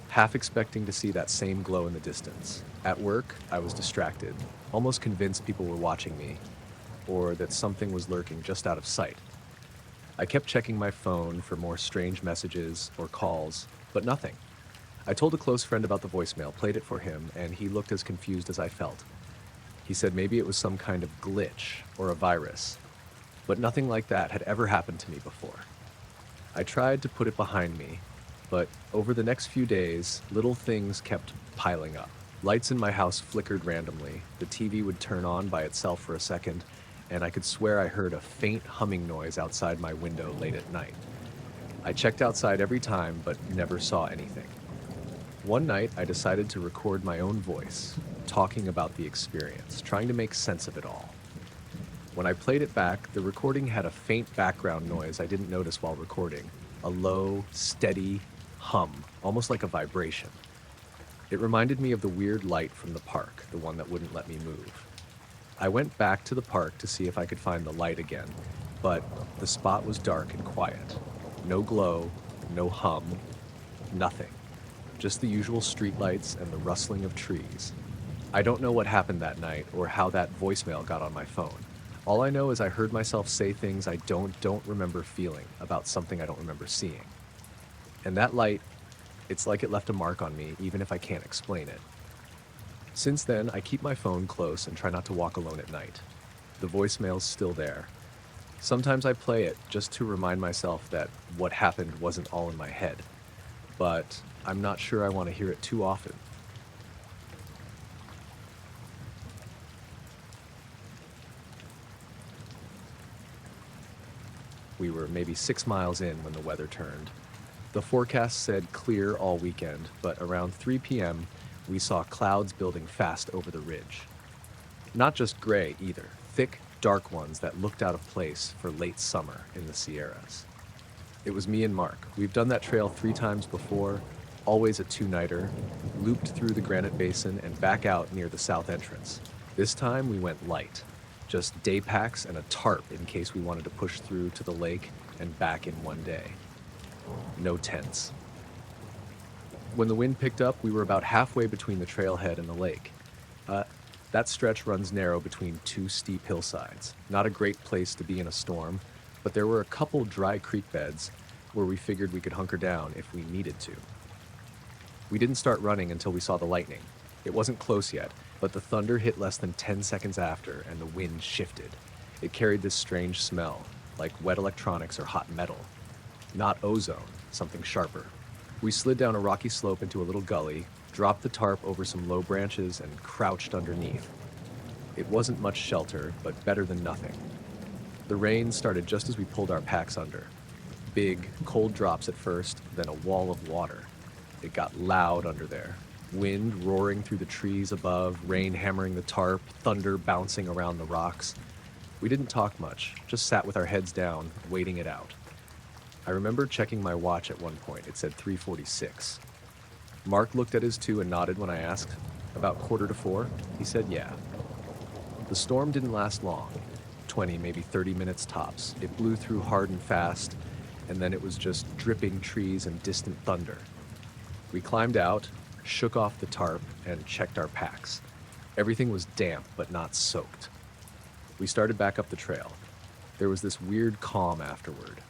half expecting to see that same glow in the distance. At work, I was distracted, almost convinced people were watching me, or that something was lurking just out of sight. I kept checking my phone for more strange messages or calls, but nothing. I told a close friend about the voicemail, played it for him, and he looked as confused as I felt. He said maybe it was some kind of glitch or a virus, but nothing like that had ever happened to me before. I tried to put it behind me, but over the next few days, little things kept piling up. Lights in my house flickered randomly, the TV would turn on by itself for a second, and I could swear I heard a faint humming noise outside my window late at night. I checked outside every time, but never saw anything. One night, I decided to record my own voice, talking about the experience, trying to make sense of it all. When I played it back, the recording had a faint background noise I didn't notice while recording, a low, steady hum, almost like a vibration. It reminded me of the weird light from the park, the one that wouldn't let me move. I went back to the park to see if I could find the light again, but the spot was dark and quiet. No glow, no hum, nothing. Just the usual streetlights and the rustling of trees. I don't know what happened that night or how that voicemail got on my phone. All I know is I heard myself say things I don't remember feeling about something I don't remember seeing. And that light, it's like it left a mark on me, even if I can't explain it. Since then, I keep my phone close and try not to walk alone at night. The voicemail's still there. Sometimes I play it just to remind myself that what happened wasn't all in my head. But I'm not sure I want to hear it too often. We were maybe 6 miles in when the weather turned. The forecast said clear all weekend, but around 3 p.m., we saw clouds building fast over the ridge. Not just gray either, thick, dark ones that looked out of place for late summer in the Sierras. It was me and Mark. We've done that trail 3 times before, always a 2-nighter, looped through the Granite Basin and back out near the south entrance. This time we went light, just day packs and a tarp in case we wanted to push through to the lake and back in one day. No tents. When the wind picked up, we were about halfway between the trailhead and the lake. That stretch runs narrow between 2 steep hillsides. Not a great place to be in a storm, but there were a couple dry creek beds where we figured we could hunker down if we needed to. We didn't start running until we saw the lightning. It wasn't close yet, but the thunder hit less than 10 seconds after, and the wind shifted. It carried this strange smell, like wet electronics or hot metal. Not ozone, something sharper. We slid down a rocky slope into a little gully, dropped the tarp over some low branches, and crouched underneath. It wasn't much shelter, but better than nothing. The rain started just as we pulled our packs under. Big, cold drops at first, then a wall of water. It got loud under there. Wind roaring through the trees above, rain hammering the tarp, thunder bouncing around the rocks. We didn't talk much, just sat with our heads down, waiting it out. I remember checking my watch at one point. It said 3:46. Mark looked at his 2 and nodded when I asked. About 3:45? He said yeah. The storm didn't last long. 20, maybe 30 minutes tops. It blew through hard and fast, and then it was just dripping trees and distant thunder. We climbed out, shook off the tarp, and checked our packs. Everything was damp, but not soaked. We started back up the trail. There was this weird calm afterward.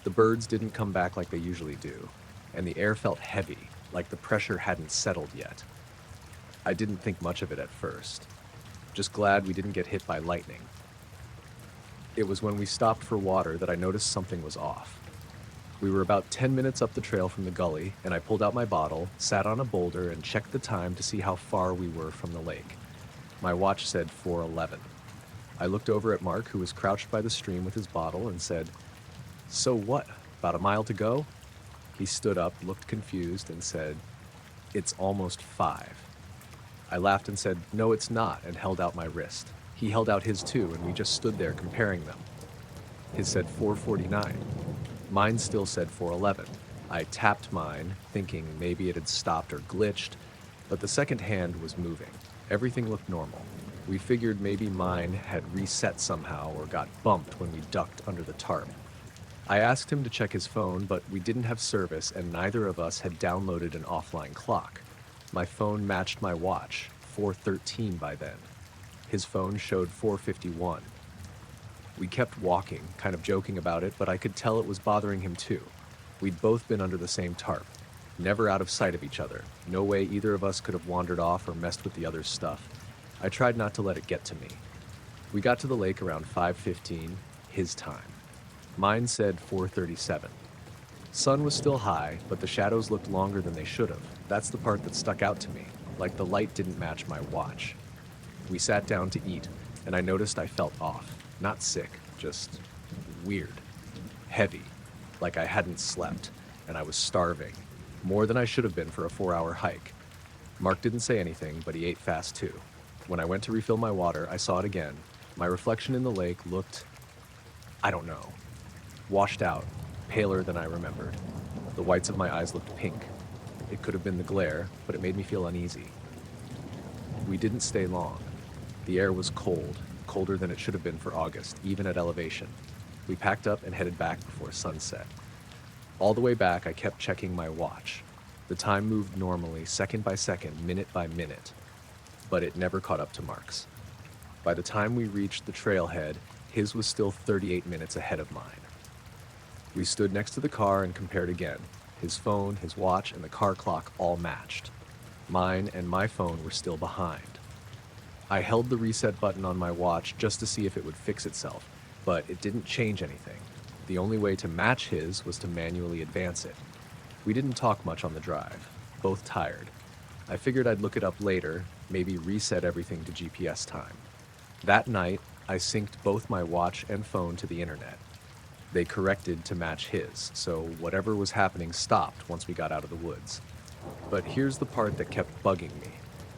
The birds didn't come back like they usually do, and the air felt heavy, like the pressure hadn't settled yet. I didn't think much of it at first. Just glad we didn't get hit by lightning. It was when we stopped for water that I noticed something was off. We were about 10 minutes up the trail from the gully, and I pulled out my bottle, sat on a boulder, and checked the time to see how far we were from the lake. My watch said 4:11. I looked over at Mark, who was crouched by the stream with his bottle, and said, "So what? About a mile to go?" He stood up, looked confused, and said, "It's almost 5." I laughed and said, "No, it's not," and held out my wrist. He held out his too, and we just stood there comparing them. His said 4:49. Mine still said 4:11. I tapped mine, thinking maybe it had stopped or glitched, but the second hand was moving. Everything looked normal. We figured maybe mine had reset somehow or got bumped when we ducked under the tarp. I asked him to check his phone, but we didn't have service and neither of us had downloaded an offline clock. My phone matched my watch, 4:13 by then. His phone showed 4:51. We kept walking, kind of joking about it, but I could tell it was bothering him too. We'd both been under the same tarp. never out of sight of each other. No way either of us could have wandered off or messed with the other's stuff. I tried not to let it get to me. We got to the lake around 5:15, his time. Mine said 4:37. Sun was still high, but the shadows looked longer than they should have. That's the part that stuck out to me, like the light didn't match my watch. We sat down to eat, and I noticed I felt off. Not sick, just weird. Heavy, like I hadn't slept, and I was starving. More than I should have been for a 4-hour hike. Mark didn't say anything, but he ate fast too. When I went to refill my water, I saw it again. My reflection in the lake looked, I don't know, washed out, paler than I remembered. The whites of my eyes looked pink. It could have been the glare, but it made me feel uneasy. We didn't stay long. The air was cold, colder than it should have been for August, even at elevation. We packed up and headed back before sunset. All the way back, I kept checking my watch. The time moved normally, second by second, minute by minute, but it never caught up to Mark's. By the time we reached the trailhead, his was still 38 minutes ahead of mine. We stood next to the car and compared again. His phone, his watch, and the car clock all matched. Mine and my phone were still behind. I held the reset button on my watch just to see if it would fix itself, but it didn't change anything. The only way to match his was to manually advance it. We didn't talk much on the drive, both tired. I figured I'd look it up later, maybe reset everything to GPS time. That night, I synced both my watch and phone to the internet. They corrected to match his, so whatever was happening stopped once we got out of the woods. But here's the part that kept bugging me.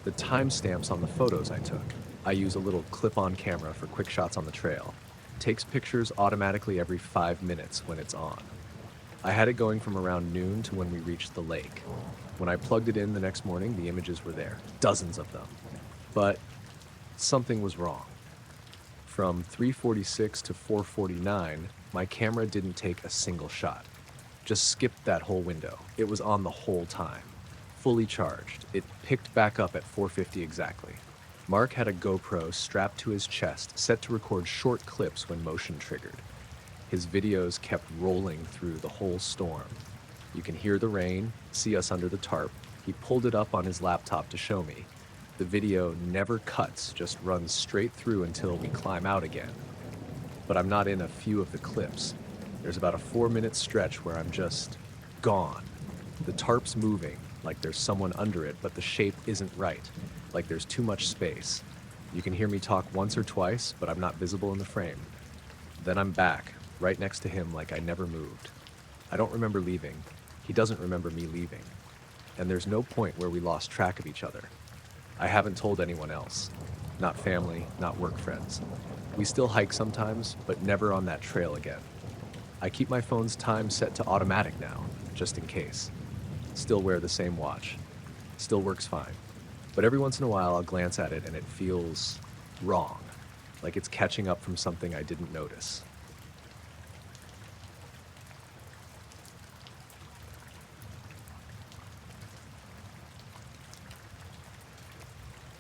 The timestamps on the photos I took. I use a little clip-on camera for quick shots on the trail. Takes pictures automatically every 5 minutes when it's on. I had it going from around noon to when we reached the lake. When I plugged it in the next morning, the images were there, dozens of them. But something was wrong. From 3:46 to 4:49, my camera didn't take a single shot. Just skipped that whole window. It was on the whole time. Fully charged. It picked back up at 4:50 exactly. Mark had a GoPro strapped to his chest, set to record short clips when motion triggered. His videos kept rolling through the whole storm. You can hear the rain, see us under the tarp. He pulled it up on his laptop to show me. The video never cuts, just runs straight through until we climb out again. But I'm not in a few of the clips. There's about a 4-minute stretch where I'm just gone. The tarp's moving, like there's someone under it, but the shape isn't right, like there's too much space. You can hear me talk once or twice, but I'm not visible in the frame. Then I'm back, right next to him like I never moved. I don't remember leaving. He doesn't remember me leaving. And there's no point where we lost track of each other. I haven't told anyone else. Not family, not work friends. We still hike sometimes, but never on that trail again. I keep my phone's time set to automatic now, just in case. Still wear the same watch. Still works fine. But every once in a while I'll glance at it and it feels wrong, like it's catching up from something I didn't notice.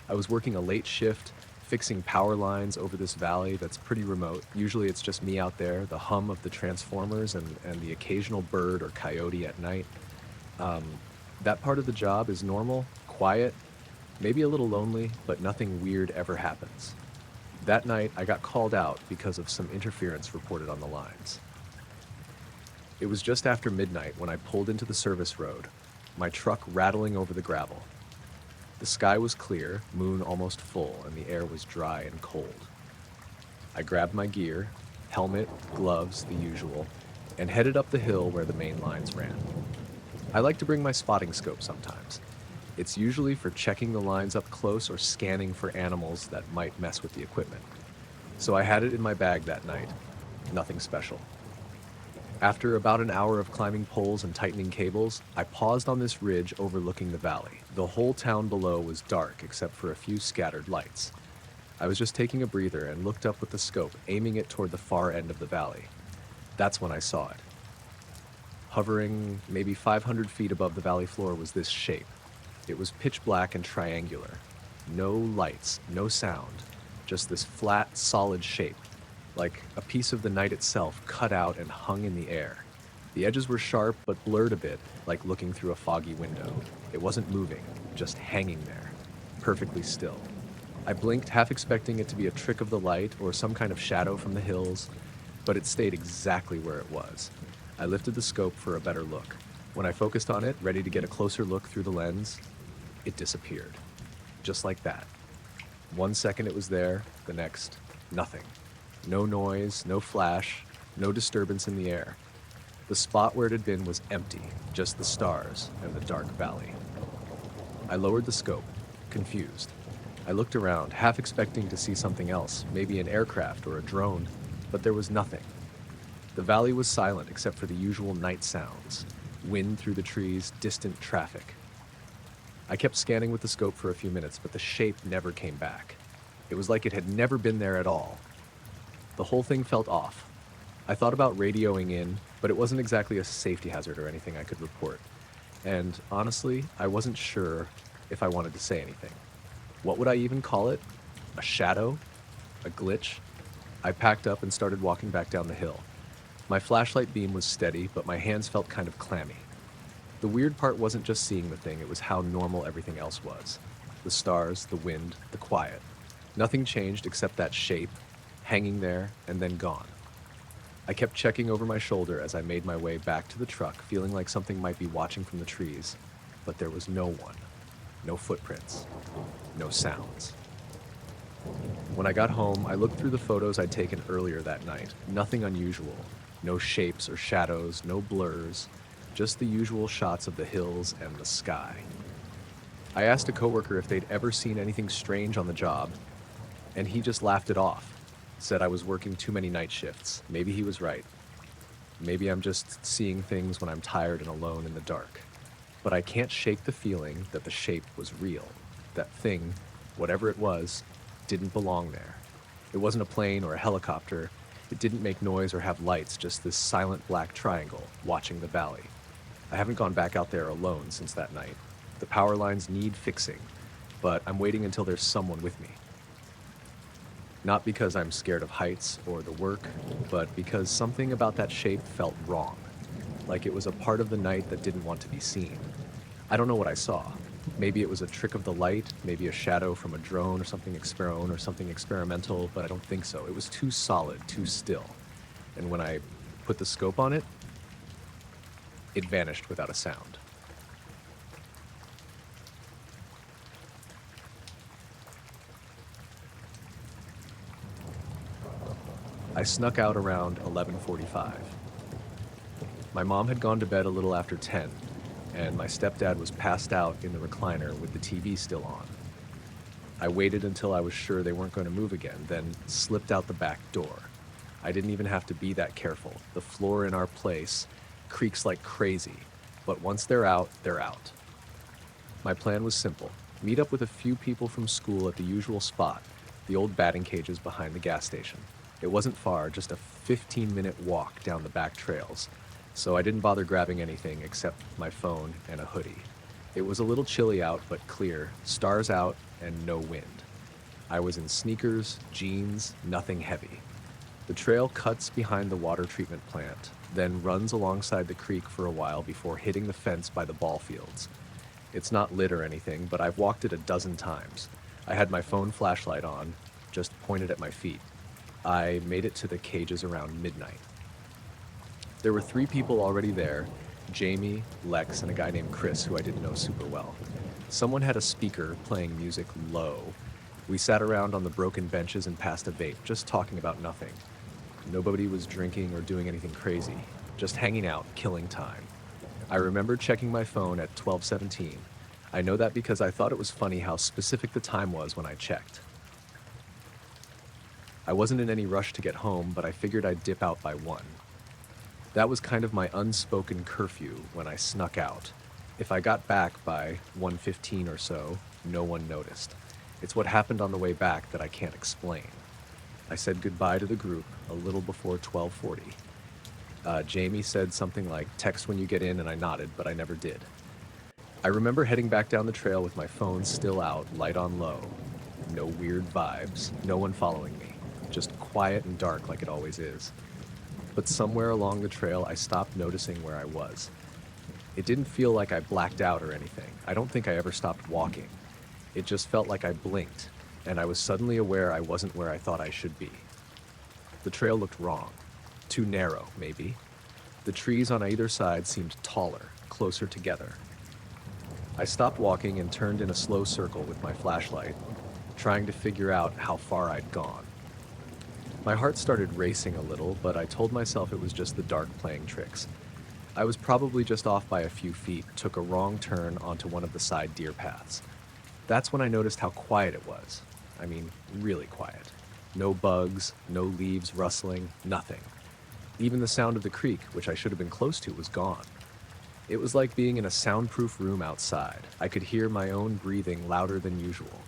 I was working a late shift, fixing power lines over this valley that's pretty remote. Usually it's just me out there, the hum of the transformers and the occasional bird or coyote at night. That part of the job is normal, quiet, maybe a little lonely, but nothing weird ever happens. That night I got called out because of some interference reported on the lines. It was just after midnight when I pulled into the service road, my truck rattling over the gravel. The sky was clear, moon almost full, and the air was dry and cold. I grabbed my gear, helmet, gloves, the usual, and headed up the hill where the main lines ran. I like to bring my spotting scope sometimes. It's usually for checking the lines up close or scanning for animals that might mess with the equipment. So I had it in my bag that night. Nothing special. After about an hour of climbing poles and tightening cables, I paused on this ridge overlooking the valley. The whole town below was dark except for a few scattered lights. I was just taking a breather and looked up with the scope, aiming it toward the far end of the valley. That's when I saw it. Hovering maybe 500 feet above the valley floor was this shape. It was pitch black and triangular. No lights, no sound, just this flat, solid shape, like a piece of the night itself cut out and hung in the air. The edges were sharp but blurred a bit, like looking through a foggy window. It wasn't moving, just hanging there, perfectly still. I blinked, half expecting it to be a trick of the light or some kind of shadow from the hills, but it stayed exactly where it was. I lifted the scope for a better look. When I focused on it, ready to get a closer look through the lens, it disappeared. Just like that. 1 second it was there, the next, nothing. No noise, no flash, no disturbance in the air. The spot where it had been was empty, just the stars and the dark valley. I lowered the scope, confused. I looked around, half expecting to see something else, maybe an aircraft or a drone, but there was nothing. The valley was silent except for the usual night sounds, wind through the trees, distant traffic. I kept scanning with the scope for a few minutes, but the shape never came back. It was like it had never been there at all. The whole thing felt off. I thought about radioing in, but it wasn't exactly a safety hazard or anything I could report. And honestly, I wasn't sure if I wanted to say anything. What would I even call it? A shadow? A glitch? I packed up and started walking back down the hill. My flashlight beam was steady, but my hands felt kind of clammy. The weird part wasn't just seeing the thing, it was how normal everything else was. The stars, the wind, the quiet. Nothing changed except that shape, hanging there and then gone. I kept checking over my shoulder as I made my way back to the truck, feeling like something might be watching from the trees, but there was no one. No footprints. No sounds. When I got home, I looked through the photos I'd taken earlier that night. Nothing unusual. No shapes or shadows, no blurs, just the usual shots of the hills and the sky. I asked a coworker if they'd ever seen anything strange on the job, and he just laughed it off, said I was working too many night shifts. Maybe he was right. Maybe I'm just seeing things when I'm tired and alone in the dark. But I can't shake the feeling that the shape was real. That thing, whatever it was, didn't belong there. It wasn't a plane or a helicopter. It didn't make noise or have lights, just this silent black triangle watching the valley. I haven't gone back out there alone since that night. The power lines need fixing, but I'm waiting until there's someone with me. Not because I'm scared of heights or the work, but because something about that shape felt wrong. Like it was a part of the night that didn't want to be seen. I don't know what I saw. Maybe it was a trick of the light, maybe a shadow from a drone or something experimental, but I don't think so. It was too solid, too still. And when I put the scope on it, it vanished without a sound. I snuck out around 11:45. My mom had gone to bed a little after 10, and my stepdad was passed out in the recliner with the TV still on. I waited until I was sure they weren't going to move again, then slipped out the back door. I didn't even have to be that careful. The floor in our place creaks like crazy, but once they're out, they're out. My plan was simple. Meet up with a few people from school at the usual spot, the old batting cages behind the gas station. It wasn't far, just a 15-minute walk down the back trails, so I didn't bother grabbing anything except my phone and a hoodie. It was a little chilly out, but clear, stars out, and no wind. I was in sneakers, jeans, nothing heavy. The trail cuts behind the water treatment plant, then runs alongside the creek for a while before hitting the fence by the ball fields. It's not lit or anything, but I've walked it a dozen times. I had my phone flashlight on, just pointed at my feet. I made it to the cages around midnight. There were 3 people already there, Jamie, Lex, and a guy named Chris, who I didn't know super well. Someone had a speaker playing music low. We sat around on the broken benches and passed a vape, just talking about nothing. Nobody was drinking or doing anything crazy, just hanging out, killing time. I remember checking my phone at 12:17. I know that because I thought it was funny how specific the time was when I checked. I wasn't in any rush to get home, but I figured I'd dip out by 1. That was kind of my unspoken curfew when I snuck out. If I got back by 1:15 or so, no one noticed. It's what happened on the way back that I can't explain. I said goodbye to the group a little before 12:40. Jamie said something like, "Text when you get in," and I nodded, but I never did. I remember heading back down the trail with my phone still out, light on low. No weird vibes, no one following me. Just quiet and dark like it always is. But somewhere along the trail, I stopped noticing where I was. It didn't feel like I blacked out or anything. I don't think I ever stopped walking. It just felt like I blinked, and I was suddenly aware I wasn't where I thought I should be. The trail looked wrong. Too narrow, maybe. The trees on either side seemed taller, closer together. I stopped walking and turned in a slow circle with my flashlight, trying to figure out how far I'd gone. My heart started racing a little, but I told myself it was just the dark playing tricks. I was probably just off by a few feet, took a wrong turn onto one of the side deer paths. That's when I noticed how quiet it was. I mean, really quiet. No bugs, no leaves rustling, nothing. Even the sound of the creek, which I should have been close to, was gone. It was like being in a soundproof room outside. I could hear my own breathing louder than usual.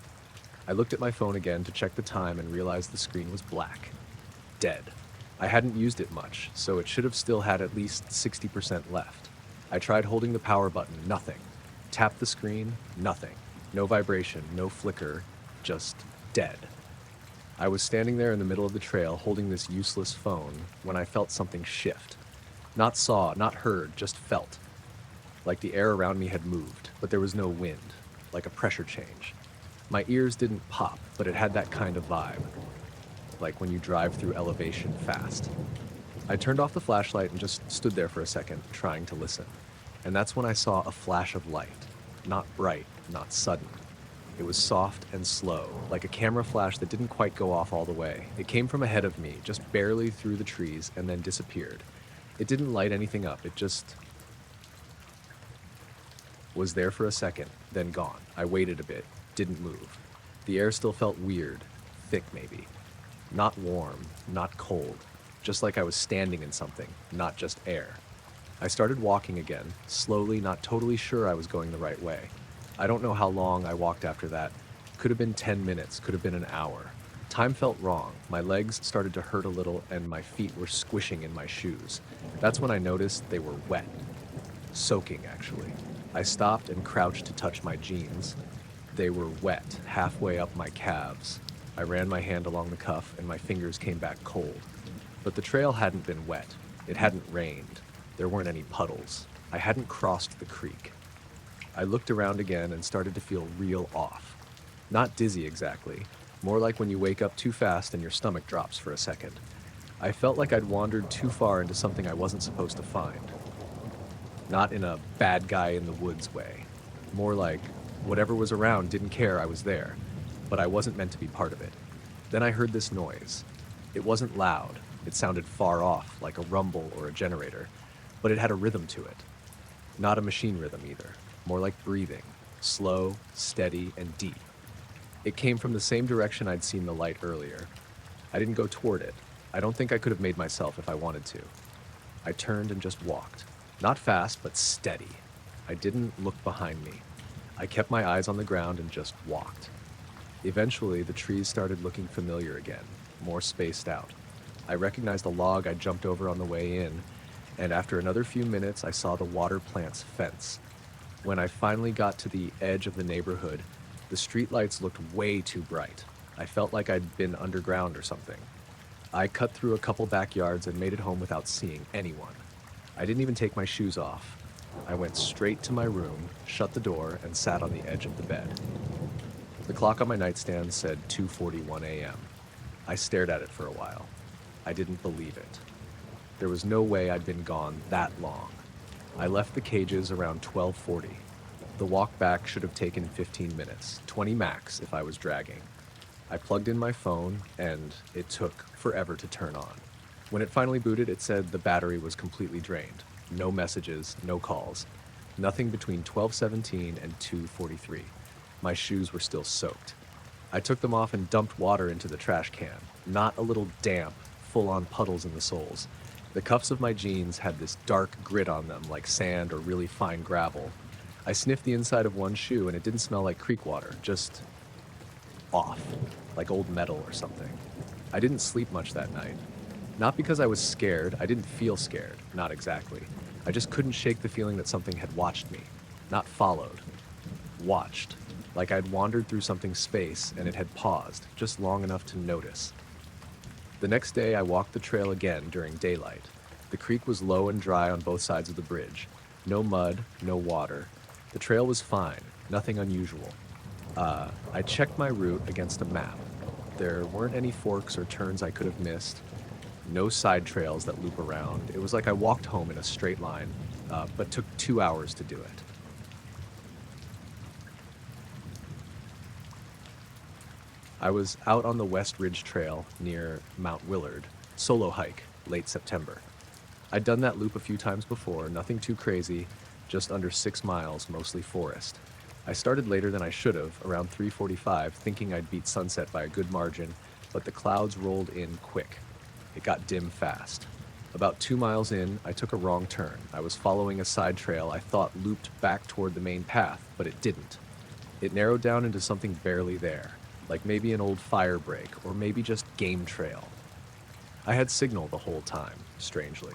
I looked at my phone again to check the time and realized the screen was black. Dead. I hadn't used it much, so it should have still had at least 60% left. I tried holding the power button, nothing. Tapped the screen, nothing. No vibration, no flicker, just dead. I was standing there in the middle of the trail holding this useless phone when I felt something shift. Not saw, not heard, just felt. Like the air around me had moved, but there was no wind, like a pressure change. My ears didn't pop, but it had that kind of vibe, like when you drive through elevation fast. I turned off the flashlight and just stood there for a second, trying to listen. And that's when I saw a flash of light. Not bright, not sudden. It was soft and slow, like a camera flash that didn't quite go off all the way. It came from ahead of me, just barely through the trees, and then disappeared. It didn't light anything up, it just was there for a second, then gone. I waited a bit, didn't move. The air still felt weird, thick maybe. Not warm, not cold, just like I was standing in something, not just air. I started walking again, slowly, not totally sure I was going the right way. I don't know how long I walked after that. Could have been 10 minutes, could have been an hour. Time felt wrong. My legs started to hurt a little and my feet were squishing in my shoes. That's when I noticed they were wet. Soaking, actually. I stopped and crouched to touch my jeans. They were wet, halfway up my calves. I ran my hand along the cuff and my fingers came back cold. But the trail hadn't been wet. It hadn't rained. There weren't any puddles. I hadn't crossed the creek. I looked around again and started to feel real off. Not dizzy exactly, more like when you wake up too fast and your stomach drops for a second. I felt like I'd wandered too far into something I wasn't supposed to find. Not in a bad guy in the woods way. More like whatever was around didn't care I was there, but I wasn't meant to be part of it. Then I heard this noise. It wasn't loud. It sounded far off, like a rumble or a generator, but it had a rhythm to it. Not a machine rhythm either, more like breathing, slow, steady, and deep. It came from the same direction I'd seen the light earlier. I didn't go toward it. I don't think I could have made myself if I wanted to. I turned and just walked. Not fast, but steady. I didn't look behind me. I kept my eyes on the ground and just walked. Eventually, the trees started looking familiar again, more spaced out. I recognized a log I jumped over on the way in, and after another few minutes, I saw the water plant's fence. When I finally got to the edge of the neighborhood, the streetlights looked way too bright. I felt like I'd been underground or something. I cut through a couple backyards and made it home without seeing anyone. I didn't even take my shoes off. I went straight to my room, shut the door, and sat on the edge of the bed. The clock on my nightstand said 2:41 a.m. I stared at it for a while. I didn't believe it. There was no way I'd been gone that long. I left the cages around 12:40. The walk back should have taken 15 minutes, 20 max if I was dragging. I plugged in my phone, and it took forever to turn on. When it finally booted, it said the battery was completely drained. No messages, no calls. Nothing between 12:17 and 2:43. My shoes were still soaked. I took them off and dumped water into the trash can. Not a little damp, full-on puddles in the soles. The cuffs of my jeans had this dark grit on them, like sand or really fine gravel. I sniffed the inside of one shoe and it didn't smell like creek water, just off, like old metal or something. I didn't sleep much that night. Not because I was scared, I didn't feel scared, not exactly. I just couldn't shake the feeling that something had watched me. Not followed. Watched. Like I'd wandered through something's space and it had paused, just long enough to notice. The next day, I walked the trail again during daylight. The creek was low and dry on both sides of the bridge. No mud, no water. The trail was fine, nothing unusual. I checked my route against a map. There weren't any forks or turns I could have missed. No side trails that loop around. It was like I walked home in a straight line, but took 2 hours to do it. I was out on the West Ridge Trail near Mount Willard, solo hike, late September. I'd done that loop a few times before, nothing too crazy, just under 6 miles, mostly forest. I started later than I should have, around 3:45, thinking I'd beat sunset by a good margin, but the clouds rolled in quick. It got dim fast. About 2 miles in, I took a wrong turn. I was following a side trail I thought looped back toward the main path, but it didn't. It narrowed down into something barely there, like maybe an old fire break, or maybe just game trail. I had signal the whole time, strangely.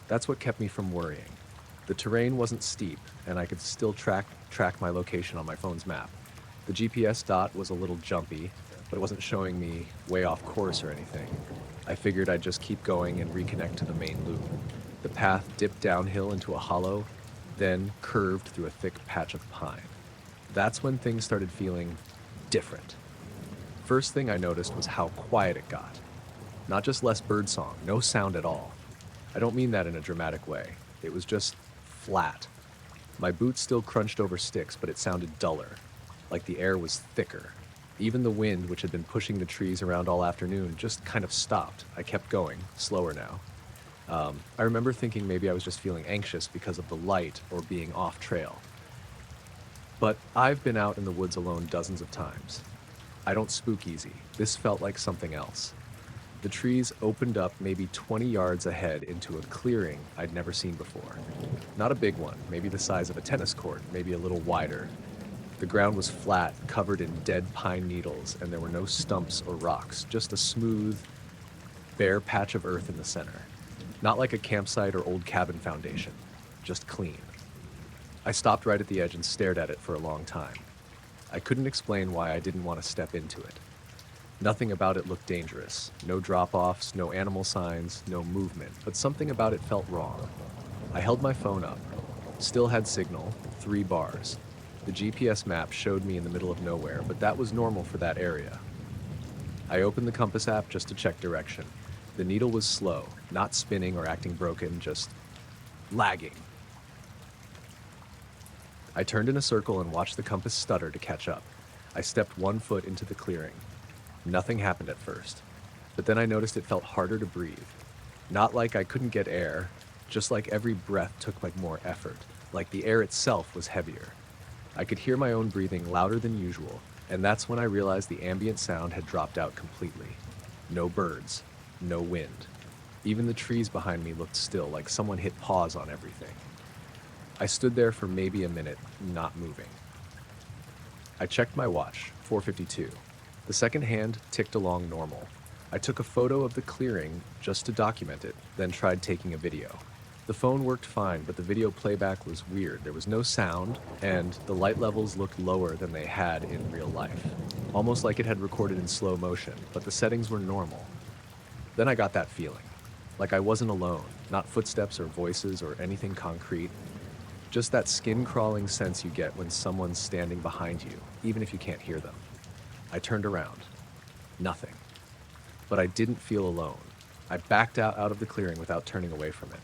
That's what kept me from worrying. The terrain wasn't steep, and I could still track my location on my phone's map. The GPS dot was a little jumpy, but it wasn't showing me way off course or anything. I figured I'd just keep going and reconnect to the main loop. The path dipped downhill into a hollow, then curved through a thick patch of pine. That's when things started feeling different. First thing I noticed was how quiet it got. Not just less birdsong, no sound at all. I don't mean that in a dramatic way. It was just flat. My boots still crunched over sticks, but it sounded duller, like the air was thicker. Even the wind, which had been pushing the trees around all afternoon, just kind of stopped. I kept going, slower now. I remember thinking maybe I was just feeling anxious because of the light or being off trail. But I've been out in the woods alone dozens of times. I don't spook easy. This felt like something else. The trees opened up maybe 20 yards ahead into a clearing I'd never seen before. Not a big one, maybe the size of a tennis court, maybe a little wider. The ground was flat, covered in dead pine needles, and there were no stumps or rocks, just a smooth, bare patch of earth in the center. Not like a campsite or old cabin foundation, just clean. I stopped right at the edge and stared at it for a long time. I couldn't explain why I didn't want to step into it. Nothing about it looked dangerous. No drop-offs, no animal signs, no movement, but something about it felt wrong. I held my phone up. Still had signal, 3 bars. The GPS map showed me in the middle of nowhere, but that was normal for that area. I opened the compass app just to check direction. The needle was slow, not spinning or acting broken, just lagging. I turned in a circle and watched the compass stutter to catch up. I stepped 1 foot into the clearing. Nothing happened at first, but then I noticed it felt harder to breathe. Not like I couldn't get air, just like every breath took like more effort, like the air itself was heavier. I could hear my own breathing louder than usual, and that's when I realized the ambient sound had dropped out completely. No birds, no wind. Even the trees behind me looked still, like someone hit pause on everything. I stood there for maybe a minute, not moving. I checked my watch, 4:52. The second hand ticked along normal. I took a photo of the clearing just to document it, then tried taking a video. The phone worked fine, but the video playback was weird. There was no sound, and the light levels looked lower than they had in real life. Almost like it had recorded in slow motion, but the settings were normal. Then I got that feeling, like I wasn't alone, not footsteps or voices or anything concrete. Just that skin-crawling sense you get when someone's standing behind you, even if you can't hear them. I turned around. Nothing. But I didn't feel alone. I backed out of the clearing without turning away from it.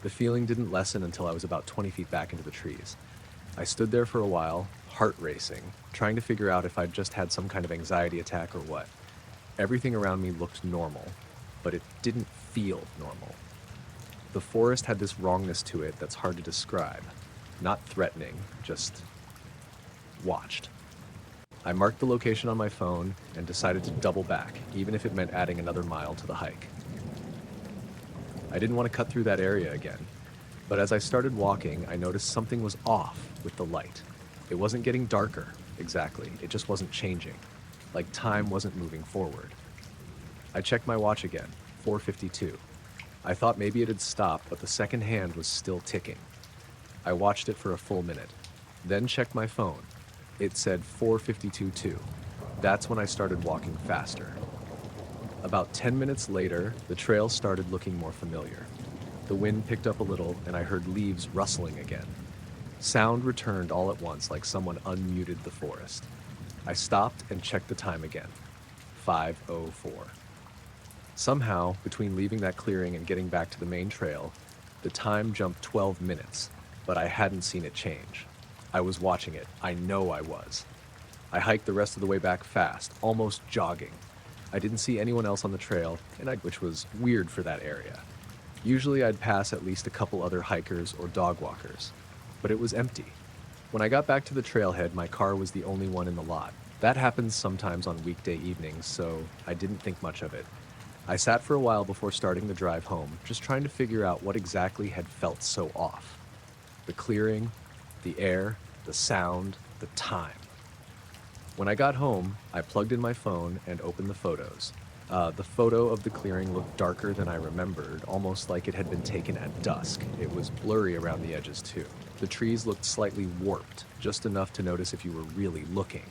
The feeling didn't lessen until I was about 20 feet back into the trees. I stood there for a while, heart racing, trying to figure out if I'd just had some kind of anxiety attack or what. Everything around me looked normal, but it didn't feel normal. The forest had this wrongness to it that's hard to describe. Not threatening, just watched. I marked the location on my phone and decided to double back, even if it meant adding another mile to the hike. I didn't want to cut through that area again, but as I started walking, I noticed something was off with the light. It wasn't getting darker, exactly, it just wasn't changing, like time wasn't moving forward. I checked my watch again, 4:52. I thought maybe it had stopped, but the second hand was still ticking. I watched it for a full minute, then checked my phone. It said 4:52 too. That's when I started walking faster. About 10 minutes later, the trail started looking more familiar. The wind picked up a little, and I heard leaves rustling again. Sound returned all at once, like someone unmuted the forest. I stopped and checked the time again. 5:04. Somehow, between leaving that clearing and getting back to the main trail, the time jumped 12 minutes, but I hadn't seen it change. I was watching it. I know I was. I hiked the rest of the way back fast, almost jogging. I didn't see anyone else on the trail, which was weird for that area. Usually I'd pass at least a couple other hikers or dog walkers, but it was empty. When I got back to the trailhead, my car was the only one in the lot. That happens sometimes on weekday evenings, so I didn't think much of it. I sat for a while before starting the drive home, just trying to figure out what exactly had felt so off. The clearing, the air, the sound, the time. When I got home, I plugged in my phone and opened the photos. The photo of the clearing looked darker than I remembered, almost like it had been taken at dusk. It was blurry around the edges too. The trees looked slightly warped, just enough to notice if you were really looking.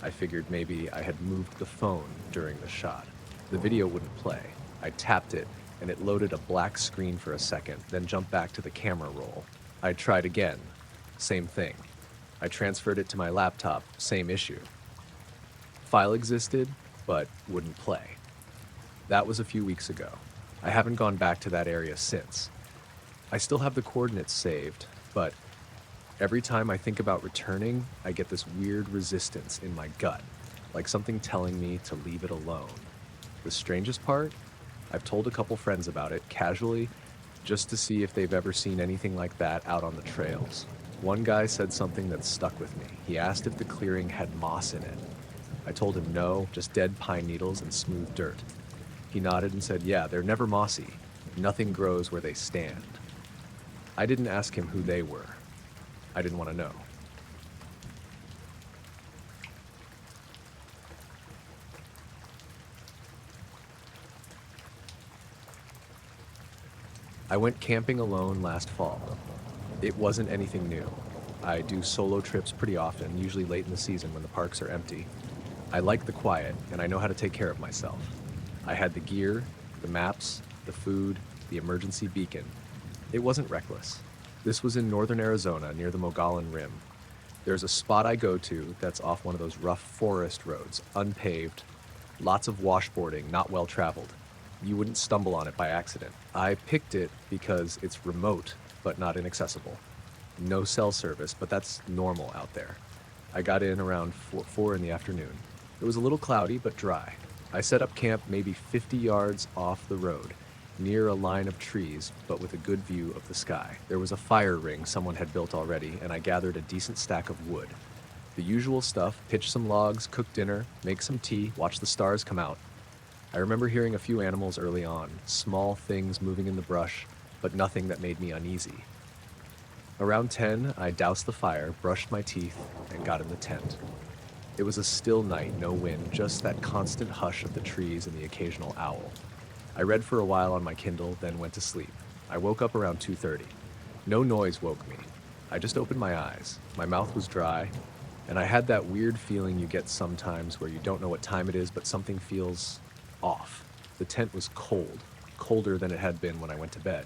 I figured maybe I had moved the phone during the shot. The video wouldn't play. I tapped it, and it loaded a black screen for a second, then jumped back to the camera roll. I tried again. Same thing. I transferred it to my laptop. Same issue. File existed, but wouldn't play. That was a few weeks ago. I haven't gone back to that area since. I still have the coordinates saved, but every time I think about returning, I get this weird resistance in my gut, like something telling me to leave it alone. The strangest part? I've told a couple friends about it, casually, just to see if they've ever seen anything like that out on the trails. One guy said something that stuck with me. He asked if the clearing had moss in it. I told him no, just dead pine needles and smooth dirt. He nodded and said, yeah, they're never mossy. Nothing grows where they stand. I didn't ask him who they were. I didn't want to know. I went camping alone last fall. It wasn't anything new. I do solo trips pretty often, usually late in the season when the parks are empty. I like the quiet, and I know how to take care of myself. I had the gear, the maps, the food, the emergency beacon. It wasn't reckless. This was in northern Arizona, near the Mogollon Rim. There's a spot I go to that's off one of those rough forest roads, unpaved, lots of washboarding, not well traveled. You wouldn't stumble on it by accident. I picked it because it's remote, but not inaccessible. No cell service, but that's normal out there. I got in around 4 in the afternoon. It was a little cloudy, but dry. I set up camp maybe 50 yards off the road, near a line of trees, but with a good view of the sky. There was a fire ring someone had built already, and I gathered a decent stack of wood. The usual stuff: pitch some logs, cook dinner, make some tea, watch the stars come out. I remember hearing a few animals early on, small things moving in the brush, but nothing that made me uneasy. Around 10, I doused the fire, brushed my teeth, and got in the tent. It was a still night, no wind, just that constant hush of the trees and the occasional owl. I read for a while on my Kindle, then went to sleep. I woke up around 2:30. No noise woke me. I just opened my eyes. My mouth was dry, and I had that weird feeling you get sometimes where you don't know what time it is, but something feels off. The tent was cold, colder than it had been when I went to bed.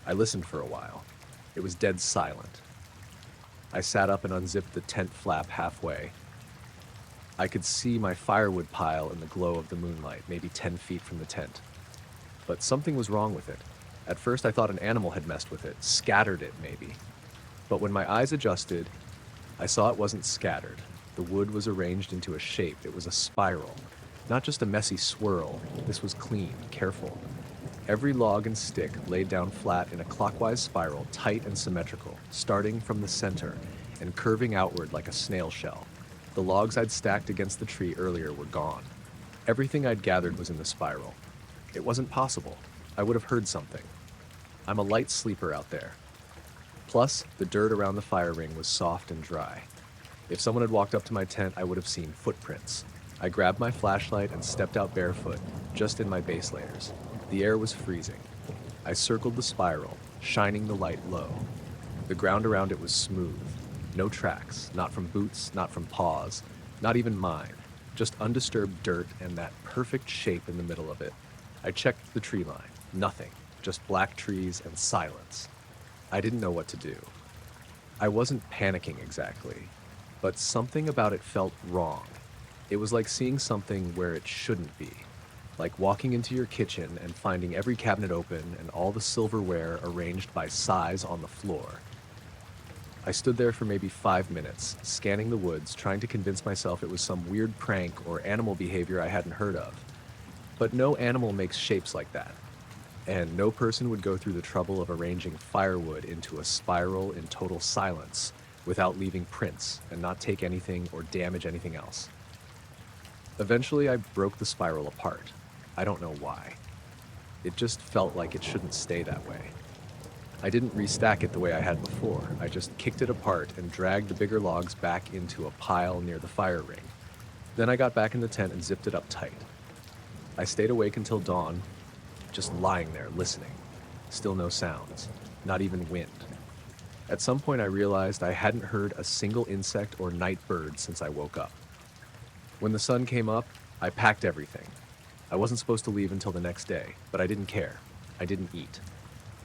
I listened for a while. It was dead silent. I sat up and unzipped the tent flap halfway. I could see my firewood pile in the glow of the moonlight, maybe 10 feet from the tent. But something was wrong with it. At first I thought an animal had messed with it, scattered it maybe. But when my eyes adjusted, I saw it wasn't scattered. The wood was arranged into a shape. It was a spiral. Not just a messy swirl. This was clean, careful. Every log and stick laid down flat in a clockwise spiral, tight and symmetrical, starting from the center and curving outward like a snail shell. The logs I'd stacked against the tree earlier were gone. Everything I'd gathered was in the spiral. It wasn't possible. I would have heard something. I'm a light sleeper out there. Plus, the dirt around the fire ring was soft and dry. If someone had walked up to my tent, I would have seen footprints. I grabbed my flashlight and stepped out barefoot, just in my base layers. The air was freezing. I circled the spiral, shining the light low. The ground around it was smooth. No tracks, not from boots, not from paws, not even mine. Just undisturbed dirt and that perfect shape in the middle of it. I checked the tree line. Nothing. Just black trees and silence. I didn't know what to do. I wasn't panicking exactly, but something about it felt wrong. It was like seeing something where it shouldn't be. Like walking into your kitchen and finding every cabinet open and all the silverware arranged by size on the floor. I stood there for maybe 5 minutes, scanning the woods, trying to convince myself it was some weird prank or animal behavior I hadn't heard of. But no animal makes shapes like that. And no person would go through the trouble of arranging firewood into a spiral in total silence without leaving prints and not take anything or damage anything else. Eventually, I broke the spiral apart. I don't know why. It just felt like it shouldn't stay that way. I didn't restack it the way I had before. I just kicked it apart and dragged the bigger logs back into a pile near the fire ring. Then I got back in the tent and zipped it up tight. I stayed awake until dawn, just lying there listening. Still no sounds, not even wind. At some point I realized I hadn't heard a single insect or night bird since I woke up. When the sun came up, I packed everything. I wasn't supposed to leave until the next day, but I didn't care. I didn't eat.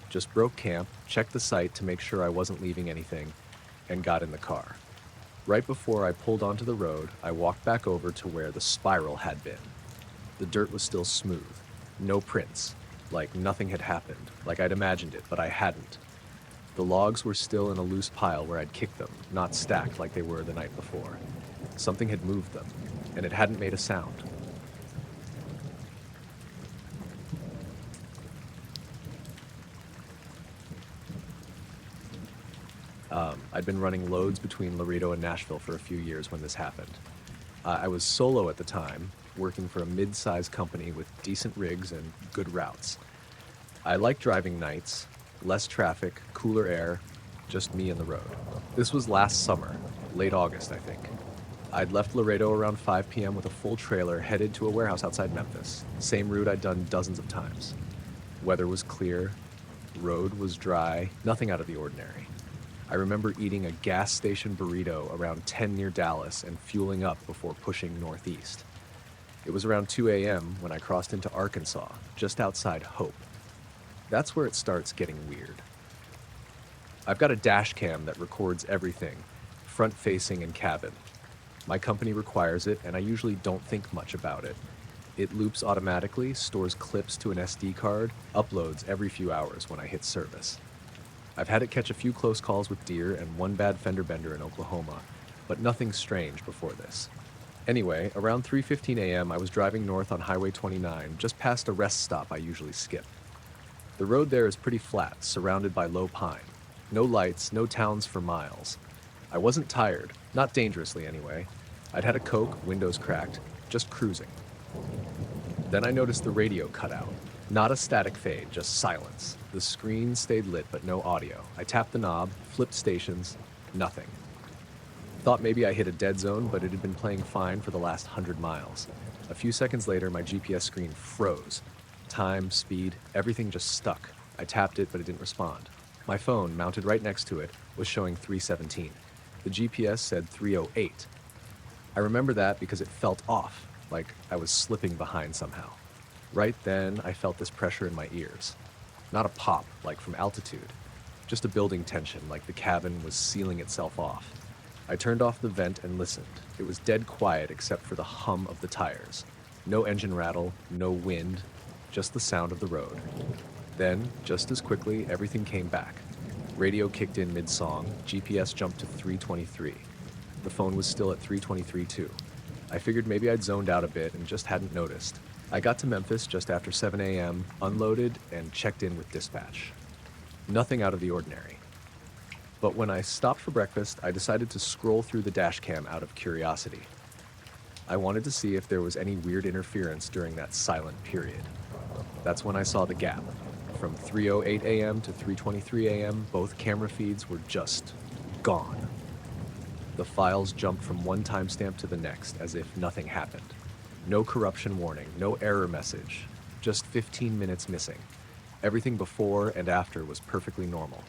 Just broke camp, checked the site to make sure I wasn't leaving anything, and got in the car. Right before I pulled onto the road, I walked back over to where the spiral had been. The dirt was still smooth. No prints. Like nothing had happened, like I'd imagined it, but I hadn't. The logs were still in a loose pile where I'd kicked them, not stacked like they were the night before. Something had moved them, and it hadn't made a sound. I'd been running loads between Laredo and Nashville for a few years when this happened. I was solo at the time, working for a mid-sized company with decent rigs and good routes. I like driving nights, less traffic, cooler air, just me and the road. This was last summer, late August, I think. I'd left Laredo around 5 p.m. with a full trailer headed to a warehouse outside Memphis, same route I'd done dozens of times. Weather was clear, road was dry, nothing out of the ordinary. I remember eating a gas station burrito around 10 near Dallas and fueling up before pushing northeast. It was around 2 a.m. when I crossed into Arkansas, just outside Hope. That's where it starts getting weird. I've got a dash cam that records everything, front-facing and cabin. My company requires it, and I usually don't think much about it. It loops automatically, stores clips to an SD card, uploads every few hours when I hit service. I've had it catch a few close calls with deer and one bad fender bender in Oklahoma, but nothing strange before this. Anyway, around 3:15 a.m. I was driving north on Highway 29, just past a rest stop I usually skip. The road there is pretty flat, surrounded by low pine. No lights, no towns for miles. I wasn't tired, not dangerously anyway. I'd had a Coke, windows cracked, just cruising. Then I noticed the radio cut out. Not a static fade, just silence. The screen stayed lit, but no audio. I tapped the knob, flipped stations, nothing. Thought maybe I hit a dead zone, but it had been playing fine for the last 100 miles. A few seconds later, my GPS screen froze. Time, speed, everything just stuck. I tapped it, but it didn't respond. My phone, mounted right next to it, was showing 317. The GPS said 308. I remember that because it felt off, like I was slipping behind somehow. Right then, I felt this pressure in my ears. Not a pop, like from altitude. Just a building tension, like the cabin was sealing itself off. I turned off the vent and listened. It was dead quiet except for the hum of the tires. No engine rattle, no wind, just the sound of the road. Then, just as quickly, everything came back. Radio kicked in mid-song, GPS jumped to 323. The phone was still at 323 too. I figured maybe I'd zoned out a bit and just hadn't noticed. I got to Memphis just after 7 a.m., unloaded, and checked in with dispatch. Nothing out of the ordinary. But when I stopped for breakfast, I decided to scroll through the dash cam out of curiosity. I wanted to see if there was any weird interference during that silent period. That's when I saw the gap. From 3:08 a.m. to 3:23 a.m., both camera feeds were just gone. The files jumped from one timestamp to the next as if nothing happened. No corruption warning, no error message, just 15 minutes missing. Everything before and after was perfectly normal.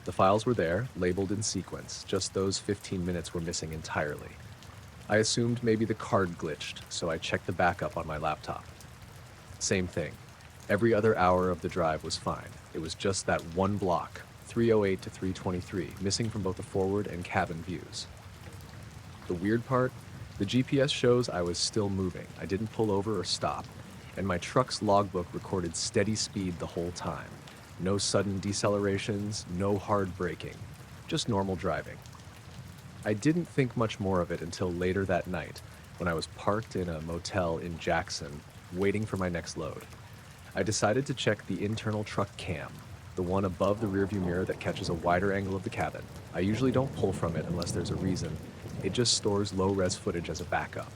The files were there, labeled in sequence, just those 15 minutes were missing entirely. I assumed maybe the card glitched, so I checked the backup on my laptop. Same thing. Every other hour of the drive was fine. It was just that one block, 308 to 323, missing from both the forward and cabin views. The weird part? The GPS shows I was still moving. I didn't pull over or stop, and my truck's logbook recorded steady speed the whole time. No sudden decelerations, no hard braking, just normal driving. I didn't think much more of it until later that night, when I was parked in a motel in Jackson, waiting for my next load. I decided to check the internal truck cam, the one above the rearview mirror that catches a wider angle of the cabin. I usually don't pull from it unless there's a reason. It just stores low-res footage as a backup.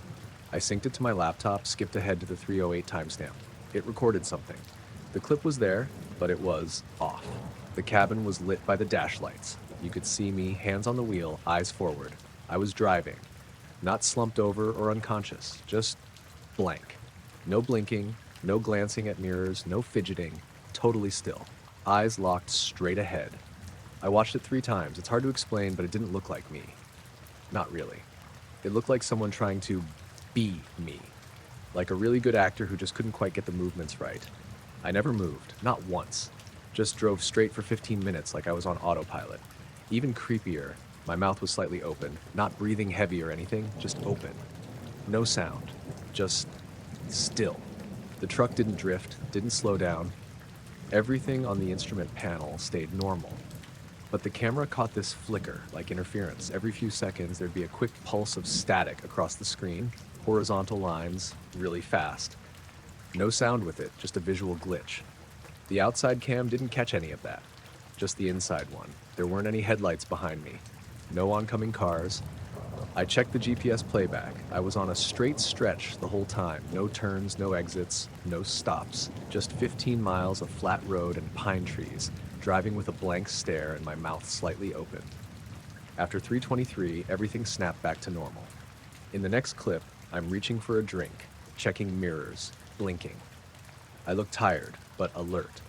I synced it to my laptop, skipped ahead to the 308 timestamp. It recorded something. The clip was there, but it was off. The cabin was lit by the dash lights. You could see me, hands on the wheel, eyes forward. I was driving. Not slumped over or unconscious, just blank. No blinking, no glancing at mirrors, no fidgeting, totally still. Eyes locked straight ahead. I watched it 3 times. It's hard to explain, but it didn't look like me. Not really. It looked like someone trying to be me. Like a really good actor who just couldn't quite get the movements right. I never moved, not once. Just drove straight for 15 minutes like I was on autopilot. Even creepier, my mouth was slightly open, not breathing heavy or anything, just open. No sound, just still. The truck didn't drift, didn't slow down. Everything on the instrument panel stayed normal. But the camera caught this flicker, like interference. Every few seconds, there'd be a quick pulse of static across the screen, horizontal lines, really fast. No sound with it, just a visual glitch. The outside cam didn't catch any of that, just the inside one. There weren't any headlights behind me, no oncoming cars. I checked the GPS playback. I was on a straight stretch the whole time, no turns, no exits, no stops, just 15 miles of flat road and pine trees, driving with a blank stare and my mouth slightly open. After 323, everything snapped back to normal. In the next clip, I'm reaching for a drink, checking mirrors, blinking. I look tired, but alert.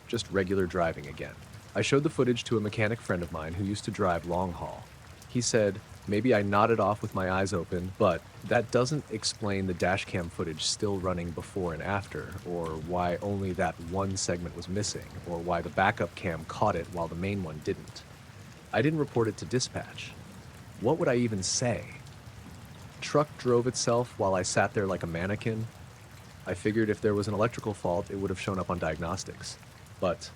Just regular driving again. I showed the footage to a mechanic friend of mine who used to drive long haul. He said, maybe I nodded off with my eyes open, but that doesn't explain the dashcam footage still running before and after, or why only that one segment was missing, or why the backup cam caught it while the main one didn't. I didn't report it to dispatch. What would I even say? Truck drove itself while I sat there like a mannequin. I figured if there was an electrical fault, it would have shown up on diagnostics. But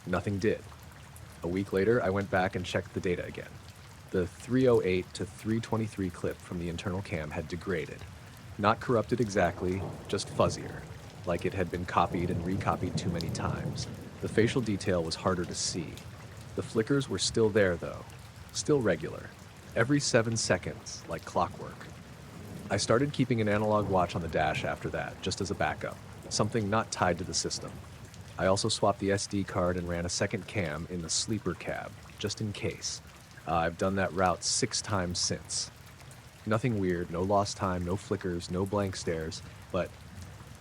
nothing did. A week later, I went back and checked the data again. The 308 to 323 clip from the internal cam had degraded. Not corrupted exactly, just fuzzier, like it had been copied and recopied too many times. The facial detail was harder to see. The flickers were still there though, still regular, every 7 seconds, like clockwork. I started keeping an analog watch on the dash after that, just as a backup, something not tied to the system. I also swapped the SD card and ran a second cam in the sleeper cab, just in case. I've done that route 6 times since. Nothing weird, no lost time, no flickers, no blank stares, but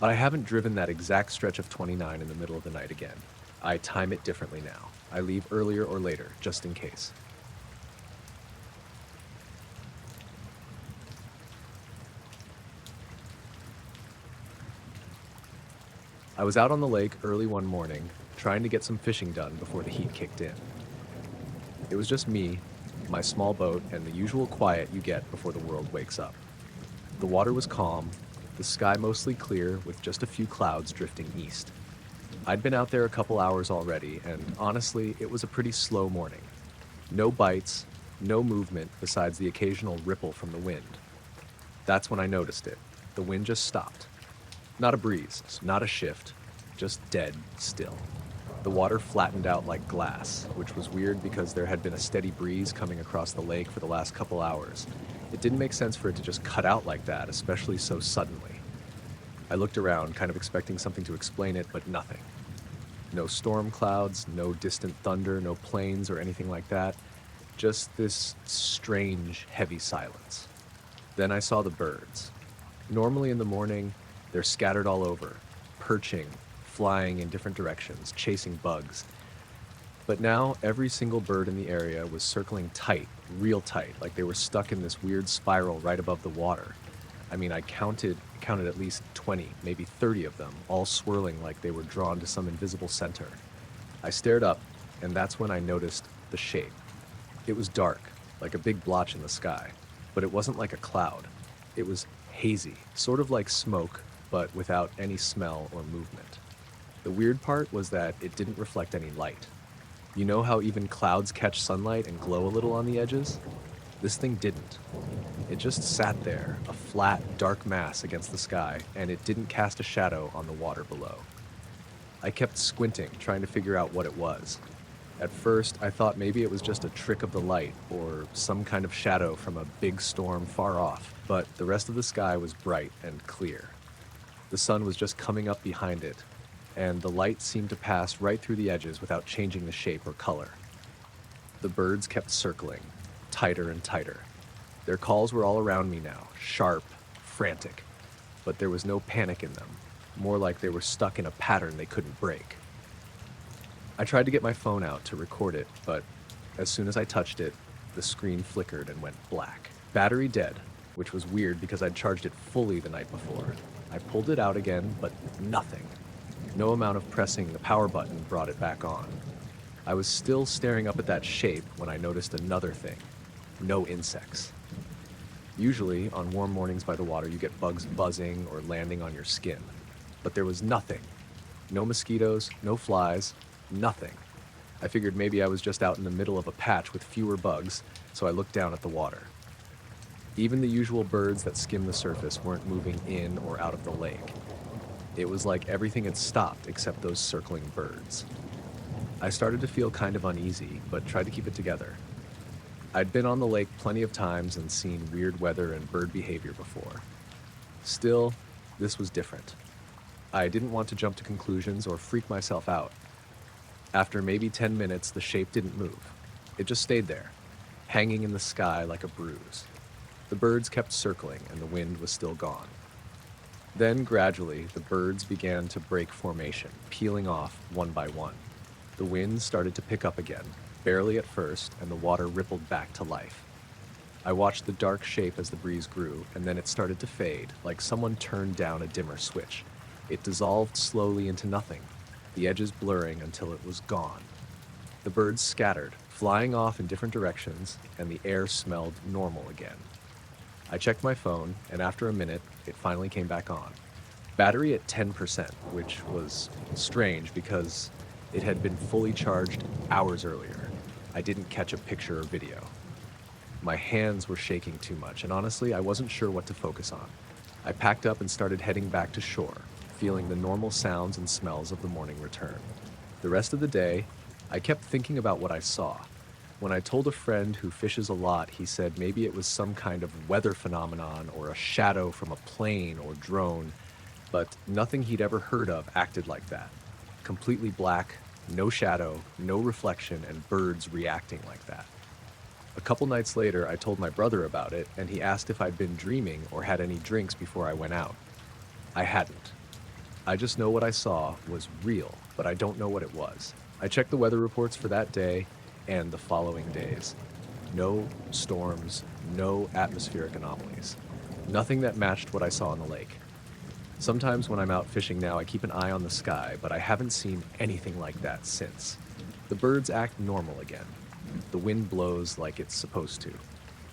I haven't driven that exact stretch of 29 in the middle of the night again. I time it differently now. I leave earlier or later, just in case. I was out on the lake early one morning, trying to get some fishing done before the heat kicked in. It was just me, my small boat, and the usual quiet you get before the world wakes up. The water was calm, the sky mostly clear with just a few clouds drifting east. I'd been out there a couple hours already, and honestly, it was a pretty slow morning. No bites, no movement besides the occasional ripple from the wind. That's when I noticed it. The wind just stopped. Not a breeze, not a shift, just dead still. The water flattened out like glass, which was weird because there had been a steady breeze coming across the lake for the last couple hours. It didn't make sense for it to just cut out like that, especially so suddenly. I looked around, kind of expecting something to explain it, but nothing. No storm clouds, no distant thunder, no planes or anything like that. Just this strange, heavy silence. Then I saw the birds. Normally in the morning, they're scattered all over, perching, flying in different directions, chasing bugs. But now every single bird in the area was circling tight, real tight, like they were stuck in this weird spiral right above the water. I mean, I counted at least 20, maybe 30 of them, all swirling like they were drawn to some invisible center. I stared up, and that's when I noticed the shape. It was dark, like a big blotch in the sky, but it wasn't like a cloud. It was hazy, sort of like smoke, but without any smell or movement. The weird part was that it didn't reflect any light. You know how even clouds catch sunlight and glow a little on the edges? This thing didn't. It just sat there, a flat, dark mass against the sky, and it didn't cast a shadow on the water below. I kept squinting, trying to figure out what it was. At first, I thought maybe it was just a trick of the light or some kind of shadow from a big storm far off, but the rest of the sky was bright and clear. The sun was just coming up behind it, and the light seemed to pass right through the edges without changing the shape or color. The birds kept circling, tighter and tighter. Their calls were all around me now, sharp, frantic, but there was no panic in them, more like they were stuck in a pattern they couldn't break. I tried to get my phone out to record it, but as soon as I touched it, the screen flickered and went black. Battery dead, which was weird because I'd charged it fully the night before. I pulled it out again, but nothing. No amount of pressing the power button brought it back on. I was still staring up at that shape when I noticed another thing. No insects. Usually, on warm mornings by the water, you get bugs buzzing or landing on your skin. But there was nothing. No mosquitoes, no flies, nothing. I figured maybe I was just out in the middle of a patch with fewer bugs, so I looked down at the water. Even the usual birds that skim the surface weren't moving in or out of the lake. It was like everything had stopped except those circling birds. I started to feel kind of uneasy, but tried to keep it together. I'd been on the lake plenty of times and seen weird weather and bird behavior before. Still, this was different. I didn't want to jump to conclusions or freak myself out. After maybe 10 minutes, the shape didn't move. It just stayed there, hanging in the sky like a bruise. The birds kept circling and the wind was still gone. Then, gradually, the birds began to break formation, peeling off one by one. The wind started to pick up again, barely at first, and the water rippled back to life. I watched the dark shape as the breeze grew, and then it started to fade, like someone turned down a dimmer switch. It dissolved slowly into nothing, the edges blurring until it was gone. The birds scattered, flying off in different directions, and the air smelled normal again. I checked my phone, and after a minute, it finally came back on. Battery at 10%, which was strange because it had been fully charged hours earlier. I didn't catch a picture or video. My hands were shaking too much, and honestly, I wasn't sure what to focus on. I packed up and started heading back to shore, feeling the normal sounds and smells of the morning return. The rest of the day, I kept thinking about what I saw. When I told a friend who fishes a lot, he said maybe it was some kind of weather phenomenon or a shadow from a plane or drone, but nothing he'd ever heard of acted like that. Completely black, no shadow, no reflection, and birds reacting like that. A couple nights later, I told my brother about it, and he asked if I'd been dreaming or had any drinks before I went out. I hadn't. I just know what I saw was real, but I don't know what it was. I checked the weather reports for that day and the following days. No storms, no atmospheric anomalies. Nothing that matched what I saw on the lake. Sometimes when I'm out fishing now, I keep an eye on the sky, but I haven't seen anything like that since. The birds act normal again. The wind blows like it's supposed to.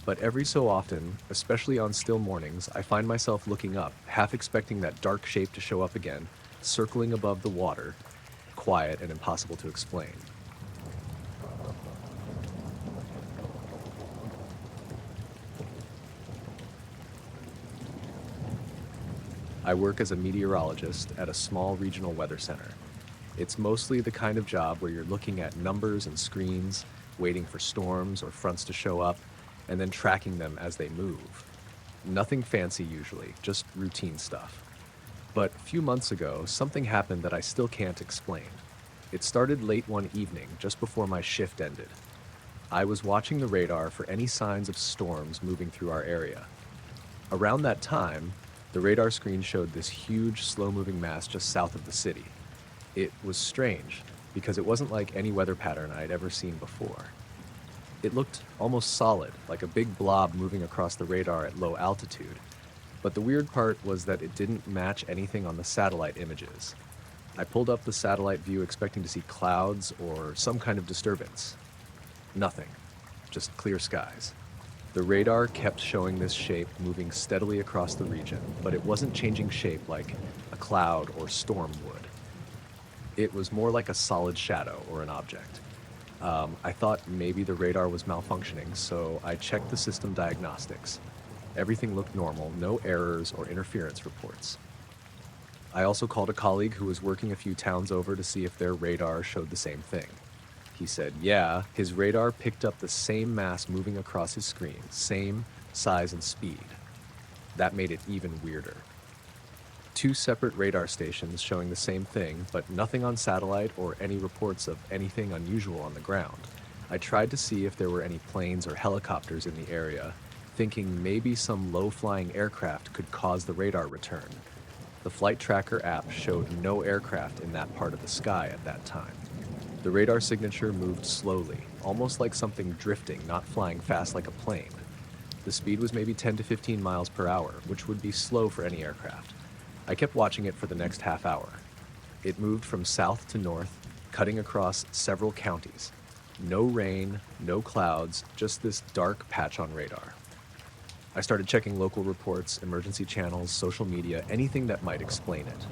But every so often, especially on still mornings, I find myself looking up, half expecting that dark shape to show up again, circling above the water, quiet and impossible to explain. I work as a meteorologist at a small regional weather center. It's mostly the kind of job where you're looking at numbers and screens, waiting for storms or fronts to show up, and then tracking them as they move. Nothing fancy usually, just routine stuff. But a few months ago, something happened that I still can't explain. It started late one evening, just before my shift ended. I was watching the radar for any signs of storms moving through our area. Around that time, the radar screen showed this huge, slow-moving mass just south of the city. It was strange, because it wasn't like any weather pattern I'd ever seen before. It looked almost solid, like a big blob moving across the radar at low altitude. But the weird part was that it didn't match anything on the satellite images. I pulled up the satellite view expecting to see clouds or some kind of disturbance. Nothing, just clear skies. The radar kept showing this shape moving steadily across the region, but it wasn't changing shape like a cloud or storm would. It was more like a solid shadow or an object. I thought maybe the radar was malfunctioning, so I checked the system diagnostics. Everything looked normal, no errors or interference reports. I also called a colleague who was working a few towns over to see if their radar showed the same thing. He said, yeah, his radar picked up the same mass moving across his screen, same size and speed. That made it even weirder. Two separate radar stations showing the same thing, but nothing on satellite or any reports of anything unusual on the ground. I tried to see if there were any planes or helicopters in the area, thinking maybe some low-flying aircraft could cause the radar return. The flight tracker app showed no aircraft in that part of the sky at that time. The radar signature moved slowly, almost like something drifting, not flying fast like a plane. The speed was maybe 10 to 15 miles per hour, which would be slow for any aircraft. I kept watching it for the next half hour. It moved from south to north, cutting across several counties. No rain, no clouds, just this dark patch on radar. I started checking local reports, emergency channels, social media, anything that might explain it.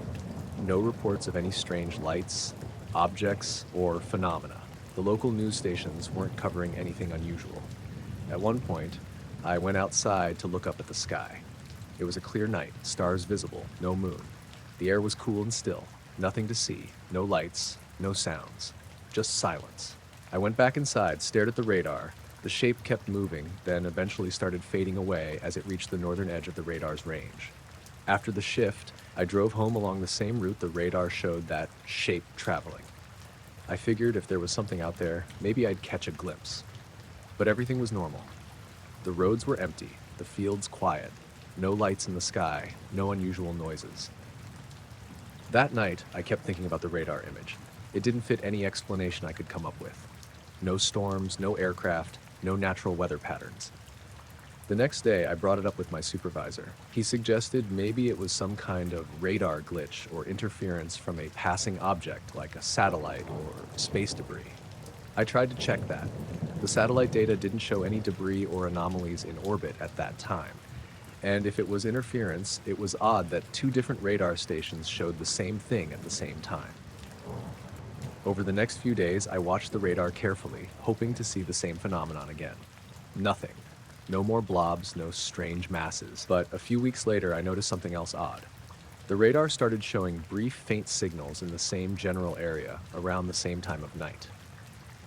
No reports of any strange lights, objects, or phenomena. The local news stations weren't covering anything unusual. At one point, I went outside to look up at the sky. It was a clear night, stars visible, no moon. The air was cool and still, nothing to see, no lights, no sounds, just silence. I went back inside, stared at the radar. The shape kept moving, then eventually started fading away as it reached the northern edge of the radar's range. After the shift, I drove home along the same route the radar showed that shape traveling. I figured if there was something out there, maybe I'd catch a glimpse. But everything was normal. The roads were empty, the fields quiet, no lights in the sky, no unusual noises. That night, I kept thinking about the radar image. It didn't fit any explanation I could come up with. No storms, no aircraft, no natural weather patterns. The next day, I brought it up with my supervisor. He suggested maybe it was some kind of radar glitch or interference from a passing object like a satellite or space debris. I tried to check that. The satellite data didn't show any debris or anomalies in orbit at that time. And if it was interference, it was odd that two different radar stations showed the same thing at the same time. Over the next few days, I watched the radar carefully, hoping to see the same phenomenon again. Nothing. No more blobs, no strange masses. But a few weeks later, I noticed something else odd. The radar started showing brief, faint signals in the same general area around the same time of night.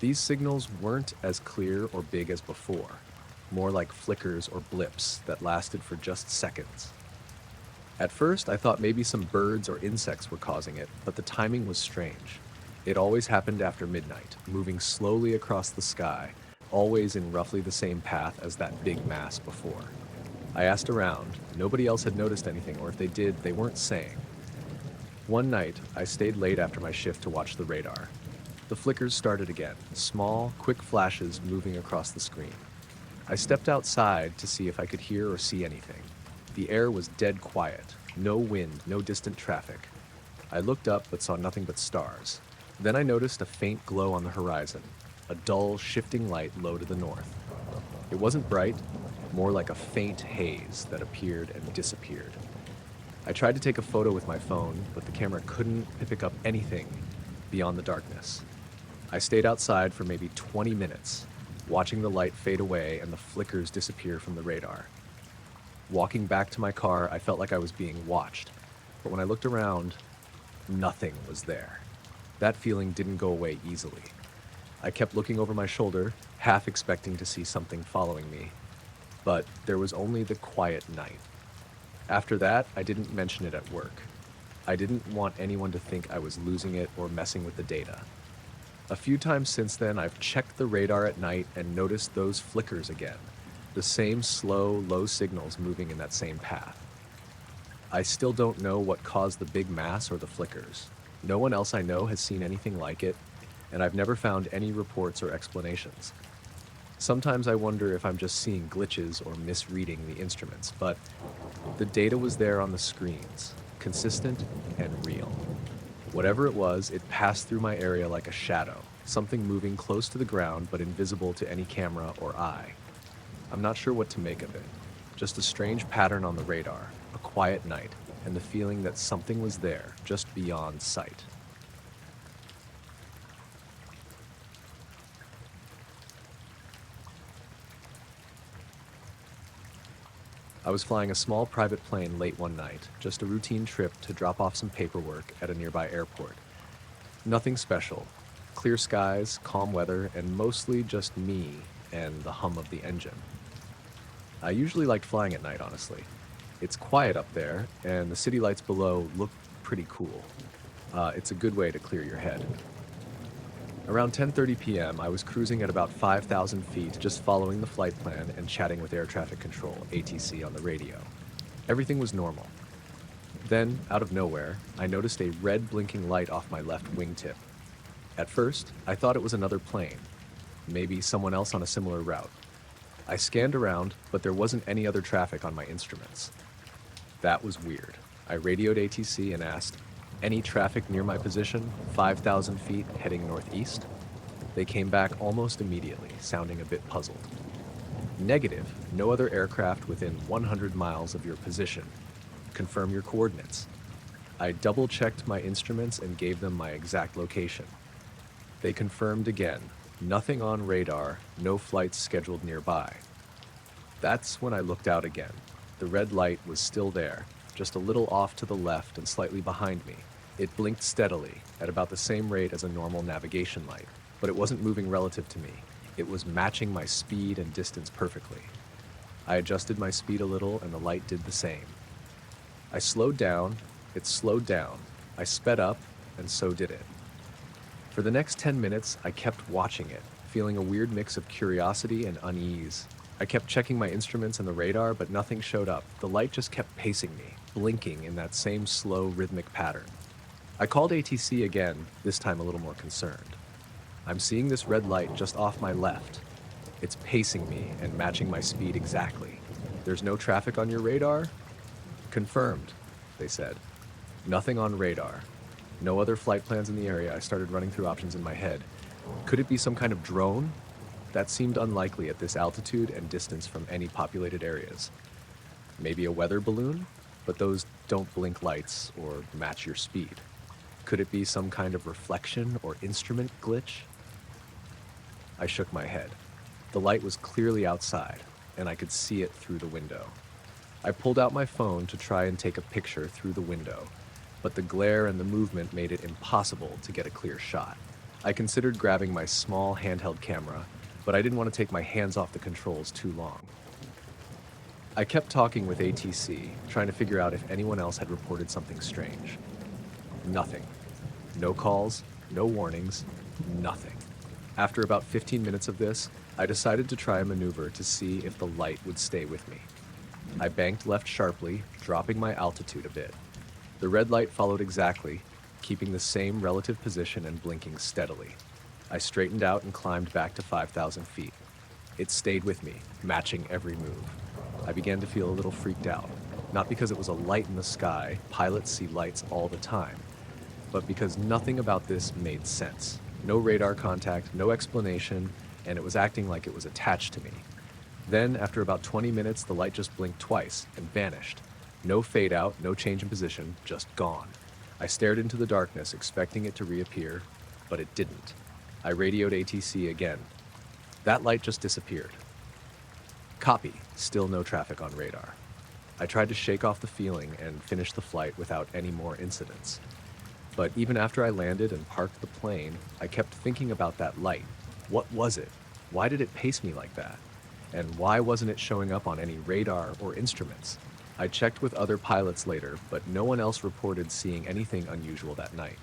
These signals weren't as clear or big as before, more like flickers or blips that lasted for just seconds. At first, I thought maybe some birds or insects were causing it, but the timing was strange. It always happened after midnight, moving slowly across the sky, always in roughly the same path as that big mass before. I asked around. Nobody else had noticed anything, or if they did, they weren't saying. One night, I stayed late after my shift to watch the radar. The flickers started again, small, quick flashes moving across the screen. I stepped outside to see if I could hear or see anything. The air was dead quiet, no wind, no distant traffic. I looked up but saw nothing but stars. Then I noticed a faint glow on the horizon, a dull, shifting light low to the north. It wasn't bright, more like a faint haze that appeared and disappeared. I tried to take a photo with my phone, but the camera couldn't pick up anything beyond the darkness. I stayed outside for maybe 20 minutes, watching the light fade away and the flickers disappear from the radar. Walking back to my car, I felt like I was being watched, but when I looked around, nothing was there. That feeling didn't go away easily. I kept looking over my shoulder, half expecting to see something following me, but there was only the quiet night. After that, I didn't mention it at work. I didn't want anyone to think I was losing it or messing with the data. A few times since then, I've checked the radar at night and noticed those flickers again, the same slow, low signals moving in that same path. I still don't know what caused the big mass or the flickers. No one else I know has seen anything like it, and I've never found any reports or explanations. Sometimes I wonder if I'm just seeing glitches or misreading the instruments, but the data was there on the screens, consistent and real. Whatever it was, it passed through my area like a shadow, something moving close to the ground but invisible to any camera or eye. I'm not sure what to make of it. Just a strange pattern on the radar, a quiet night, and the feeling that something was there, just beyond sight. I was flying a small private plane late one night, just a routine trip to drop off some paperwork at a nearby airport. Nothing special. Clear skies, calm weather, and mostly just me and the hum of the engine. I usually liked flying at night, honestly. It's quiet up there, and the city lights below look pretty cool. It's a good way to clear your head. Around 10:30 p.m., I was cruising at about 5,000 feet, just following the flight plan and chatting with air traffic control, ATC, on the radio. Everything was normal. Then, out of nowhere, I noticed a red blinking light off my left wingtip. At first, I thought it was another plane, maybe someone else on a similar route. I scanned around, but there wasn't any other traffic on my instruments. That was weird. I radioed ATC and asked, "Any traffic near my position, 5,000 feet heading northeast?" They came back almost immediately, sounding a bit puzzled. "Negative. No other aircraft within 100 miles of your position. Confirm your coordinates." I double-checked my instruments and gave them my exact location. They confirmed again. Nothing on radar, no flights scheduled nearby. That's when I looked out again. The red light was still there, just a little off to the left and slightly behind me. It blinked steadily, at about the same rate as a normal navigation light, but it wasn't moving relative to me. It was matching my speed and distance perfectly. I adjusted my speed a little and the light did the same. I slowed down, it slowed down. I sped up, and so did it. For the next 10 minutes, I kept watching it, feeling a weird mix of curiosity and unease. I kept checking my instruments and the radar, but nothing showed up. The light just kept pacing me, blinking in that same slow, rhythmic pattern. I called ATC again, this time a little more concerned. "I'm seeing this red light just off my left. It's pacing me and matching my speed exactly. There's no traffic on your radar?" "Confirmed," they said. "Nothing on radar. No other flight plans in the area." I started running through options in my head. Could it be some kind of drone? That seemed unlikely at this altitude and distance from any populated areas. Maybe a weather balloon? But those don't blink lights or match your speed. Could it be some kind of reflection or instrument glitch? I shook my head. The light was clearly outside, and I could see it through the window. I pulled out my phone to try and take a picture through the window, but the glare and the movement made it impossible to get a clear shot. I considered grabbing my small handheld camera, but I didn't want to take my hands off the controls too long. I kept talking with ATC, trying to figure out if anyone else had reported something strange. Nothing. No calls, no warnings, nothing. After about 15 minutes of this, I decided to try a maneuver to see if the light would stay with me. I banked left sharply, dropping my altitude a bit. The red light followed exactly, keeping the same relative position and blinking steadily. I straightened out and climbed back to 5,000 feet. It stayed with me, matching every move. I began to feel a little freaked out, not because it was a light in the sky, pilots see lights all the time, but because nothing about this made sense. No radar contact, no explanation, and it was acting like it was attached to me. Then, after about 20 minutes, the light just blinked twice and vanished. No fade out, no change in position, just gone. I stared into the darkness, expecting it to reappear, but it didn't. I radioed ATC again. That light just disappeared. Copy, still no traffic on radar. I tried to shake off the feeling and finish the flight without any more incidents. But even after I landed and parked the plane, I kept thinking about that light. What was it? Why did it pace me like that? And why wasn't it showing up on any radar or instruments? I checked with other pilots later, but no one else reported seeing anything unusual that night.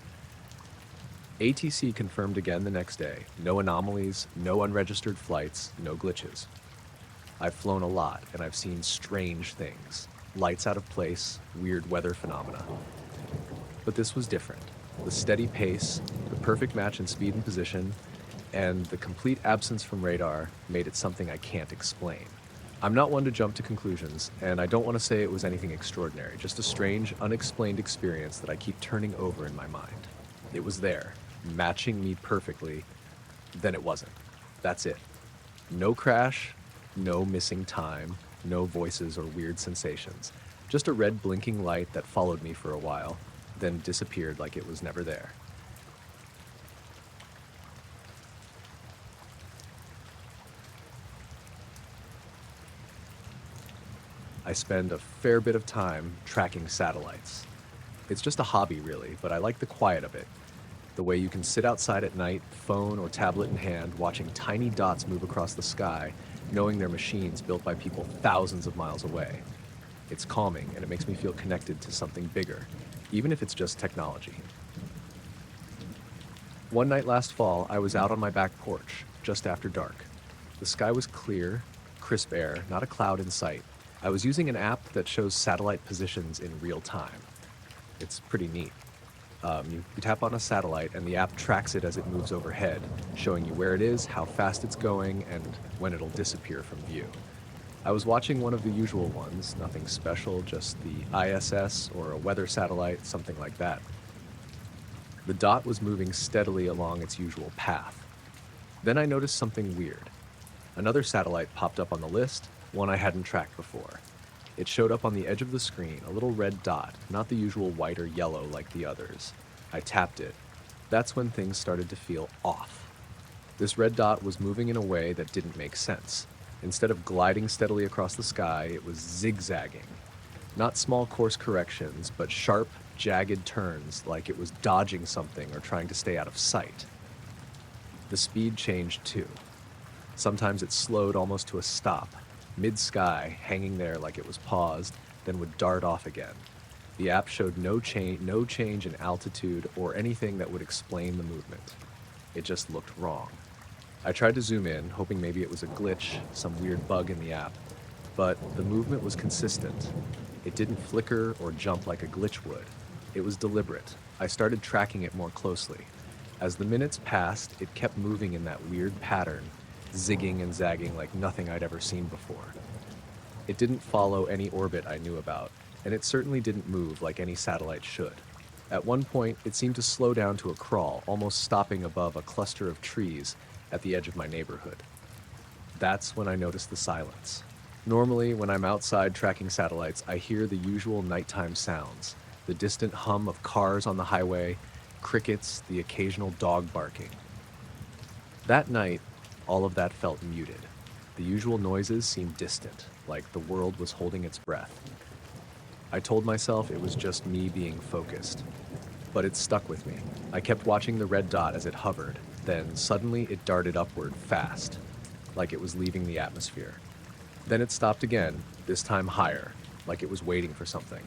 ATC confirmed again the next day. No anomalies, no unregistered flights, no glitches. I've flown a lot, and I've seen strange things. Lights out of place, weird weather phenomena. But this was different. The steady pace, the perfect match in speed and position, and the complete absence from radar made it something I can't explain. I'm not one to jump to conclusions, and I don't want to say it was anything extraordinary, just a strange, unexplained experience that I keep turning over in my mind. It was there, matching me perfectly, then it wasn't. That's it. No crash, no missing time, no voices or weird sensations. Just a red blinking light that followed me for a while, then disappeared like it was never there. I spend a fair bit of time tracking satellites. It's just a hobby, really, but I like the quiet of it. The way you can sit outside at night, phone or tablet in hand, watching tiny dots move across the sky, knowing they're machines built by people thousands of miles away. It's calming, and it makes me feel connected to something bigger, even if it's just technology. One night last fall, I was out on my back porch, just after dark. The sky was clear, crisp air, not a cloud in sight. I was using an app that shows satellite positions in real time. It's pretty neat. You tap on a satellite, and the app tracks it as it moves overhead, showing you where it is, how fast it's going, and when it'll disappear from view. I was watching one of the usual ones, nothing special, just the ISS or a weather satellite, something like that. The dot was moving steadily along its usual path. Then I noticed something weird. Another satellite popped up on the list, one I hadn't tracked before. It showed up on the edge of the screen, a little red dot, not the usual white or yellow like the others. I tapped it. That's when things started to feel off. This red dot was moving in a way that didn't make sense. Instead of gliding steadily across the sky, it was zigzagging. Not small course corrections, but sharp, jagged turns like it was dodging something or trying to stay out of sight. The speed changed too. Sometimes it slowed almost to a stop, mid-sky, hanging there like it was paused, then would dart off again. The app showed no change in altitude or anything that would explain the movement. It just looked wrong. I tried to zoom in, hoping maybe it was a glitch, some weird bug in the app, but the movement was consistent. It didn't flicker or jump like a glitch would. It was deliberate. I started tracking it more closely. As the minutes passed, it kept moving in that weird pattern, zigging and zagging like nothing I'd ever seen before. It didn't follow any orbit I knew about, and it certainly didn't move like any satellite should. At one point, it seemed to slow down to a crawl, almost stopping above a cluster of trees at the edge of my neighborhood. That's when I noticed the silence. Normally, when I'm outside tracking satellites, I hear the usual nighttime sounds, the distant hum of cars on the highway, crickets, the occasional dog barking. That night, all of that felt muted. The usual noises seemed distant, like the world was holding its breath. I told myself it was just me being focused, but it stuck with me. I kept watching the red dot as it hovered, then suddenly it darted upward fast, like it was leaving the atmosphere. Then it stopped again, this time higher, like it was waiting for something.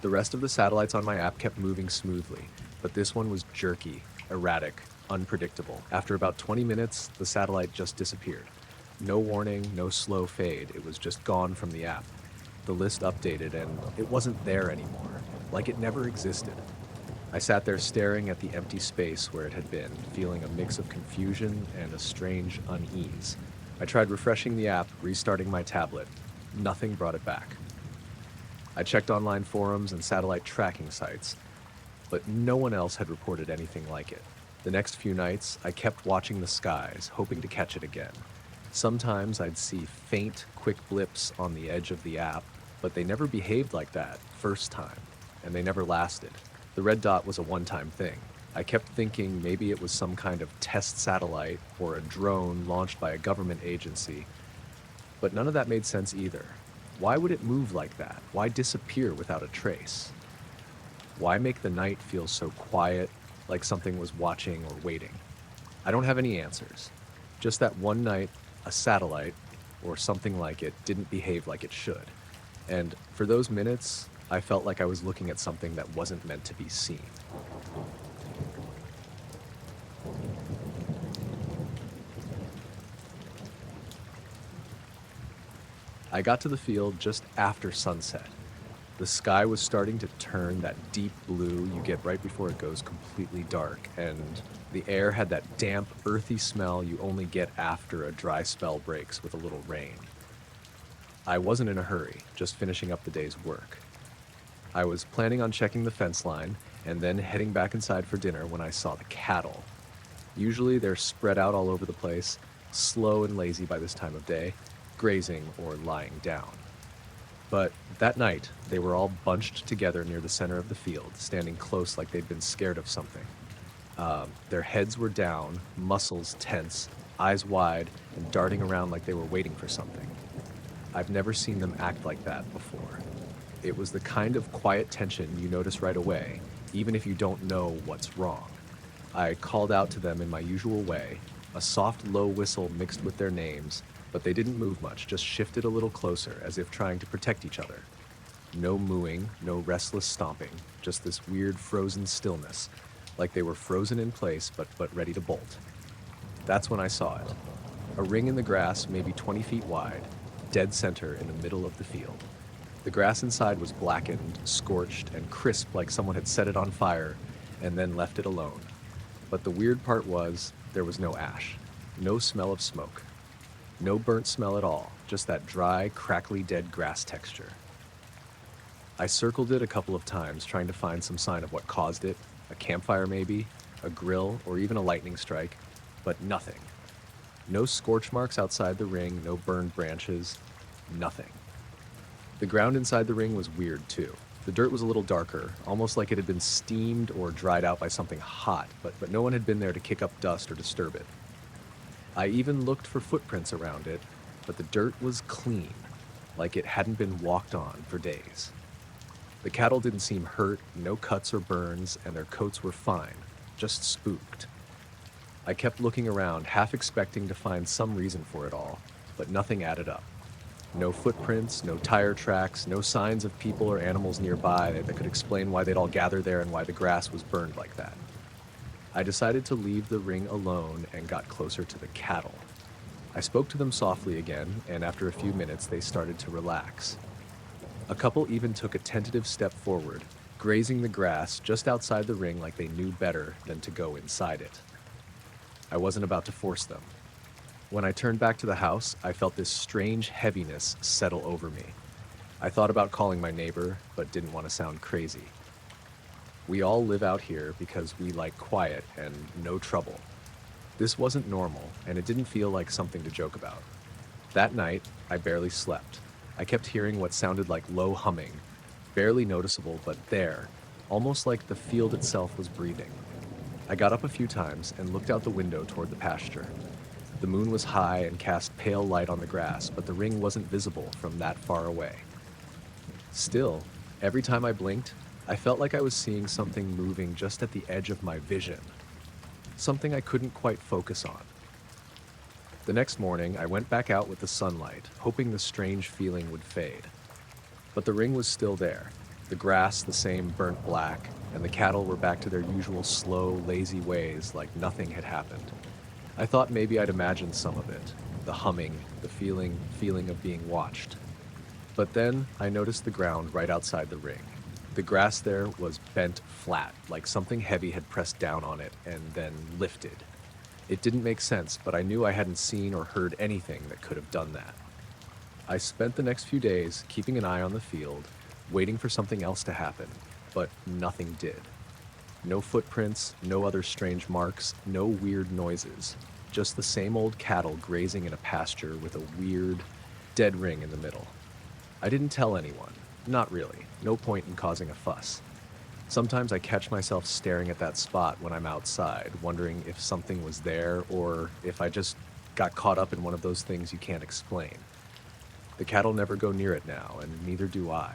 The rest of the satellites on my app kept moving smoothly, but this one was jerky, erratic, unpredictable. After about 20 minutes, the satellite just disappeared. No warning, no slow fade, it was just gone from the app. The list updated and it wasn't there anymore, like it never existed. I sat there staring at the empty space where it had been, feeling a mix of confusion and a strange unease. I tried refreshing the app, restarting my tablet. Nothing brought it back. I checked online forums and satellite tracking sites, but no one else had reported anything like it. The next few nights, I kept watching the skies, hoping to catch it again. Sometimes I'd see faint, quick blips on the edge of the app, but they never behaved like that first time, and they never lasted. The red dot was a one-time thing. I kept thinking maybe it was some kind of test satellite or a drone launched by a government agency, but none of that made sense either. Why would it move like that? Why disappear without a trace? Why make the night feel so quiet, like something was watching or waiting? I don't have any answers. Just that one night, a satellite, or something like it, didn't behave like it should. And for those minutes, I felt like I was looking at something that wasn't meant to be seen. I got to the field just after sunset. The sky was starting to turn that deep blue you get right before it goes completely dark, and the air had that damp, earthy smell you only get after a dry spell breaks with a little rain. I wasn't in a hurry, just finishing up the day's work. I was planning on checking the fence line and then heading back inside for dinner when I saw the cattle. Usually they're spread out all over the place, slow and lazy by this time of day, grazing or lying down. But that night, they were all bunched together near the center of the field, standing close like they'd been scared of something. Their heads were down, muscles tense, eyes wide, and darting around like they were waiting for something. I've never seen them act like that before. It was the kind of quiet tension you notice right away, even if you don't know what's wrong. I called out to them in my usual way, a soft, low whistle mixed with their names, but they didn't move much, just shifted a little closer, as if trying to protect each other. No mooing, no restless stomping, just this weird frozen stillness, like they were frozen in place but ready to bolt. That's when I saw it. A ring in the grass, maybe 20 feet wide, dead center in the middle of the field. The grass inside was blackened, scorched, and crisp like someone had set it on fire and then left it alone. But the weird part was, there was no ash, no smell of smoke, no burnt smell at all, just that dry, crackly dead grass texture. I circled it a couple of times, trying to find some sign of what caused it, a campfire maybe, a grill, or even a lightning strike, but nothing. No scorch marks outside the ring, no burned branches, nothing. The ground inside the ring was weird too. The dirt was a little darker, almost like it had been steamed or dried out by something hot, but no one had been there to kick up dust or disturb it. I even looked for footprints around it, but the dirt was clean, like it hadn't been walked on for days. The cattle didn't seem hurt, no cuts or burns, and their coats were fine, just spooked. I kept looking around, half expecting to find some reason for it all, but nothing added up. No footprints, no tire tracks, no signs of people or animals nearby that could explain why they'd all gather there and why the grass was burned like that. I decided to leave the ring alone and got closer to the cattle. I spoke to them softly again, and after a few minutes they started to relax. A couple even took a tentative step forward, grazing the grass just outside the ring like they knew better than to go inside it. I wasn't about to force them. When I turned back to the house, I felt this strange heaviness settle over me. I thought about calling my neighbor, but didn't want to sound crazy. We all live out here because we like quiet and no trouble. This wasn't normal, and it didn't feel like something to joke about. That night, I barely slept. I kept hearing what sounded like low humming, barely noticeable, but there, almost like the field itself was breathing. I got up a few times and looked out the window toward the pasture. The moon was high and cast pale light on the grass, but the ring wasn't visible from that far away. Still, every time I blinked, I felt like I was seeing something moving just at the edge of my vision. Something I couldn't quite focus on. The next morning, I went back out with the sunlight, hoping the strange feeling would fade. But the ring was still there, the grass the same burnt black, and the cattle were back to their usual slow, lazy ways like nothing had happened. I thought maybe I'd imagined some of it, the humming, the feeling of being watched. But then I noticed the ground right outside the ring. The grass there was bent flat, like something heavy had pressed down on it and then lifted. It didn't make sense, but I knew I hadn't seen or heard anything that could have done that. I spent the next few days keeping an eye on the field, waiting for something else to happen, but nothing did. No footprints, no other strange marks, no weird noises. Just the same old cattle grazing in a pasture with a weird, dead ring in the middle. I didn't tell anyone. Not really. No point in causing a fuss. Sometimes I catch myself staring at that spot when I'm outside, wondering if something was there or if I just got caught up in one of those things you can't explain. The cattle never go near it now, and neither do I.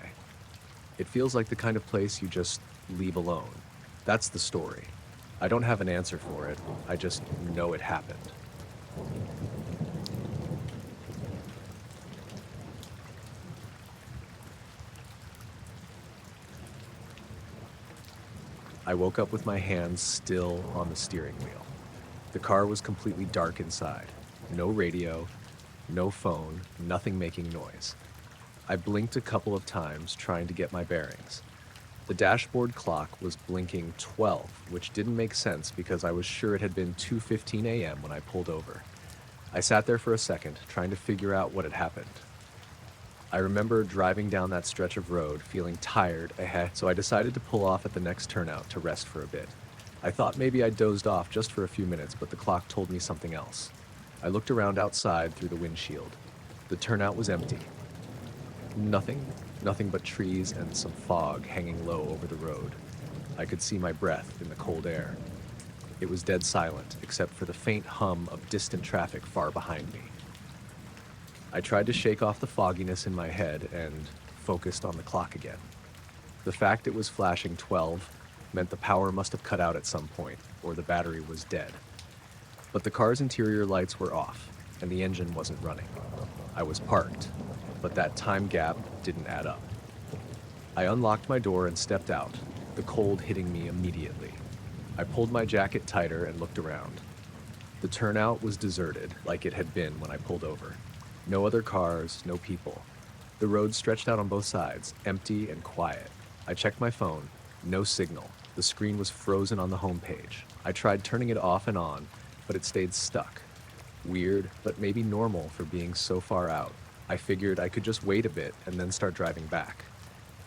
It feels like the kind of place you just leave alone. That's the story. I don't have an answer for it. I just know it happened. I woke up with my hands still on the steering wheel. The car was completely dark inside. No radio, no phone, nothing making noise. I blinked a couple of times, trying to get my bearings. The dashboard clock was blinking 12, which didn't make sense because I was sure it had been 2:15 a.m. when I pulled over. I sat there for a second, trying to figure out what had happened. I remember driving down that stretch of road, feeling tired ahead, so I decided to pull off at the next turnout to rest for a bit. I thought maybe I dozed off just for a few minutes, but the clock told me something else. I looked around outside through the windshield. The turnout was empty. Nothing but trees and some fog hanging low over the road. I could see my breath in the cold air. It was dead silent, except for the faint hum of distant traffic far behind me. I tried to shake off the fogginess in my head and focused on the clock again. The fact it was flashing 12 meant the power must have cut out at some point, or the battery was dead. But the car's interior lights were off, and the engine wasn't running. I was parked, but that time gap didn't add up. I unlocked my door and stepped out, the cold hitting me immediately. I pulled my jacket tighter and looked around. The turnout was deserted, like it had been when I pulled over. No other cars, no people. The road stretched out on both sides, empty and quiet. I checked my phone. No signal. The screen was frozen on the home page. I tried turning it off and on, but it stayed stuck. Weird, but maybe normal for being so far out. I figured I could just wait a bit and then start driving back.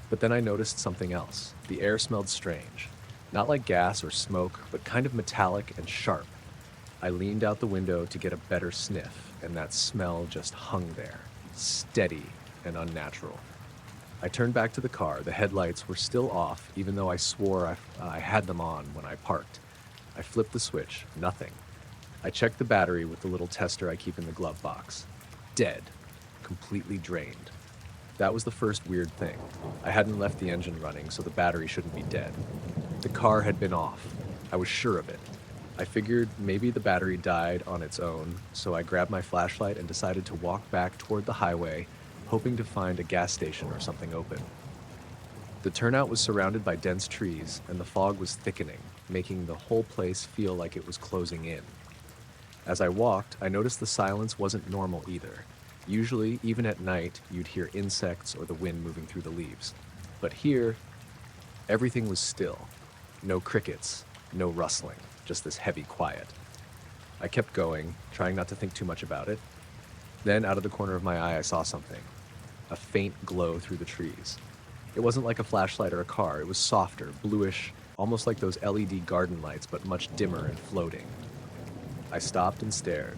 But then I noticed something else. The air smelled strange. Not like gas or smoke, but kind of metallic and sharp. I leaned out the window to get a better sniff, and that smell just hung there, steady and unnatural. I turned back to the car. The headlights were still off, even though I swore I had them on when I parked. I flipped the switch. Nothing. I checked the battery with the little tester I keep in the glove box. Dead. Completely drained. That was the first weird thing. I hadn't left the engine running, so the battery shouldn't be dead. The car had been off. I was sure of it. I figured maybe the battery died on its own, so I grabbed my flashlight and decided to walk back toward the highway, hoping to find a gas station or something open. The turnout was surrounded by dense trees, and the fog was thickening, making the whole place feel like it was closing in. As I walked, I noticed the silence wasn't normal either. Usually, even at night, you'd hear insects or the wind moving through the leaves. But here, everything was still. No crickets, no rustling, just this heavy quiet. I kept going, trying not to think too much about it. Then, out of the corner of my eye, I saw something. A faint glow through the trees. It wasn't like a flashlight or a car. It was softer, bluish, almost like those LED garden lights, but much dimmer and floating. I stopped and stared.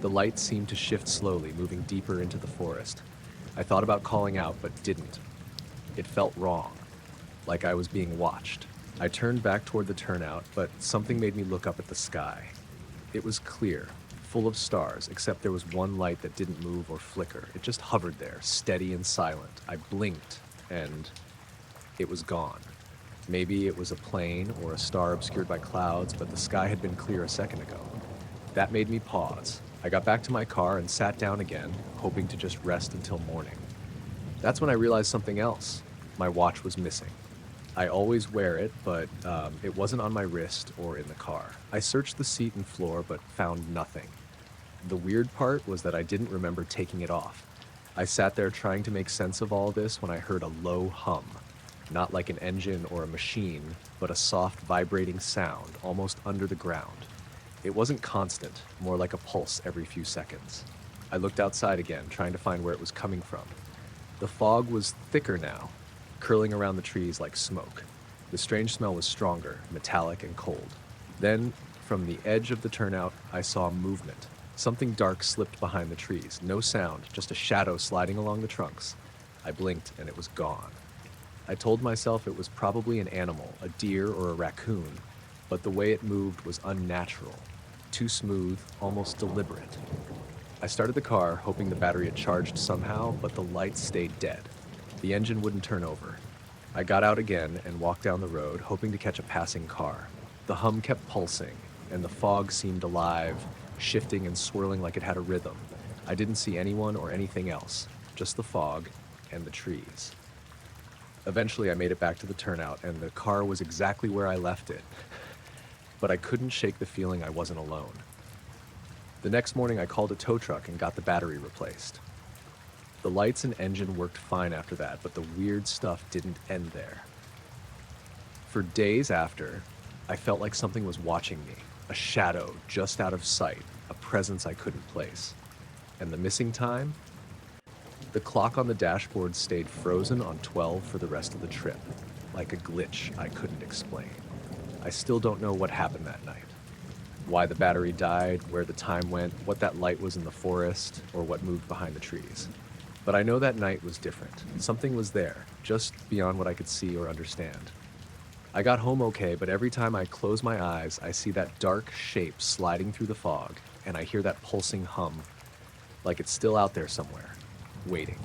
The light seemed to shift slowly, moving deeper into the forest. I thought about calling out, but didn't. It felt wrong, like I was being watched. I turned back toward the turnout, but something made me look up at the sky. It was clear, full of stars, except there was one light that didn't move or flicker. It just hovered there, steady and silent. I blinked, and it was gone. Maybe it was a plane or a star obscured by clouds, but the sky had been clear a second ago. That made me pause. I got back to my car and sat down again, hoping to just rest until morning. That's when I realized something else. My watch was missing. I always wear it, but it wasn't on my wrist or in the car. I searched the seat and floor, but found nothing. The weird part was that I didn't remember taking it off. I sat there trying to make sense of all this when I heard a low hum. Not like an engine or a machine, but a soft vibrating sound, almost under the ground. It wasn't constant, more like a pulse every few seconds. I looked outside again, trying to find where it was coming from. The fog was thicker now, curling around the trees like smoke. The strange smell was stronger, metallic and cold. Then, from the edge of the turnout, I saw movement. Something dark slipped behind the trees. No sound, just a shadow sliding along the trunks. I blinked and it was gone. I told myself it was probably an animal, a deer or a raccoon, but the way it moved was unnatural. Too smooth, almost deliberate. I started the car, hoping the battery had charged somehow, but the lights stayed dead. The engine wouldn't turn over. I got out again and walked down the road, hoping to catch a passing car. The hum kept pulsing, and the fog seemed alive, shifting and swirling like it had a rhythm. I didn't see anyone or anything else, just the fog and the trees. Eventually, I made it back to the turnout, and the car was exactly where I left it. But I couldn't shake the feeling I wasn't alone. The next morning, I called a tow truck and got the battery replaced. The lights and engine worked fine after that, but the weird stuff didn't end there. For days after, I felt like something was watching me, a shadow just out of sight, a presence I couldn't place. And the missing time? The clock on the dashboard stayed frozen on 12 for the rest of the trip, like a glitch I couldn't explain. I still don't know what happened that night. Why the battery died, where the time went, what that light was in the forest, or what moved behind the trees. But I know that night was different. Something was there, just beyond what I could see or understand. I got home okay, but every time I close my eyes, I see that dark shape sliding through the fog, and I hear that pulsing hum, like it's still out there somewhere, waiting.